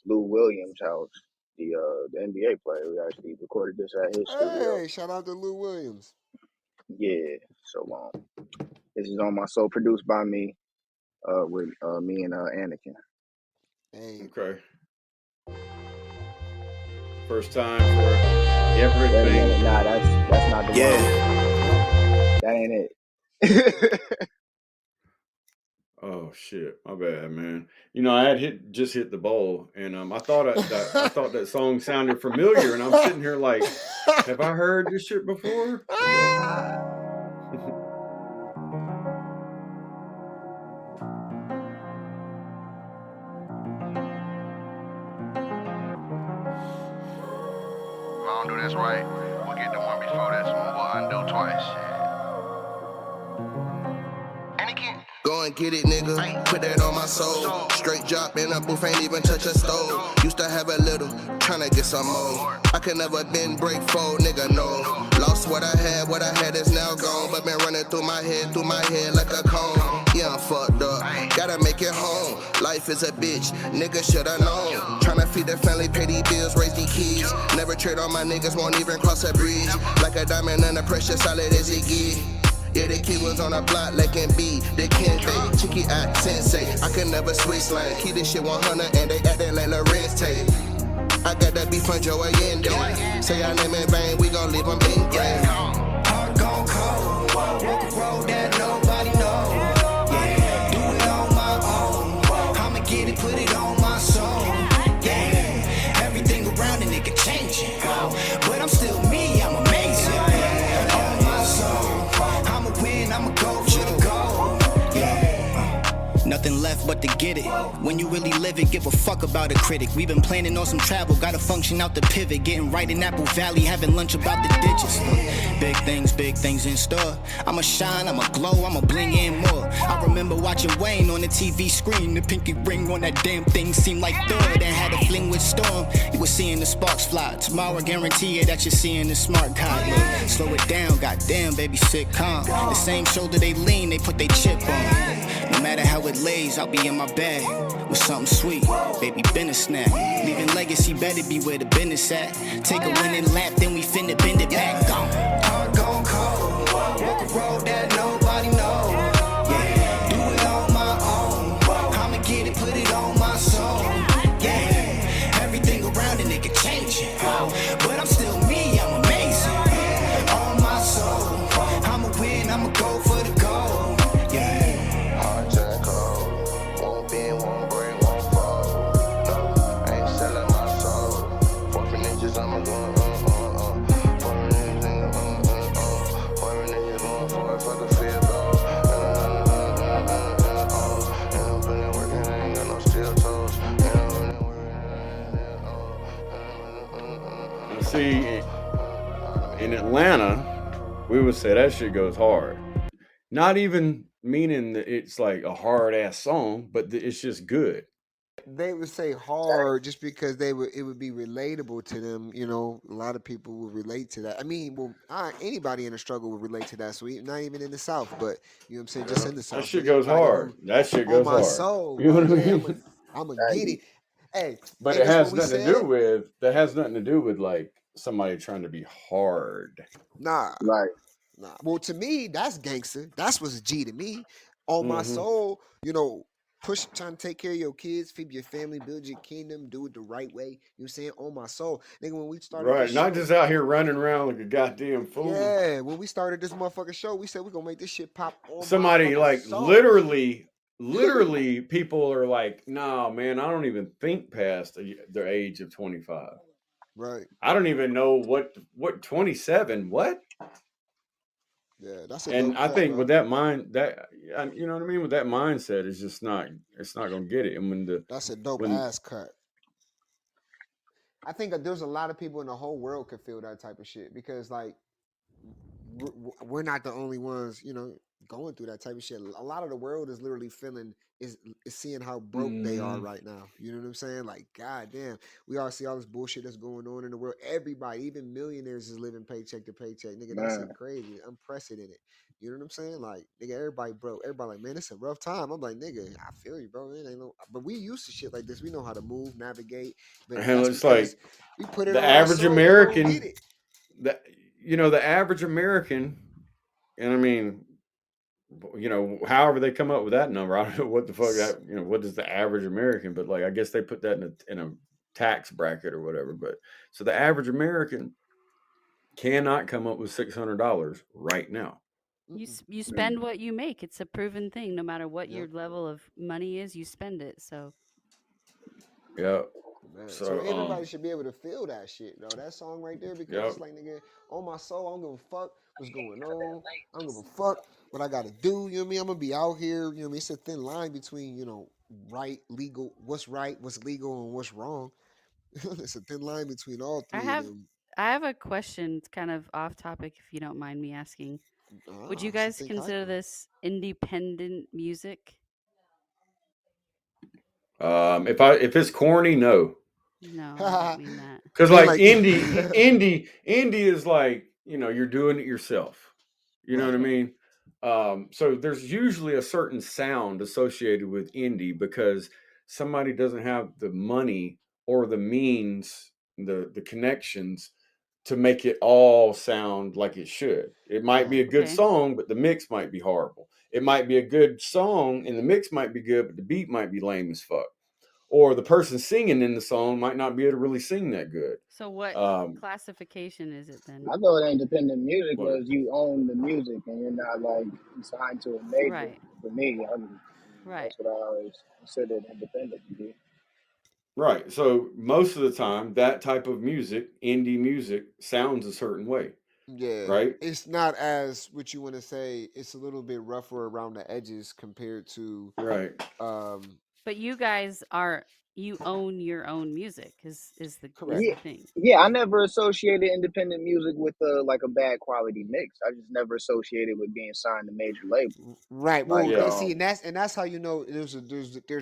Lou Williams' house, the NBA player. We actually recorded this at his studio. Hey, shout out to Lou Williams. Yeah. So this is On My Soul, produced by me, with me and Anakin. Hey. Okay. First time for everything. Wait a minute, nah, that's not the one. That ain't it. Oh shit, my bad, man. I had just hit the bowl, and I thought I thought that song sounded familiar, and I'm sitting here like, have I heard this shit before? If I don't do this right, we'll get the one before this one. We'll undo twice. Go and get it, nigga. Put that on my soul. Straight drop in a booth, ain't even touch a stove. Used to have a little, tryna get some more. I could never been break fold, nigga, no. Lost what I had is now gone. But been running through my head like a cone. Yeah, I'm fucked up. Gotta make it home. Life is a bitch, nigga shoulda known. Tryna feed the family, pay these bills, raise these kids. Never trade on my niggas, won't even cross a bridge. Like a diamond and a precious solid as it get. Yeah, the kid was on a block like B, the Kente, Chicky at Sensei. I can never switch lane, keep this shit 100 and they acting like Lorenz tape. I got that beef from Joe Ayinde. Say our name in vain, we gon' leave them in grave. Heart gone cold, walk a road that nobody knows. Yeah, do it on my own. I'ma get it, put it on my soul. Yeah, everything around a nigga changing, but I'm still me, I'm amazing. On my soul, I'ma win, I'ma go for the goal. Yeah. Nothing left but to get it. When you really live it, give a fuck about a critic. We've been planning on some travel, gotta function out the pivot. Getting right in Apple Valley, having lunch about the ditches. Big things in store. I'ma shine, I'ma glow, I'ma bling in more. I remember watching Wayne on the TV screen. The pinky ring on that damn thing seemed like Thor. Then had a fling with Storm. You was seeing the sparks fly. Tomorrow I guarantee you that you're seeing the smart guy. Slow it down, goddamn, baby, sit calm. The same shoulder they lean, they put their chip on. No matter how it lays, I'll be in my bag with something sweet, baby, been a snack. Leaving legacy better be where the business at. Take a winning lap, then we finna bend it back. Gone. Heart gone cold, walk a road that nobody knows. Yeah, do it on my own. I'ma get it, put it on my soul. Yeah, everything around a nigga changing, but I'm still me. on, so I fuck the field goal. And I'm putting work in, I ain't got no steel toes. Now, see, in Atlanta, we would say that shit goes hard. Not even meaning that it's like a hard ass song, but it's just good. They would say hard just because it would be relatable to them. You know, a lot of people would relate to that. I mean, well, anybody in a struggle would relate to that. So not even in the South, but you know what I'm saying, just Yeah, in the that South. shit But goes anybody hard. who That shit on goes my hard. soul, You know like, what I yeah, mean? I'm a get it. Hey, But hey, it that's what has we nothing to do said. with like somebody trying to be hard. Nah, Right. nah. Well, to me, that's gangster. That's what's G to me. On my Hmm. soul, you know, trying to take care of your kids, feed your family, build your kingdom, do it the right way. You know what I'm saying? On my soul. Nigga, when we started this Right. Not show, just out here running around like a goddamn fool. yeah, when we started this motherfucking show, we said we're gonna make this shit pop on my Somebody fucking like soul. literally people are like, nah, man, I don't even think past the age of 25. Right. I don't even know what 27, what? Yeah, that's a And dope I cut, think bro. with that mind, you know what I mean, with that mindset, it's just not, it's not gonna get it. And That's a dope when ass cut. I think that there's a lot of people in the whole world could feel that type of shit because like we're not the only ones, you know, going through that type of shit. A lot of the world is literally feeling is seeing how broke they are Mhm. right now. You know what I'm saying? Like, god damn, we all see all this bullshit that's going on in the world. Everybody, even millionaires, is living paycheck to paycheck. Nigga, that Man. shit crazy, unprecedented. You know what I'm saying? Like, nigga, everybody broke. Everybody like, man, it's a rough time. I'm like, nigga, I feel you, bro. It ain't no, but we used to shit like this. We know how to move, navigate. But And that's it's because like we put it the on our average soul. We gonna get American, it. the the average American, and I mean, however they come up with that number, I don't know what the fuck that, what is the average American, but like I guess they put that in a tax bracket or whatever. But so the average American cannot come up with $600 right now. You Mm. spend what you make. It's a proven thing. No matter what Yep. your level of money is, you spend it. So Yeah. Man, so So everybody should be able to feel that shit, though. That song right there, because yep. it's like, nigga, on my soul, I don't give a fuck what's going on. I don't give a fuck what I gotta do. You know what I mean? I'm gonna be out here. You know what I mean? It's a thin line between, right, legal, what's right, what's legal, and what's wrong. It's a thin line between all I three of have them. I have a question. It's kind of off topic, if you don't mind me asking. Would you So guys think consider hyper. this independent music? If it's corny, no. No, I don't mean that. Because Mean like like, indie is like, you're doing it yourself. You know what right. I mean? So there's usually a certain sound associated with indie because somebody doesn't have the money or the means, the connections to make it all sound like it should. It might be Right. a good Okay. song, but the mix might be horrible. It might be a good song and the mix might be good, but the beat might be lame as fuck. Or the person singing in the song might not be able to really sing that good. So what Um, classification is it then? I thought independent music what, was you own the music and you're not like signed to a major. Right. For me, Right. that's what I always considered independent to be. right. So most of the time, that type of music, indie music, sounds a certain way, Yeah. right? It's not as what you want to say. It's a little bit rougher around the edges compared to Right. um But you own your own music is correct. Yeah, the thing. yeah. I never associated independent music with like a bad quality mix. I just never associated with being signed to major labels. Right. Well, Like, Yeah. and see, and that's how you know there's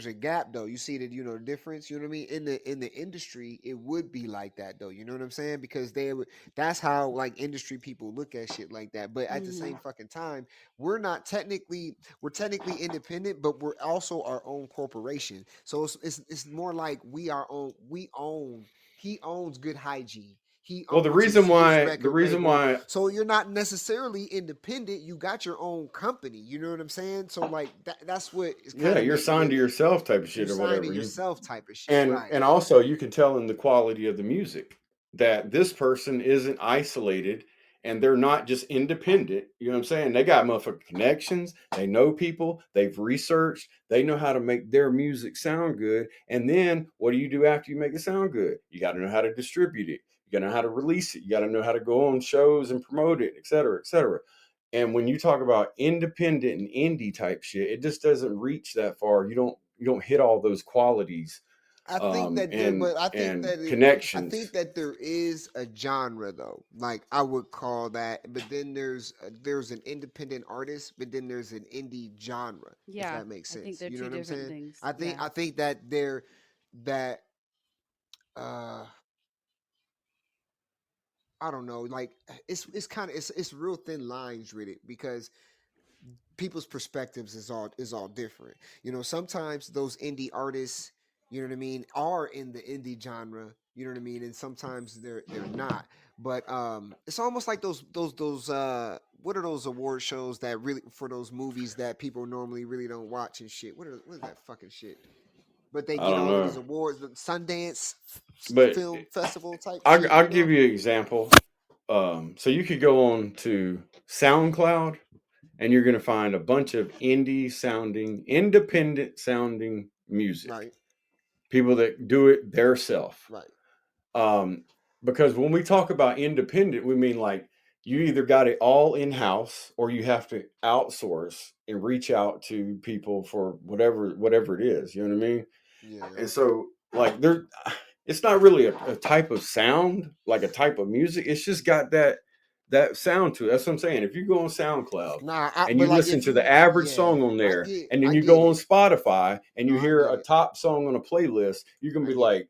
a gap though. You see that the difference. You know what I mean? In the industry, it would be like that though. You know what I'm saying? Because they would. That's how like industry people look at shit like that. But at the Hmm. same fucking time, we're technically independent, but we're also our own corporation. So it's more like we own. He owns Good Hygiene. He Well, the owns reason his why, record label, so you're not necessarily independent. You got your own company. You know what I'm saying? So like that's what is yeah, kind of you're making signed it. to yourself type of You're shit or signed to whatever. yourself type of shit, And right? also you can tell in the quality of the music that this person isn't isolated and they're not just independent. You know what I'm saying? They got motherfucking connections, they know people, they've researched, they know how to make their music sound good. And then what do you do after you make it sound good? You got to know how to distribute it, you got to know how to release it, you got to know how to go on shows and promote it, et cetera, et cetera. And when you talk about independent and indie type shit, it just doesn't reach that far. You don't hit all those qualities I think that there, and but I think that I think connections. that there is a genre though. Like I would call that, but then there's an independent artist, but then there's an indie genre. If Yeah, that makes I think sense, they're you know two what I'm different saying? things. I think Yeah. I think that they're that uh I don't know, like it's kind of it's real thin lines with it because people's perspectives is all different. You know, sometimes those indie artists, you know what I mean, are in the indie genre. You know what I mean, and sometimes they're not. But it's almost like those what are those award shows that really for those movies that people normally really don't watch and shit. What is that fucking shit? But they I get don't all of know, these awards, the Sundance but film festival type I'll, shit. I'll You give know? you an example. So you could go on to SoundCloud, and you're going to find a bunch of indie sounding, independent sounding music. Right, People that do it theirself. right. Um, because when we talk about independent, we mean like you either got it all in house or you have to outsource and reach out to people for whatever it is. You know what I mean? Yeah. And so like there, it's not really a type of sound, like a type of music. It's just got that sound to it. That's what I'm saying. If you go on SoundCloud Nah, and but you like listen if to the you, average yeah, song on there, and then I you get go on it. Spotify and No, you I hear get a it. top song on a playlist, you can I be get it. like,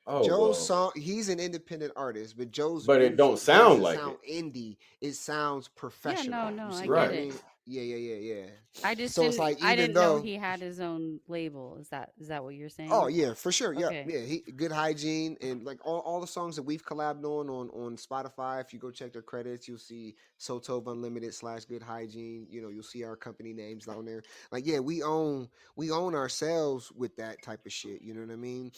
oh Joe's well, song, he's an independent artist, but Joe's but it music don't sound doesn't like sound it. indie. It sounds Yeah, no, professional. You no, I see what I get Right. it. mean? Yeah, yeah, yeah, yeah. I just So it's didn't like I even didn't know though he had his own label. Is that what you're Oh saying? yeah, for sure. Yeah, Okay. yeah. Good hygiene and like all the songs that we've collabed on Spotify. If you go check their credits, you'll see Sotov Unlimited / Good Hygiene. You know, you'll see our company names down there. Like yeah, we own ourselves with that type of shit. You know what I mean?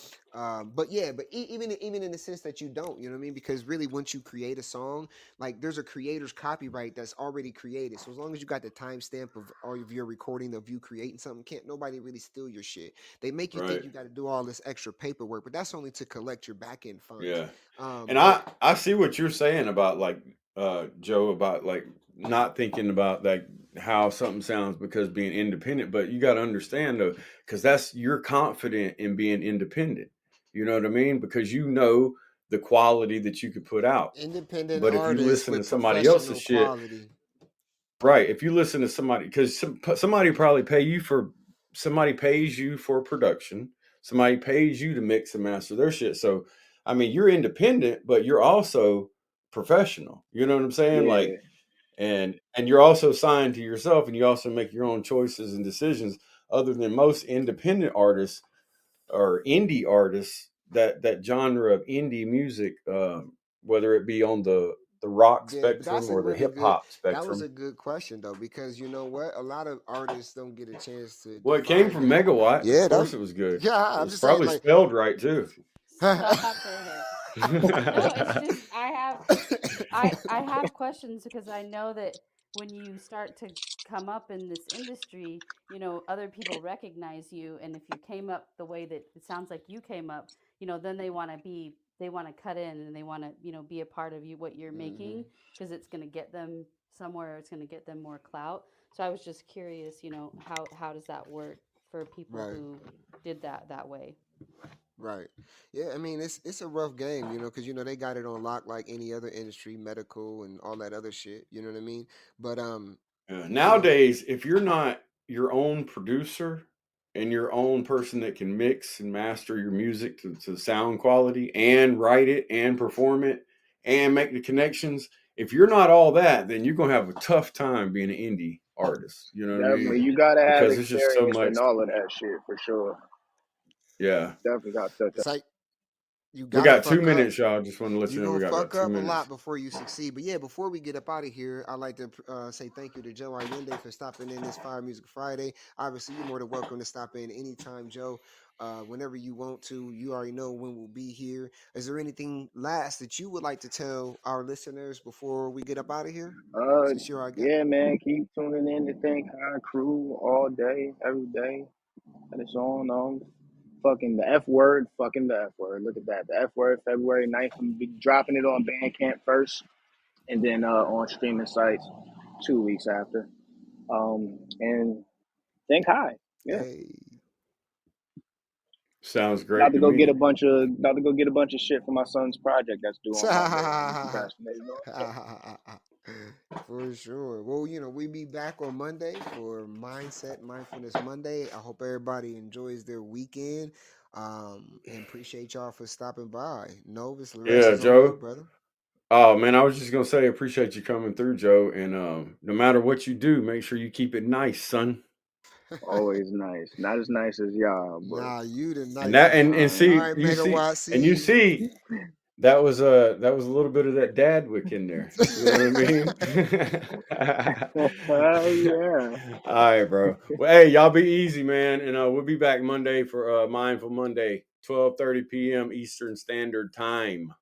But yeah, but even in the sense that you don't, you know what I mean? Because really, once you create a song, like there's a creator's copyright that's already created. So as long as you got the timestamp of all of your recording of you creating something, can't nobody really steal your shit. They make you think Right. you got to do all this extra paperwork, but that's only to collect your back end funds. Yeah. And But I see what you're saying about like Joe about like not thinking about like how something sounds because being independent, but you got to understand though cuz that's you're confident in being independent. You know what I mean? Because you know the quality that you could put out. independent But if you artists listen to with somebody else's professional shit, quality. right? If you listen to somebody cuz somebody probably somebody pays you for production. Somebody pays you to mix and master their shit. So I mean, you're independent, but you're also professional. You know what I'm saying? Yeah, Like, and you're also signed to yourself, and you also make your own choices and decisions. Other than most independent artists or indie artists, that genre of indie music, whether it be on the rock Yeah, but spectrum that's a or the really hip good. hop That was spectrum. a good question though, because you know what? A lot of artists don't get a chance to Well, it came define from their. Megawatt. Of Yeah, course, it was good. yeah. It I'm was just saying, probably like, spelled right too. Stop it. No, it's just I have questions because I know that when you start to come up in this industry, other people recognize you, and if you came up the way that it sounds like you came up, then they want to cut in and they want to, be a part of what you're hmm making because it's going to get them somewhere, it's going to get them more clout. So I was just curious, how does that work for people right. who did that way? Right. Yeah, I mean it's a rough game, because they got it on lock like any other industry, medical and all that other shit. You know what I mean? But you know, Nowadays, if you're not your own producer and your own person that can mix and master your music to sound quality and write it and perform it and make the connections, if you're not all that, then you're gonna have a tough time being an indie artist. You know what I mean? definitely. yeah, You gotta have Because there's just so experience much. in all of that shit for sure. Yeah. Definitely got that. it's like you We gotta got two fuck up. minutes, y'all. Just want to let You you know we gonna got about fuck two up a minutes. lot before you succeed. But yeah, before we get up out of here, I'd like to say thank you to Joe Ayinde for stopping in this Fire Music Friday. Obviously, you're more than welcome to stop in anytime, Joe. Whenever you want to. You already know when we'll be here. Is there anything last that you would like to tell our listeners before we get up out of here? Since you're our guest. Yeah, man. Keep tuning in to Think High Crew all day, every day. And it's on. Fucking the F word. Fucking the F word. Look at that. The F word. February 9th. I'm gonna be dropping it on Bandcamp first, and then on streaming sites. 2 weeks after. And think high. Yeah. Hey. Sounds About great to to go get me. a bunch of shit for my son's project that's due on Monday. I'm procrastinating on. For sure. Well, we be back on Monday for Mindset Mindfulness Monday. I hope everybody enjoys their weekend. And appreciate y'all for stopping by. Novus, the rest Yeah, is on you, Joe. brother. Oh man, I was just gonna say appreciate you coming through, Joe. And no matter what you do, make sure you keep it nice, son. Always nice. Not as nice as y'all, but Nah, you the And that nicest, and man. All see right, you see Megawatt, and you see see that was a little bit of that Dadwick in there. You know what I mean? yeah. All right, bro. Well, hey, y'all be easy, man, and we'll be back Monday for Mindful Monday, 12:30 p.m. Eastern Standard Time.